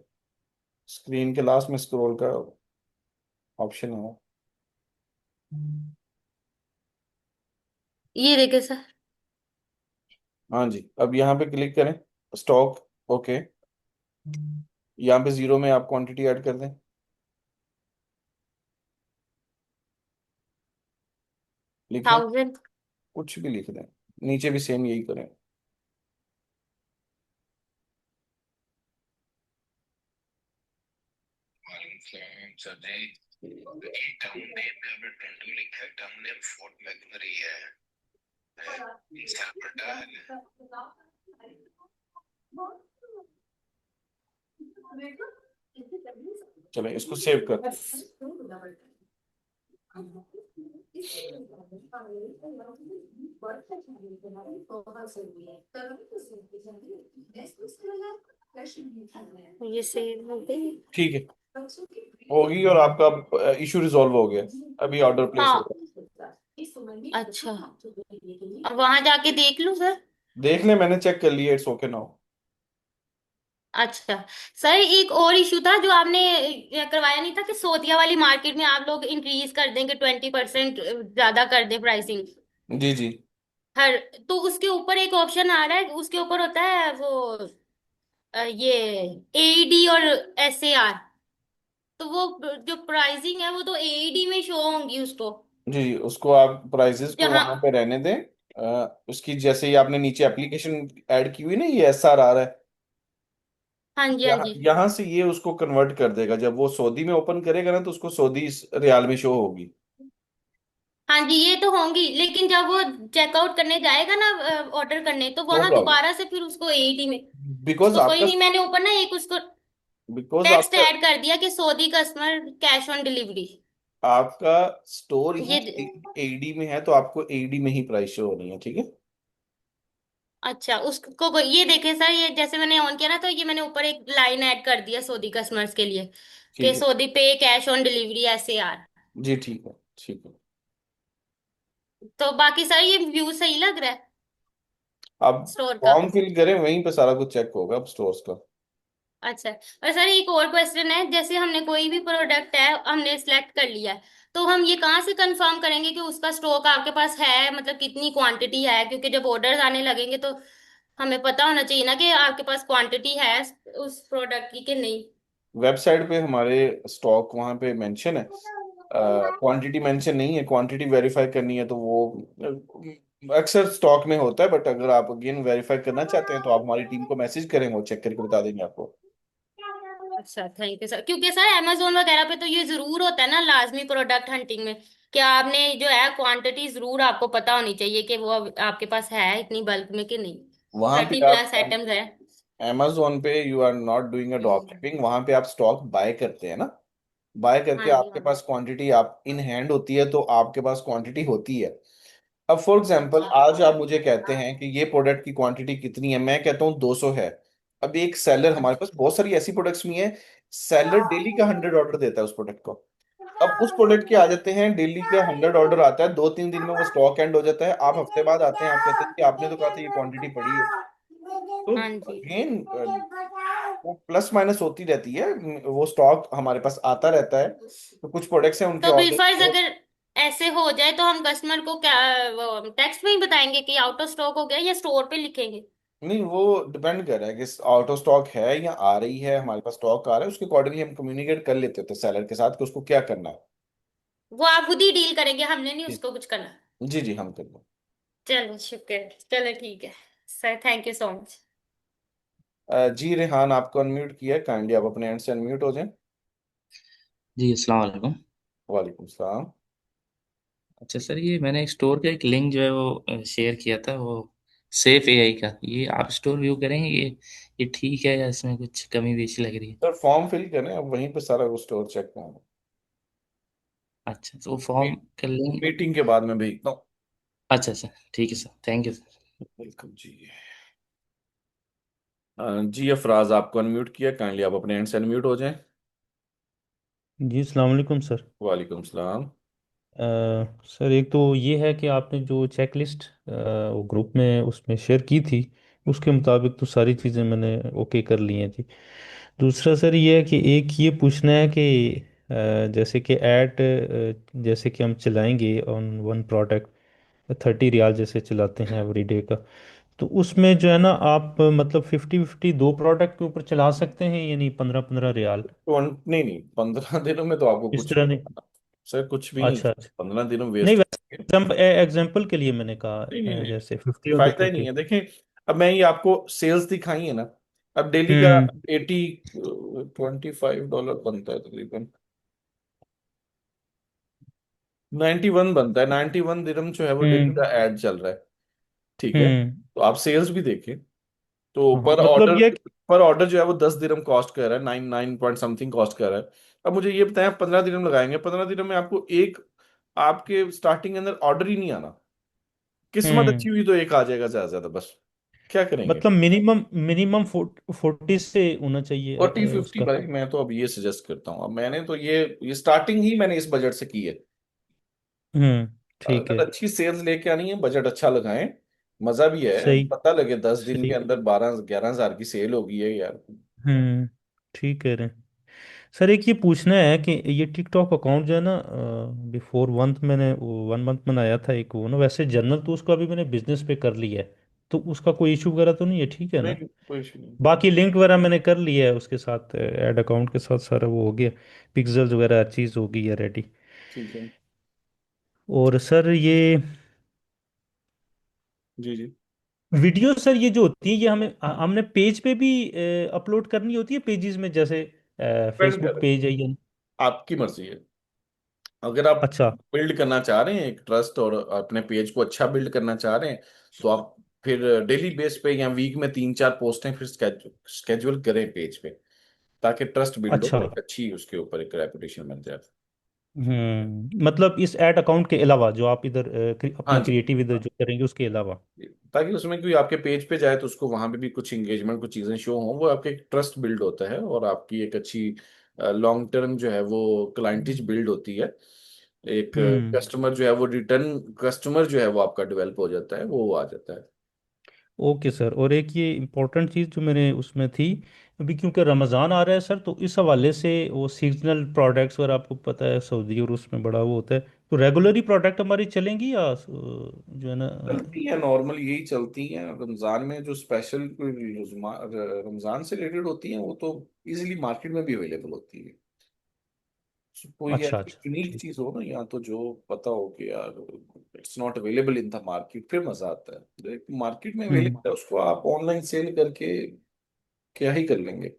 Speaker 1: स्क्रीन के लास्ट में स्क्रॉल का ऑप्शन है।
Speaker 3: ये देखे सर।
Speaker 1: हाँ जी, अब यहाँ पे क्लिक करें, स्टॉक, ओके। यहाँ पे जीरो में आप क्वांटिटी ऐड कर दें, लिखें,
Speaker 3: 1000।
Speaker 1: कुछ भी लिख दें। नीचे भी सेम यही करें। चलें, इसको सेव कर।
Speaker 3: ये सेव हो गई।
Speaker 1: ठीक है, होगी, और आपका इशू रिजॉल्व हो गया। अभी ऑर्डर प्लेस
Speaker 3: हाँ।
Speaker 1: होगा।
Speaker 3: अच्छा, अब वहां जाके देख लूं सर?
Speaker 1: देख ले, मैंने चेक कर लिया, इट्स ओके नाउ।
Speaker 3: अच्छा सर, एक और इशू था जो आपने करवाया नहीं था कि सोदिया वाली मार्केट में आप लोग इंक्रीज कर देंगे, 20% ज्यादा कर दे प्राइसिंग
Speaker 1: जी जी।
Speaker 3: हर। तो उसके ऊपर एक ऑप्शन आ रहा है, उसके ऊपर होता है वो ये एईडी और एसएआर। तो वो जो प्राइसिंग है वो तो एईडी में शो होंगी उसको।
Speaker 1: जी, उसको आप प्राइजेस को
Speaker 3: जहाँ,
Speaker 1: वहां पे रहने दें। उसकी जैसे ही आपने नीचे एप्लीकेशन ऐड की हुई ना, ये SR है।
Speaker 3: हाँ जी हाँ
Speaker 1: यहाँ
Speaker 3: जी।
Speaker 1: यहाँ से ये उसको कन्वर्ट कर देगा, जब वो सऊदी में ओपन करेगा ना तो उसको सऊदी रियाल में शो होगी।
Speaker 3: हाँ जी ये तो होंगी, लेकिन जब वो चेकआउट करने जाएगा ना ऑर्डर करने, तो
Speaker 1: नो
Speaker 3: वहां
Speaker 1: प्रॉब्लम।
Speaker 3: दोबारा से फिर उसको एईडी में।
Speaker 1: बिकॉज
Speaker 3: तो कोई
Speaker 1: आपका
Speaker 3: नहीं, मैंने ऊपर ना एक उसको
Speaker 1: बिकॉज
Speaker 3: टेक्स्ट
Speaker 1: आपका
Speaker 3: ऐड कर दिया कि Saudi customer cash on delivery.
Speaker 1: आपका स्टोर ही
Speaker 3: ये
Speaker 1: एडी में है, तो आपको एडी में ही प्राइस शो होनी है, ठीक है।
Speaker 3: अच्छा, उसको ये देखे सर, ये जैसे मैंने ऑन किया ना, तो ये मैंने ऊपर एक लाइन ऐड कर दिया सऊदी कस्टमर्स के लिए कि
Speaker 1: ठीक है।
Speaker 3: सऊदी पे कैश ऑन डिलीवरी एसएआर।
Speaker 1: जी ठीक है, ठीक है।
Speaker 3: तो बाकी सर ये व्यू सही लग रहा है
Speaker 1: आप
Speaker 3: स्टोर का?
Speaker 1: फॉर्म फिल करें, वहीं पे सारा कुछ चेक होगा अब स्टोर्स का।
Speaker 3: अच्छा, और सर एक और क्वेश्चन है, जैसे हमने कोई भी प्रोडक्ट है हमने सिलेक्ट कर लिया है, तो हम ये कहाँ से कंफर्म करेंगे कि उसका स्टॉक आपके पास है, मतलब कितनी क्वांटिटी है? क्योंकि जब ऑर्डर्स आने लगेंगे तो हमें पता होना चाहिए ना कि आपके पास क्वांटिटी है उस प्रोडक्ट की कि नहीं।
Speaker 1: वेबसाइट पे हमारे स्टॉक वहाँ पे मेंशन है। क्वांटिटी मेंशन नहीं है, क्वांटिटी वेरीफाई करनी है तो वो अक्सर स्टॉक में होता है, बट अगर आप अगेन वेरीफाई करना चाहते हैं तो आप हमारी टीम को मैसेज करें, वो चेक करके बता देंगे आपको।
Speaker 3: अच्छा थैंक यू सर, क्योंकि सर अमेजोन वगैरह पे तो ये जरूर होता है ना लाजमी प्रोडक्ट हंटिंग में, कि आपने जो है क्वांटिटी जरूर आपको पता होनी चाहिए कि वो आपके पास है इतनी बल्क में कि नहीं।
Speaker 1: वहां पे
Speaker 3: 30+
Speaker 1: आप
Speaker 3: आइटम्स है।
Speaker 1: Amazon पे you are not doing a drop shipping, वहां पे आप स्टॉक बाय करते हैं ना। बाय
Speaker 3: हाँ
Speaker 1: करके
Speaker 3: जी
Speaker 1: आपके
Speaker 3: हाँ
Speaker 1: पास क्वांटिटी आप इन हैंड होती है, तो आपके पास क्वांटिटी होती है। अब फॉर एग्जांपल आज आप मुझे कहते हैं कि ये प्रोडक्ट की क्वांटिटी कितनी है, मैं कहता हूँ 200 है। अब एक सेलर, हमारे पास बहुत सारी ऐसी प्रोडक्ट्स भी हैं, सेलर डेली का 100 ऑर्डर देता है उस प्रोडक्ट को। अब उस प्रोडक्ट के आ जाते हैं, डेली का 100 ऑर्डर आता है, 2-3 दिन में वो स्टॉक एंड हो जाता है, आप हफ्ते बाद आते हैं, आप कहते हैं कि आपने तो कहा था ये क्वांटिटी पड़ी है। तो
Speaker 3: हाँ जी।
Speaker 1: अगेन वो प्लस माइनस होती रहती है, वो स्टॉक हमारे पास आता रहता है। तो कुछ प्रोडक्ट्स हैं उनके
Speaker 3: तो प्रीफर्स
Speaker 1: ऑर्डर।
Speaker 3: अगर ऐसे हो जाए तो हम कस्टमर को क्या वो टेक्स्ट में ही बताएंगे कि आउट ऑफ स्टॉक हो गया, या स्टोर पे लिखेंगे?
Speaker 1: नहीं, वो डिपेंड कर रहा है कि आउट ऑफ स्टॉक है या आ रही है, हमारे पास स्टॉक आ रहा है, उसके अकॉर्डिंगली हम कम्युनिकेट कर लेते थे सेलर के साथ कि उसको क्या करना है।
Speaker 3: वो आप खुद ही डील करेंगे, हमने नहीं
Speaker 1: जी
Speaker 3: उसको कुछ करना?
Speaker 1: जी जी, हम कर लें।
Speaker 3: चलो शुक्र, चलो ठीक है sir, thank you so much.
Speaker 1: जी रेहान, आपको अनम्यूट किया है, काइंडली आप अपने एंड से अनम्यूट हो जाएं।
Speaker 9: जी अस्सलाम वालेकुम।
Speaker 1: वालेकुम सलाम।
Speaker 9: अच्छा सर, ये मैंने स्टोर का एक लिंक जो है वो शेयर किया था, वो सेफ एआई का, ये आप स्टोर व्यू करेंगे, ये ठीक है या इसमें कुछ कमी बेशी लग रही है?
Speaker 1: सर फॉर्म फिल करें, अब वहीं पे सारा वो स्टोर चेक करें।
Speaker 9: अच्छा, तो वो फॉर्म का लिंक।
Speaker 1: मीटिंग के बाद मैं भेजता हूँ।
Speaker 9: अच्छा अच्छा, ठीक है sir, thank you sir.
Speaker 1: Welcome जी। जी अफराज, आपको अनम्यूट किया, काइंडली आप अपने एंड से अनम्यूट हो जाएं।
Speaker 10: जी अस्सलाम वालेकुम सर।
Speaker 1: वालेकुम सलाम।
Speaker 10: सर एक तो ये है कि आपने जो चेक लिस्ट वो ग्रुप में उसमें शेयर की थी, उसके मुताबिक तो सारी चीज़ें मैंने ओके कर ली हैं जी। दूसरा सर ये है कि एक ये पूछना है कि जैसे कि ऐड जैसे कि हम चलाएंगे ऑन वन प्रोडक्ट 30 रियाल जैसे चलाते हैं एवरी डे का, तो उसमें जो है ना आप मतलब 50-50 दो प्रोडक्ट के ऊपर चला सकते हैं, यानी 15-15 रियाल?
Speaker 1: तो नहीं नहीं, 15 दिनों में तो आपको
Speaker 10: इस
Speaker 1: कुछ
Speaker 10: तरह
Speaker 1: नहीं
Speaker 10: नहीं?
Speaker 1: करना। सर कुछ भी नहीं।
Speaker 10: अच्छा अच्छा।
Speaker 1: 15 दिनों
Speaker 10: नहीं,
Speaker 1: वेस्ट हो
Speaker 10: वैसे
Speaker 1: जाएंगे।
Speaker 10: एग्जाम्पल के लिए मैंने कहा
Speaker 1: नहीं नहीं नहीं,
Speaker 10: जैसे 50
Speaker 1: फायदा ही नहीं
Speaker 10: करके।
Speaker 1: है, देखें। अब मैं ये आपको सेल्स दिखाई है ना। अब डेली का
Speaker 10: हम्म
Speaker 1: 25 डॉलर बनता है तकरीबन। 91 बनता है, 91 दिरम जो है वो डेली
Speaker 10: हम्म
Speaker 1: का एड चल रहा है। ठीक है,
Speaker 10: हम्म।
Speaker 1: तो आप सेल्स भी देखें, तो
Speaker 10: हाँ मतलब ये
Speaker 1: पर ऑर्डर जो है वो 10 दिरम कॉस्ट कर रहा है, 9 पॉइंट समथिंग कॉस्ट कर रहा है। अब मुझे ये बताएं, 15 दिरम लगाएंगे, 15 दिरम में आपको एक आपके स्टार्टिंग के अंदर ऑर्डर ही नहीं आना। किस्मत अच्छी
Speaker 10: हम्म
Speaker 1: हुई तो एक आ जाएगा ज्यादा से ज्यादा, बस। क्या करेंगे?
Speaker 10: मतलब मिनिमम मिनिमम 40 से होना चाहिए
Speaker 1: 40-50
Speaker 10: उसका।
Speaker 1: भाई, मैं तो अब ये सजेस्ट करता हूँ, अब मैंने तो ये स्टार्टिंग ही मैंने इस बजट से की है।
Speaker 10: हम्म ठीक
Speaker 1: अगर
Speaker 10: है।
Speaker 1: अच्छी सेल्स लेके आनी है, बजट अच्छा लगाएं, मजा भी है,
Speaker 10: सही।
Speaker 1: पता लगे 10 दिन के
Speaker 10: सही।
Speaker 1: अंदर 12-11 हजार की सेल होगी है यार।
Speaker 10: हम्म। ठीक कह रहे हैं। सर एक ये पूछना है कि ये टिकटॉक अकाउंट जो है ना, बिफोर मंथ मैंने 1 मंथ बनाया था एक, वो ना वैसे जनरल, तो उसको अभी मैंने बिजनेस पे कर लिया है। तो उसका कोई इशू वगैरह तो नहीं है, ठीक है ना?
Speaker 1: नहीं, कोई इशू नहीं।
Speaker 10: बाकी लिंक वगैरह मैंने कर लिया है उसके साथ, ऐड अकाउंट के साथ सारा वो हो गया। पिक्सल्स वगैरह हर चीज़ हो गई है रेडी।
Speaker 1: ठीक है।
Speaker 10: और सर ये
Speaker 1: जी जी।
Speaker 10: वीडियो सर ये जो होती है, ये हमें हमने पेज पे भी अपलोड करनी होती है, पेजेस में, जैसे
Speaker 1: डिपेंड कर
Speaker 10: फेसबुक पेज है या?
Speaker 1: आपकी मर्जी है। अगर आप
Speaker 10: अच्छा।
Speaker 1: बिल्ड करना चाह रहे हैं एक ट्रस्ट और अपने पेज को अच्छा बिल्ड करना चाह रहे हैं, तो आप फिर डेली बेस पे या वीक में 3-4 पोस्टें फिर स्केड्यूल करें पेज पे, ताकि ट्रस्ट बिल्ड हो,
Speaker 10: अच्छा।
Speaker 1: एक अच्छी उसके ऊपर एक रेपुटेशन बन जाए।
Speaker 10: मतलब इस ऐड अकाउंट के अलावा जो आप इधर
Speaker 1: हाँ
Speaker 10: अपना
Speaker 1: जी।
Speaker 10: क्रिएटिव इधर जो करेंगे उसके अलावा?
Speaker 1: ताकि उसमें कोई आपके पेज पे जाए तो उसको वहां पे भी कुछ एंगेजमेंट, कुछ चीजें शो हों, वो आपके ट्रस्ट बिल्ड होता है और आपकी एक अच्छी लॉन्ग टर्म जो है वो क्लाइंटेज बिल्ड होती है। एक
Speaker 10: हम्म।
Speaker 1: कस्टमर जो है वो रिटर्न कस्टमर जो है वो आपका डेवलप हो जाता है, वो आ जाता है।
Speaker 10: ओके सर, और एक ये इम्पोर्टेंट चीज़ जो मेरे उसमें थी, अभी क्योंकि रमज़ान आ रहा है सर, तो इस हवाले से वो सीजनल प्रोडक्ट्स, और आपको पता है सऊदी और उसमें बड़ा वो होता है, तो रेगुलरली प्रोडक्ट हमारी चलेंगी या जो है ना?
Speaker 1: चलती है, नॉर्मल यही चलती हैं। रमजान में जो स्पेशल कोई रमजान से रिलेटेड होती हैं वो तो इजीली मार्केट में भी अवेलेबल होती है। कोई
Speaker 10: अच्छा
Speaker 1: ऐसी
Speaker 10: अच्छा
Speaker 1: यूनिक
Speaker 10: ठीक।
Speaker 1: चीज हो ना, या तो जो पता हो कि यार it's not available in the market, फिर मजा आता है। मार्केट में
Speaker 10: हम्म।
Speaker 1: अवेलेबल है, उसको आप ऑनलाइन सेल करके क्या ही कर लेंगे।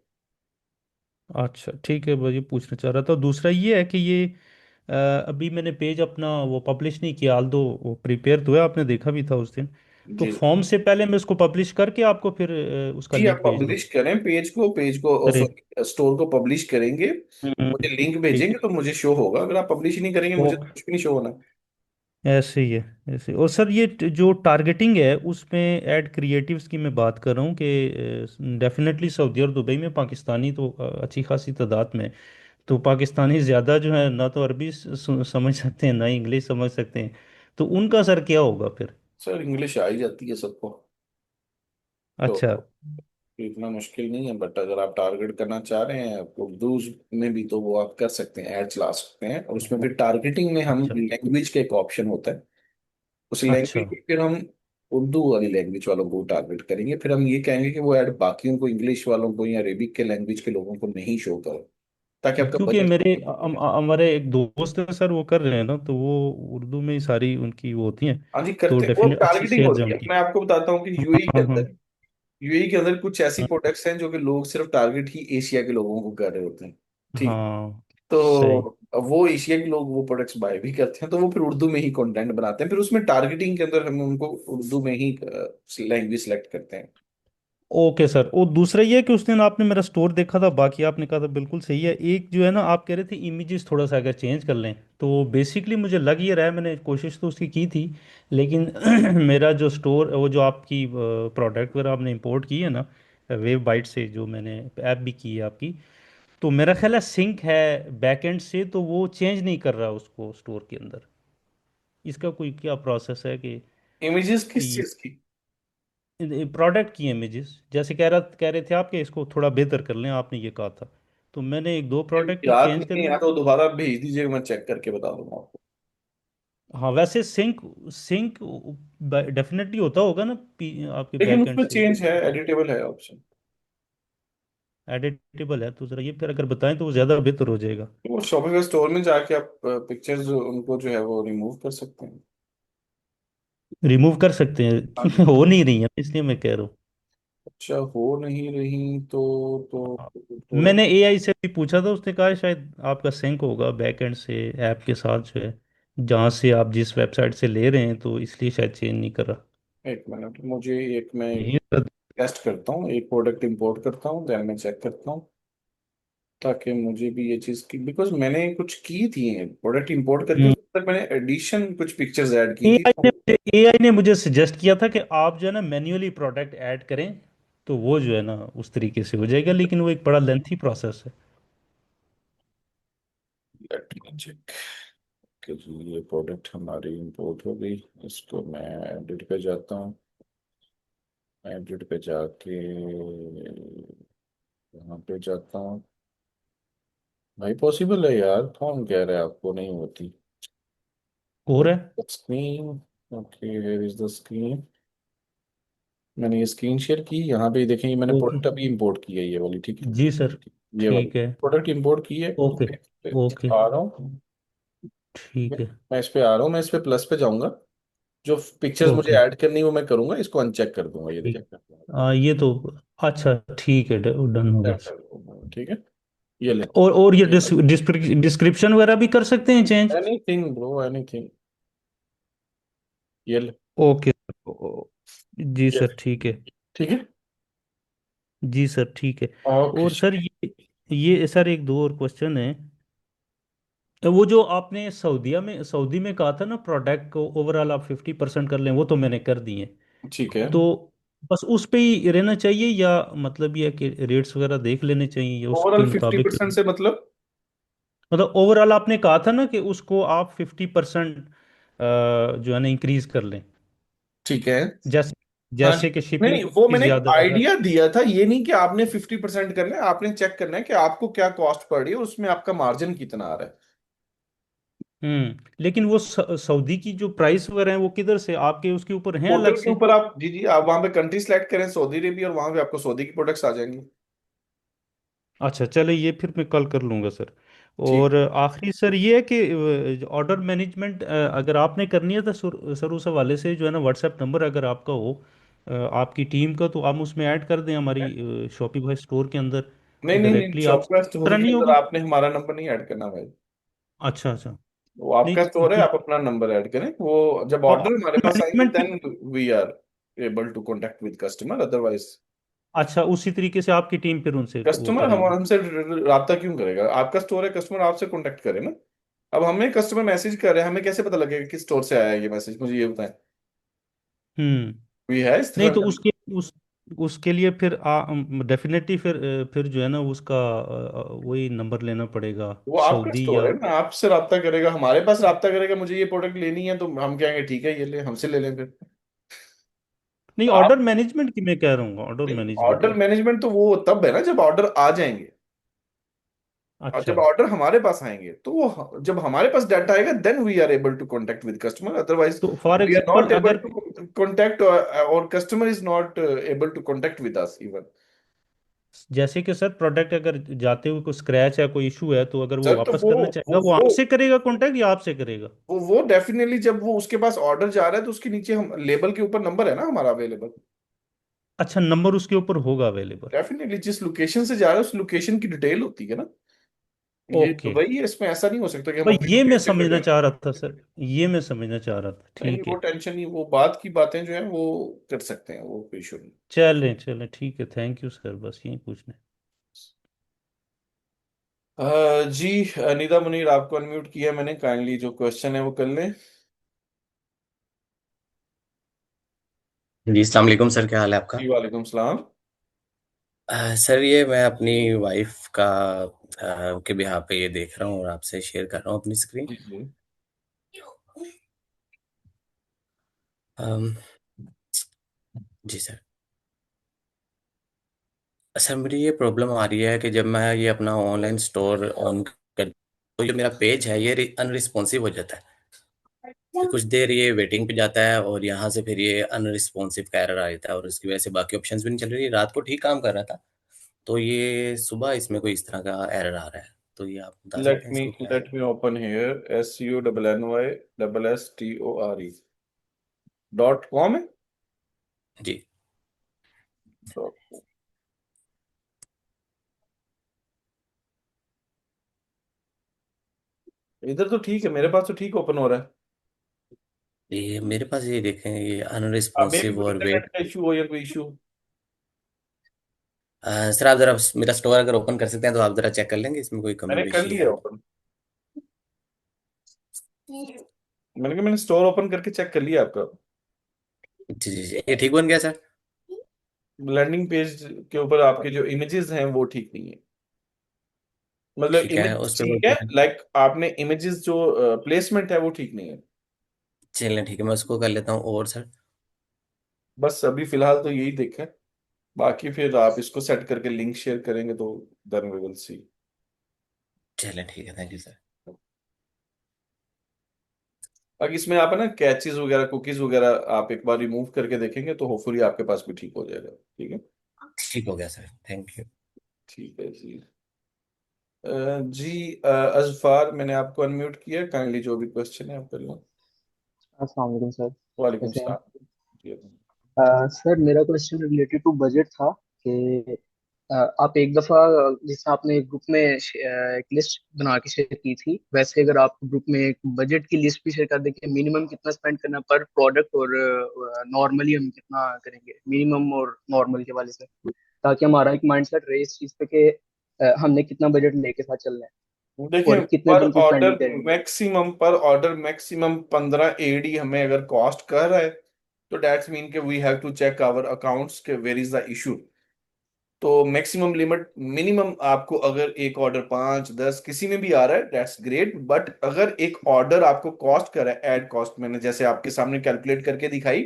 Speaker 10: अच्छा ठीक है, बस ये पूछना चाह रहा था। दूसरा ये है कि ये अभी मैंने पेज अपना वो पब्लिश नहीं किया, आल्दो वो प्रिपेयर तो है, आपने देखा भी था उस दिन। तो
Speaker 1: जी
Speaker 10: फॉर्म से पहले मैं उसको पब्लिश करके आपको फिर उसका
Speaker 1: जी, आप
Speaker 10: लिंक भेज दूँ?
Speaker 1: पब्लिश करें पेज को
Speaker 10: करें।
Speaker 1: सॉरी स्टोर को पब्लिश करेंगे, मुझे लिंक
Speaker 10: ठीक
Speaker 1: भेजेंगे
Speaker 10: है।
Speaker 1: तो मुझे शो होगा। अगर आप पब्लिश ही नहीं करेंगे
Speaker 10: ओ,
Speaker 1: मुझे तो कुछ भी नहीं शो होना।
Speaker 10: ऐसे ही है। ऐसे, और सर ये जो टारगेटिंग है उसमें ऐड क्रिएटिव्स की मैं बात कर रहा हूँ कि डेफिनेटली सऊदी और दुबई में पाकिस्तानी तो अच्छी खासी तादाद में, तो पाकिस्तानी ज़्यादा जो है ना, तो अरबी समझ सकते हैं ना ही इंग्लिश समझ सकते हैं। तो उनका सर क्या होगा फिर?
Speaker 1: सर इंग्लिश आ ही जाती है सबको,
Speaker 10: अच्छा।
Speaker 1: तो इतना मुश्किल नहीं है। बट अगर आप टारगेट करना चाह रहे हैं उर्दू में भी, तो वो आप कर सकते हैं, ऐड चला सकते हैं। और उसमें फिर टारगेटिंग में हम
Speaker 10: अच्छा।
Speaker 1: लैंग्वेज का एक ऑप्शन होता है, उस
Speaker 10: अच्छा।
Speaker 1: लैंग्वेज में फिर हम उर्दू वाली लैंग्वेज वालों को टारगेट करेंगे। फिर हम ये कहेंगे कि वो ऐड बाकियों को, इंग्लिश वालों को या अरेबिक के लैंग्वेज के लोगों को नहीं शो करो, ताकि आपका
Speaker 10: क्योंकि
Speaker 1: बजट।
Speaker 10: हमारे एक दोस्त है सर, वो कर रहे हैं ना, तो वो उर्दू में ही सारी उनकी वो होती हैं।
Speaker 1: हाँ जी,
Speaker 10: तो
Speaker 1: करते वो
Speaker 10: डेफिनेट अच्छी
Speaker 1: टारगेटिंग
Speaker 10: सेल्स है
Speaker 1: होती है।
Speaker 10: उनकी।
Speaker 1: मैं आपको बताता हूँ कि यूएई के
Speaker 10: हाँ हाँ
Speaker 1: अंदर, यूएई के अंदर कुछ ऐसी
Speaker 10: हाँ
Speaker 1: प्रोडक्ट्स हैं जो कि लोग सिर्फ टारगेट ही एशिया के लोगों को कर रहे होते हैं। ठीक।
Speaker 10: हाँ। सही।
Speaker 1: तो वो एशिया के लोग वो प्रोडक्ट्स बाय भी करते हैं, तो वो फिर उर्दू में ही कंटेंट बनाते हैं। फिर उसमें टारगेटिंग के अंदर हम उनको उर्दू में ही लैंग्वेज सेलेक्ट करते हैं।
Speaker 10: ओके सर, और दूसरा ये है कि उस दिन आपने मेरा स्टोर देखा था, बाकी आपने कहा था बिल्कुल सही है। एक जो है ना, आप कह रहे थे इमेजेस थोड़ा सा अगर चेंज कर लें, तो बेसिकली मुझे लग ये रहा है, मैंने कोशिश तो उसकी की थी, लेकिन मेरा जो स्टोर, वो जो आपकी प्रोडक्ट वगैरह आपने इंपोर्ट की है ना वेब बाइट से, जो मैंने ऐप भी की है आपकी, तो मेरा ख्याल है सिंक है बैकएंड से, तो वो चेंज नहीं कर रहा उसको स्टोर के अंदर। इसका कोई क्या प्रोसेस है
Speaker 1: इमेजेस किस
Speaker 10: कि
Speaker 1: चीज की?
Speaker 10: प्रोडक्ट की इमेजेस, जैसे कह रहे थे आप कि इसको थोड़ा बेहतर कर लें, आपने ये कहा था, तो मैंने एक दो प्रोडक्ट
Speaker 1: याद
Speaker 10: चेंज कर
Speaker 1: नहीं
Speaker 10: लिए।
Speaker 1: है तो दोबारा भेज दीजिएगा, मैं चेक करके बता दूंगा आपको।
Speaker 10: हाँ वैसे सिंक सिंक डेफिनेटली होता होगा ना, आपके
Speaker 1: लेकिन
Speaker 10: बैक एंड
Speaker 1: उसमें
Speaker 10: से
Speaker 1: चेंज है, एडिटेबल है ऑप्शन।
Speaker 10: एडिटेबल है, तो जरा ये फिर अगर बताएं तो वो ज़्यादा बेहतर हो जाएगा।
Speaker 1: वो शॉपिफाई स्टोर में जाके आप पिक्चर्स उनको जो है वो रिमूव कर सकते हैं।
Speaker 10: रिमूव कर सकते
Speaker 1: हाँ
Speaker 10: हैं?
Speaker 1: जी।
Speaker 10: हो नहीं रही है इसलिए मैं कह रहा हूँ।
Speaker 1: अच्छा, हो नहीं रही तो थोड़ा।
Speaker 10: मैंने एआई से भी पूछा था, उसने कहा शायद आपका सिंक होगा बैकएंड से ऐप के साथ जो है, जहाँ से आप जिस वेबसाइट से ले रहे हैं, तो इसलिए शायद चेंज नहीं कर रहा।
Speaker 1: एक मिनट, मुझे एक मैं
Speaker 10: यही तो-
Speaker 1: टेस्ट करता हूँ, एक प्रोडक्ट इंपोर्ट करता हूँ, देन मैं चेक करता हूँ, ताकि मुझे भी ये चीज़ की, बिकॉज मैंने कुछ की थी प्रोडक्ट इंपोर्ट करके,
Speaker 10: हम्म।
Speaker 1: उसके अंदर मैंने एडिशन कुछ पिक्चर्स ऐड की थी।
Speaker 10: एआई ने मुझे सजेस्ट किया था कि आप जो है ना मैन्युअली प्रोडक्ट ऐड करें, तो वो जो है ना उस तरीके से हो जाएगा, लेकिन वो एक बड़ा लेंथी प्रोसेस है।
Speaker 1: Let me check. कि जी ये प्रोडक्ट हमारी इंपोर्ट हो गई। इसको मैं एडिट पे जाता हूँ। एडिट पे जाके यहाँ पे जाता हूँ। भाई पॉसिबल है यार, कौन कह रहा है आपको नहीं होती?
Speaker 10: और है।
Speaker 1: Screen. Okay, here is the screen. मैंने ये स्क्रीन शेयर की, यहाँ पे देखें, ये मैंने
Speaker 10: ओके
Speaker 1: प्रोडक्ट अभी इंपोर्ट की है, ये वाली, ठीक है।
Speaker 10: जी सर।
Speaker 1: ये वाली
Speaker 10: ठीक है।
Speaker 1: प्रोडक्ट इंपोर्ट की है।
Speaker 10: ओके
Speaker 1: मैं इस
Speaker 10: ओके
Speaker 1: पे आ रहा हूँ।
Speaker 10: ठीक है।
Speaker 1: मैं इस पे आ रहा हूँ, मैं इस पे प्लस पे जाऊंगा। जो पिक्चर्स मुझे
Speaker 10: ओके
Speaker 1: ऐड करनी है वो मैं करूंगा, इसको अनचेक कर दूंगा, ये
Speaker 10: ठीक।
Speaker 1: चेक कर दूंगा।
Speaker 10: ये तो अच्छा ठीक है, डन हो गया।
Speaker 1: Check कर दूंगा, ठीक है। ये ले।
Speaker 10: और ये डिस्क्रिप्शन वगैरह भी कर सकते हैं चेंज।
Speaker 1: Anything bro, anything. ये ले।
Speaker 10: ओके जी
Speaker 1: ये
Speaker 10: सर
Speaker 1: ले।
Speaker 10: ठीक है।
Speaker 1: ठीक है।
Speaker 10: जी सर ठीक है।
Speaker 1: ओके।
Speaker 10: और सर ये सर एक दो और क्वेश्चन है। तो वो जो आपने सऊदी में कहा था ना, प्रोडक्ट को ओवरऑल आप 50% कर लें, वो तो मैंने कर दिए।
Speaker 1: ठीक है।
Speaker 10: तो बस उस पे ही रहना चाहिए, या मतलब ये है कि रेट्स वगैरह देख लेने चाहिए या उसके
Speaker 1: ओवरऑल फिफ्टी
Speaker 10: मुताबिक?
Speaker 1: परसेंट से मतलब?
Speaker 10: मतलब ओवरऑल आपने कहा था ना कि उसको आप 50% जो है ना इंक्रीज कर लें।
Speaker 1: ठीक है।
Speaker 10: जैसे
Speaker 1: हाँ
Speaker 10: जैसे
Speaker 1: जी।
Speaker 10: कि
Speaker 1: नहीं
Speaker 10: शिपिंग
Speaker 1: नहीं, वो मैंने एक
Speaker 10: ज्यादा अगर।
Speaker 1: आइडिया दिया था, ये नहीं कि आपने 50% करना है, आपने चेक करना है कि आपको क्या कॉस्ट पड़ रही है और उसमें आपका मार्जिन कितना आ रहा है।
Speaker 10: लेकिन वो सऊदी की जो प्राइस वगैरह है वो किधर से आपके उसके ऊपर हैं
Speaker 1: पोर्टल
Speaker 10: अलग
Speaker 1: के
Speaker 10: से?
Speaker 1: ऊपर आप, जी जी, आप वहां पे कंट्री सेलेक्ट करें सऊदी अरेबिया, और वहां पे आपको सऊदी की प्रोडक्ट्स आ जाएंगी।
Speaker 10: अच्छा चले, ये फिर मैं कल कर लूँगा सर।
Speaker 1: ठीक।
Speaker 10: और आखिरी सर ये है कि ऑर्डर मैनेजमेट अगर आपने करनी है तो सर उस हवाले से जो है ना व्हाट्सएप नंबर अगर आपका हो आपकी टीम का, तो आप उसमें ऐड कर दें हमारी शॉपिफाई स्टोर के अंदर।
Speaker 1: नहीं
Speaker 10: तो
Speaker 1: नहीं नहीं,
Speaker 10: डायरेक्टली
Speaker 1: शॉप
Speaker 10: आपसे
Speaker 1: का स्टोर के
Speaker 10: करनी
Speaker 1: अंदर
Speaker 10: होगी।
Speaker 1: आपने हमारा नंबर नहीं ऐड करना भाई।
Speaker 10: अच्छा अच्छा।
Speaker 1: वो आपका
Speaker 10: नहीं
Speaker 1: स्टोर है,
Speaker 10: तो
Speaker 1: आप अपना नंबर ऐड करें, वो जब ऑर्डर हमारे पास आएंगे
Speaker 10: management
Speaker 1: then we are able to contact with customer, otherwise.
Speaker 10: अच्छा, उसी तरीके से आपकी टीम फिर उनसे वो
Speaker 1: कस्टमर हम
Speaker 10: करेगी।
Speaker 1: हमसे रब्ता क्यों करेगा? आपका स्टोर है, कस्टमर आपसे कांटेक्ट करे ना। अब हमें कस्टमर मैसेज कर रहे हैं, हमें कैसे पता लगेगा किस स्टोर से आया है ये मैसेज? मुझे ये बताएं।
Speaker 10: हम्म
Speaker 1: कोई है इस
Speaker 10: नहीं
Speaker 1: तरह
Speaker 10: तो
Speaker 1: का?
Speaker 10: उसके लिए फिर डेफिनेटली फिर जो है ना उसका वही नंबर लेना पड़ेगा।
Speaker 1: वो आपका
Speaker 10: सऊदी
Speaker 1: स्टोर
Speaker 10: या
Speaker 1: है ना, आपसे रब्ता करेगा, हमारे पास रब्ता करेगा, मुझे ये प्रोडक्ट लेनी है तो हम कहेंगे ठीक है ये ले, हमसे ले लें फिर।
Speaker 10: नहीं,
Speaker 1: आप,
Speaker 10: ऑर्डर मैनेजमेंट की मैं कह रहा हूँ, ऑर्डर मैनेजमेंट
Speaker 1: ऑर्डर
Speaker 10: की।
Speaker 1: मैनेजमेंट तो वो तब है ना जब ऑर्डर आ जाएंगे। और
Speaker 10: अच्छा
Speaker 1: जब ऑर्डर हमारे पास आएंगे तो वो, जब हमारे पास डाटा आएगा then we are able to contact with customer, otherwise
Speaker 10: तो for
Speaker 1: we are
Speaker 10: example
Speaker 1: not able
Speaker 10: अगर
Speaker 1: टू कांटेक्ट, और customer is not able to contact with us even.
Speaker 10: जैसे कि सर प्रोडक्ट अगर जाते हुए कोई स्क्रैच है, कोई इशू है, तो अगर वो
Speaker 1: सर तो
Speaker 10: वापस
Speaker 1: वो
Speaker 10: करना चाहेगा,
Speaker 1: वो
Speaker 10: वो
Speaker 1: वो
Speaker 10: आपसे करेगा कांटेक्ट या आपसे करेगा?
Speaker 1: वो डेफिनेटली जब वो उसके पास ऑर्डर जा रहा है तो उसके नीचे हम लेबल के ऊपर नंबर है ना हमारा अवेलेबल।
Speaker 10: अच्छा, नंबर उसके ऊपर होगा अवेलेबल।
Speaker 1: डेफिनेटली जिस लोकेशन से जा रहा है उस लोकेशन की डिटेल होती है ना। ये तो
Speaker 10: ओके
Speaker 1: वही है, इसमें ऐसा नहीं हो सकता कि हम
Speaker 10: भाई,
Speaker 1: अपनी
Speaker 10: ये मैं
Speaker 1: लोकेशन पे
Speaker 10: समझना
Speaker 1: करें।
Speaker 10: चाह रहा था सर, ये मैं समझना चाह रहा था,
Speaker 1: नहीं
Speaker 10: ठीक
Speaker 1: वो
Speaker 10: है।
Speaker 1: टेंशन नहीं, वो बात की बातें जो है वो कर सकते हैं, वो कोई इशू नहीं।
Speaker 10: चलें चलें ठीक है, थैंक यू सर, बस यही पूछना है।
Speaker 1: जी, अनीता मुनीर आपको अनम्यूट किया है मैंने, काइंडली जो क्वेश्चन है वो कर लें।
Speaker 11: जी अस्सलाम वालेकुम सर, क्या हाल है आपका?
Speaker 1: जी वालेकुम सलाम।
Speaker 11: सर ये मैं अपनी वाइफ का के बिहाफ पे ये देख रहा हूँ और आपसे शेयर कर रहा हूँ अपनी स्क्रीन।
Speaker 1: जी जी।
Speaker 11: अम, जी सर। सर मेरी ये प्रॉब्लम आ रही है कि जब मैं ये अपना ऑनलाइन स्टोर ऑन कर, तो जो मेरा पेज है ये अनरिस्पॉन्सिव हो जाता है। फिर कुछ देर ये वेटिंग पे जाता है और यहाँ से फिर ये अनरिस्पॉन्सिव का एरर आ जाता है और उसकी वजह से बाकी ऑप्शंस भी नहीं चल रही। रात को ठीक काम कर रहा था, तो ये सुबह इसमें कोई इस तरह का एरर आ रहा है। तो ये आप बता
Speaker 1: लेट
Speaker 11: सकते हैं
Speaker 1: मी
Speaker 11: इसको क्या है?
Speaker 1: Let me open here, SUNNYSSTORE .com है।
Speaker 11: जी।
Speaker 1: Dot- इधर तो ठीक है, मेरे पास तो ठीक ओपन हो रहा है।
Speaker 11: ये मेरे पास ये देखें, ये
Speaker 1: अब एक
Speaker 11: अनरिस्पॉन्सिव
Speaker 1: कोई
Speaker 11: और
Speaker 1: इंटरनेट
Speaker 11: वेट।
Speaker 1: का इशू हो या कोई इशू।
Speaker 11: सर आप जरा मेरा स्टोर अगर ओपन कर सकते हैं तो आप जरा चेक कर लेंगे इसमें कोई कमी
Speaker 1: मैंने कर
Speaker 11: पेशी
Speaker 1: लिया
Speaker 11: है?
Speaker 1: ओपन। मैंने कहा मैंने स्टोर ओपन करके चेक कर लिया आपका।
Speaker 11: जी जी जी, ये ठीक बन गया सर?
Speaker 1: लैंडिंग पेज के ऊपर आपके जो इमेजेस हैं वो ठीक नहीं है। मतलब
Speaker 11: ठीक है,
Speaker 1: इमेज
Speaker 11: उस पर
Speaker 1: ठीक
Speaker 11: वर्क
Speaker 1: है,
Speaker 11: करें।
Speaker 1: लाइक आपने इमेजेस जो प्लेसमेंट है वो ठीक नहीं है।
Speaker 11: चलें ठीक है, मैं उसको कर लेता हूँ। और सर?
Speaker 1: बस अभी फिलहाल तो यही देखें, बाकी फिर आप इसको सेट करके लिंक शेयर करेंगे तो देन वी विल सी।
Speaker 11: चलें ठीक है, थैंक यू सर।
Speaker 1: बाकी इसमें आप है ना कैचेस वगैरह कुकीज वगैरह आप एक बार रिमूव करके देखेंगे तो होपफुली आपके पास भी ठीक हो जाएगा। ठीक है।
Speaker 11: ठीक हो गया सर, थैंक यू।
Speaker 1: ठीक है जी। जी अजफार, मैंने आपको अनम्यूट किया, काइंडली जो भी क्वेश्चन है आप कर लो।
Speaker 12: अस्सलाम वालेकुम सर।
Speaker 1: वालेकुम
Speaker 12: कैसे हैं?
Speaker 1: सलाम जी।
Speaker 12: सर मेरा क्वेश्चन रिलेटेड टू बजट था कि आप एक दफ़ा जैसे आपने ग्रुप में एक लिस्ट बना के शेयर की थी, वैसे अगर आप ग्रुप में एक बजट की लिस्ट भी शेयर कर दें कि मिनिमम कितना स्पेंड करना पर प्रोडक्ट और नॉर्मली हम कितना करेंगे मिनिमम और नॉर्मल के वाले से, ताकि हमारा एक माइंडसेट रहे इस चीज़ पे कि हमने कितना बजट लेके साथ चलना है
Speaker 1: देखिए,
Speaker 12: और कितने
Speaker 1: पर
Speaker 12: दिन की
Speaker 1: ऑर्डर
Speaker 12: प्लानिंग करेंगे।
Speaker 1: मैक्सिमम 15 AD हमें अगर कॉस्ट कर रहा है तो दैट्स मीन के we have to check our accounts के वेयर इज द इशू। तो मैक्सिमम लिमिट मिनिमम आपको अगर एक ऑर्डर 5 10 किसी में भी आ रहा है दैट्स ग्रेट, बट अगर एक ऑर्डर आपको कॉस्ट कर रहा है, एड कॉस्ट मैंने जैसे आपके सामने कैलकुलेट करके दिखाई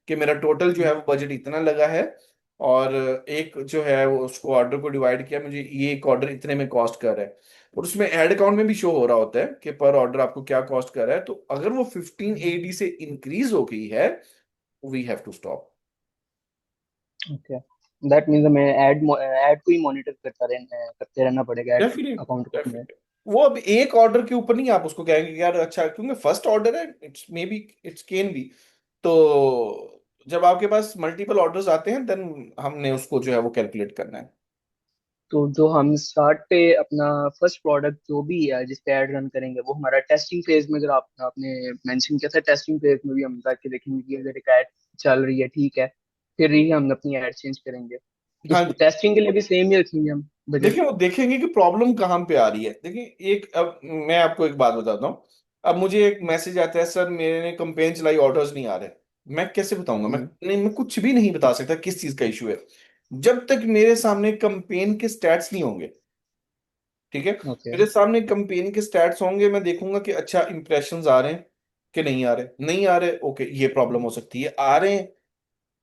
Speaker 1: कि मेरा टोटल जो है वो बजट इतना लगा है, और एक जो है वो उसको ऑर्डर को डिवाइड किया, मुझे ये एक ऑर्डर इतने में कॉस्ट कर रहा है, और उसमें एड अकाउंट में भी शो हो रहा होता है कि पर ऑर्डर आपको क्या कॉस्ट कर रहा है, तो अगर वो 15 AD से इंक्रीज हो गई है we have to stop.
Speaker 12: Okay, that means हमें ऐड को ही मॉनिटर करते रहना पड़ेगा ऐड
Speaker 1: डेफिनेटली
Speaker 12: अकाउंट में।
Speaker 1: डेफिनेटली। वो अब एक ऑर्डर के ऊपर नहीं आप उसको कहेंगे कि यार अच्छा, क्योंकि फर्स्ट ऑर्डर है, it's may be it's can be, तो जब आपके पास मल्टीपल ऑर्डर्स आते हैं देन हमने उसको जो है वो कैलकुलेट करना है।
Speaker 12: तो जो हम स्टार्ट पे अपना फर्स्ट प्रोडक्ट जो भी है जिस पे ऐड रन करेंगे वो हमारा टेस्टिंग फेज में, अगर आपने मेंशन किया था टेस्टिंग फेज में भी हम जाके देखेंगे कि अगर एक ऐड चल रही है ठीक है, फिर ही हम अपनी ऐड चेंज करेंगे।
Speaker 1: हाँ
Speaker 12: उस
Speaker 1: जी।
Speaker 12: टेस्टिंग के लिए भी सेम ही रखेंगे हम बजट।
Speaker 1: देखिए वो देखेंगे कि प्रॉब्लम कहाँ पे आ रही है। देखिए एक, अब मैं आपको एक बात बताता हूँ, अब मुझे एक मैसेज आता है सर मेरे कंपेन चलाई ऑर्डर्स नहीं आ रहे, मैं कैसे बताऊंगा? मैं
Speaker 12: हम्म।
Speaker 1: नहीं, मैं कुछ भी नहीं बता सकता किस चीज का इशू है जब तक मेरे सामने कंपेन के स्टैट्स नहीं होंगे। ठीक है।
Speaker 12: ओके।
Speaker 1: मेरे सामने कंपेन के स्टैट्स होंगे, मैं देखूंगा कि अच्छा इंप्रेशंस आ रहे हैं कि नहीं आ रहे, नहीं आ रहे, ओके ये प्रॉब्लम हो सकती है, आ रहे हैं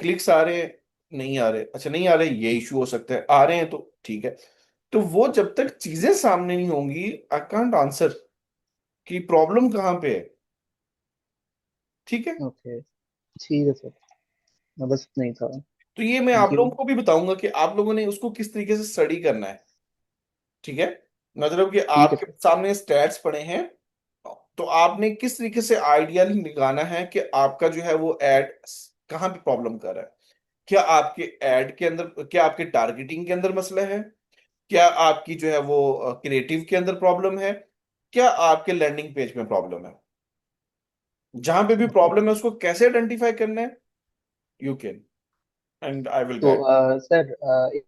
Speaker 1: क्लिक्स आ रहे हैं, नहीं आ रहे, अच्छा नहीं आ रहे ये इशू हो सकता है, आ रहे हैं तो ठीक है। तो वो जब तक चीजें सामने नहीं होंगी आई कांट आंसर कि प्रॉब्लम कहाँ पे है। ठीक है।
Speaker 12: ओके, ठीक है सर, मैं बस नहीं था।
Speaker 1: तो ये मैं
Speaker 12: थैंक
Speaker 1: आप
Speaker 12: यू।
Speaker 1: लोगों को भी बताऊंगा कि आप लोगों ने उसको किस तरीके से स्टडी करना है। ठीक है। मतलब कि
Speaker 12: ठीक है
Speaker 1: आपके
Speaker 12: सर।
Speaker 1: सामने स्टैट्स पड़े हैं, तो आपने किस तरीके से आइडिया निकालना है कि आपका जो है वो एड कहाँ पे प्रॉब्लम कर रहा है। क्या आपके एड के अंदर, क्या आपके टारगेटिंग के अंदर मसला है, क्या आपकी जो है वो क्रिएटिव के अंदर प्रॉब्लम है, क्या आपके लैंडिंग पेज में प्रॉब्लम है। जहां पे भी
Speaker 12: ओके,
Speaker 1: प्रॉब्लम है उसको कैसे आइडेंटिफाई करना है, you can, and I will
Speaker 12: तो
Speaker 1: गाइड।
Speaker 12: सर इस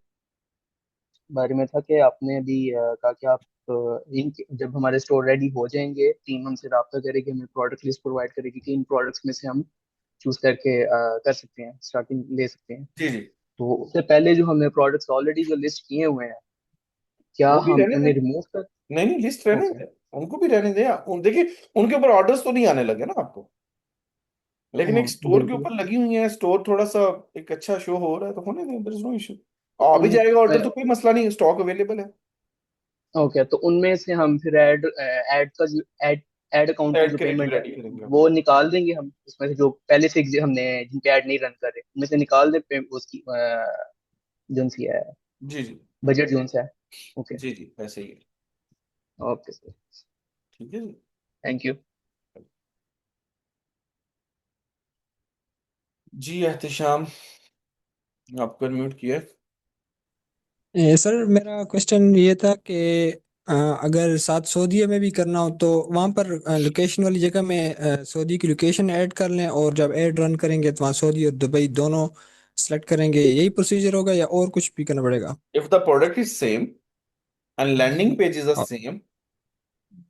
Speaker 12: बारे में था कि आपने अभी कहा कि आप जब हमारे स्टोर रेडी हो जाएंगे टीम हमसे रब्ता करेगी, हमें प्रोडक्ट लिस्ट प्रोवाइड करेगी कि इन प्रोडक्ट्स में से हम चूज करके कर सकते हैं, स्टार्टिंग ले सकते हैं।
Speaker 1: जी जी।
Speaker 12: तो उससे पहले जो हमने प्रोडक्ट्स ऑलरेडी जो लिस्ट किए हुए हैं, क्या
Speaker 1: वो भी
Speaker 12: हम
Speaker 1: रहने दें,
Speaker 12: उन्हें रिमूव कर।
Speaker 1: नहीं नहीं लिस्ट रहने
Speaker 12: ओके।
Speaker 1: दें, उनको भी रहने दें। देखिए उनके ऊपर ऑर्डर्स तो नहीं आने लगे ना आपको, लेकिन एक
Speaker 12: हाँ
Speaker 1: स्टोर के
Speaker 12: बिल्कुल।
Speaker 1: ऊपर लगी हुई है, स्टोर थोड़ा सा एक अच्छा शो हो रहा है तो होने दें, देयर इज नो इशू। आ भी
Speaker 12: उन
Speaker 1: जाएगा ऑर्डर तो कोई मसला नहीं, स्टॉक अवेलेबल है।
Speaker 12: ओके, तो उनमें से हम फिर ऐड का जो ऐड अकाउंट की
Speaker 1: ऐड
Speaker 12: जो
Speaker 1: क्रेडिट
Speaker 12: पेमेंट है
Speaker 1: रेडी करेंगे हम।
Speaker 12: वो निकाल देंगे हम, उसमें से जो पहले से हमने जिन पे ऐड नहीं रन कर रहे उनमें से निकाल दे उसकी जो सी है
Speaker 1: जी जी।
Speaker 12: बजट जोन से है। ओके।
Speaker 1: जी जी वैसे ही है।
Speaker 12: ओके सर,
Speaker 1: ठीक है जी।
Speaker 12: Thank you.
Speaker 1: जी एहतिशाम, आपको अनम्यूट किया है।
Speaker 4: सर मेरा क्वेश्चन ये था कि अगर साथ सऊदीया में भी करना हो तो वहाँ पर लोकेशन वाली जगह में सऊदी की लोकेशन ऐड कर लें, और जब ऐड रन करेंगे तो वहाँ सऊदी और दुबई दोनों सेलेक्ट करेंगे, यही प्रोसीजर होगा या और कुछ भी करना पड़ेगा?
Speaker 1: If the product is same and landing page is the same,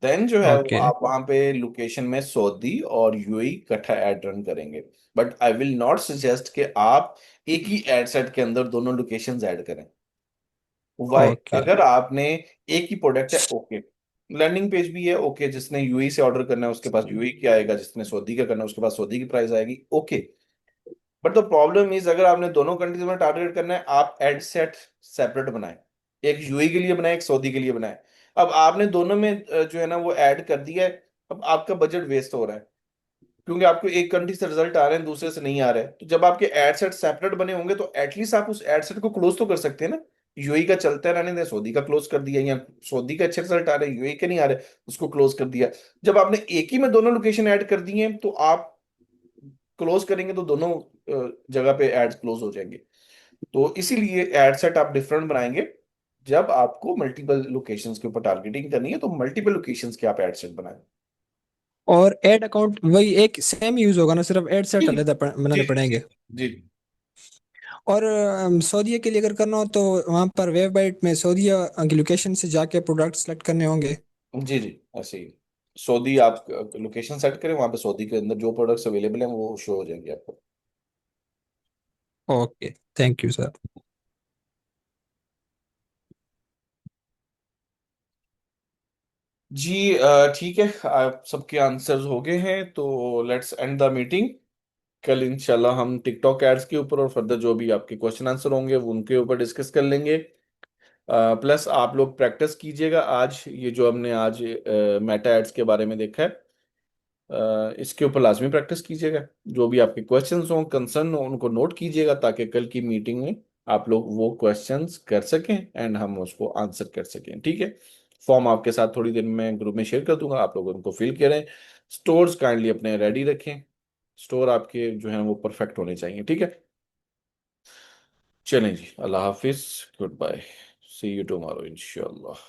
Speaker 1: then जो है वो
Speaker 4: ओके।
Speaker 1: आप वहां पे लोकेशन में सऊदी और यूएई इकट्ठा ऐड रन करेंगे। But I will not suggest कि आप एक ही एड सेट के अंदर दोनों लोकेशंस ऐड करें। Why
Speaker 4: okay.
Speaker 1: अगर आपने एक ही प्रोडक्ट है, ओके, लैंडिंग पेज भी है, ओके, जिसने यूएई से ऑर्डर करना है उसके पास यूएई की आएगा, जिसने सऊदी का करना है उसके पास सऊदी की प्राइस आएगी, okay. But the problem is अगर आपने दोनों कंट्रीज में टारगेट करना है, आप एड सेट सेपरेट बनाएं, एक यूएई के लिए बनाए, एक सऊदी के लिए बनाए। अब आपने दोनों में जो है ना वो ऐड कर दिया है, अब आपका बजट वेस्ट हो रहा है, क्योंकि आपको एक कंट्री से रिजल्ट आ रहे हैं दूसरे से नहीं आ रहे हैं। तो जब आपके एड सेट सेपरेट बने होंगे तो एटलीस्ट आप उस एड सेट को क्लोज तो कर सकते हैं ना। यूएई का चलता रहने दें, सऊदी का क्लोज कर दिया, या सऊदी का अच्छे रिजल्ट आ रहे हैं यूएई के नहीं आ रहे, उसको क्लोज कर दिया। जब आपने एक ही में दोनों लोकेशन ऐड कर दिए हैं तो आप क्लोज करेंगे तो दोनों जगह पे एड्स क्लोज हो जाएंगे। तो इसीलिए एड सेट आप डिफरेंट बनाएंगे। जब आपको मल्टीपल लोकेशंस के ऊपर टारगेटिंग करनी है तो मल्टीपल लोकेशंस के आप एड सेट बनाएं।
Speaker 4: और एड अकाउंट वही एक सेम यूज होगा ना, सिर्फ एड सेट
Speaker 1: जी
Speaker 4: अलग
Speaker 1: जी
Speaker 4: बनाने पड़ेंगे।
Speaker 1: जी
Speaker 4: और सऊदीया के लिए अगर करना हो तो वहां पर वेबसाइट में सऊदीया की लोकेशन से जाके प्रोडक्ट सेलेक्ट करने होंगे।
Speaker 1: जी जी ऐसे ही। सऊदी आप लोकेशन सेट करें, वहां पे सऊदी के अंदर जो प्रोडक्ट्स अवेलेबल हैं वो शो हो जाएंगे आपको।
Speaker 4: Okay, thank you sir.
Speaker 1: जी ठीक है, आप सबके आंसर्स हो गए हैं तो लेट्स एंड द मीटिंग। कल इंशाल्लाह हम टिकटॉक एड्स के ऊपर और फर्दर जो भी आपके क्वेश्चन आंसर होंगे वो उनके ऊपर डिस्कस कर लेंगे। प्लस आप लोग प्रैक्टिस कीजिएगा आज ये जो हमने आज मेटा एड्स के बारे में देखा है, इसके ऊपर लाजमी प्रैक्टिस कीजिएगा। जो भी आपके क्वेश्चंस हों, कंसर्न हो, उनको नोट कीजिएगा ताकि कल की मीटिंग में आप लोग वो क्वेश्चंस कर सकें एंड हम उसको आंसर कर सकें। ठीक है, फॉर्म आपके साथ थोड़ी देर में ग्रुप में शेयर कर दूंगा, आप लोग उनको फिल करें। स्टोर्स काइंडली अपने रेडी रखें, स्टोर आपके जो है वो परफेक्ट होने चाहिए। ठीक है, चलें जी, अल्लाह हाफिज, goodbye, see you tomorrow इंशाल्लाह।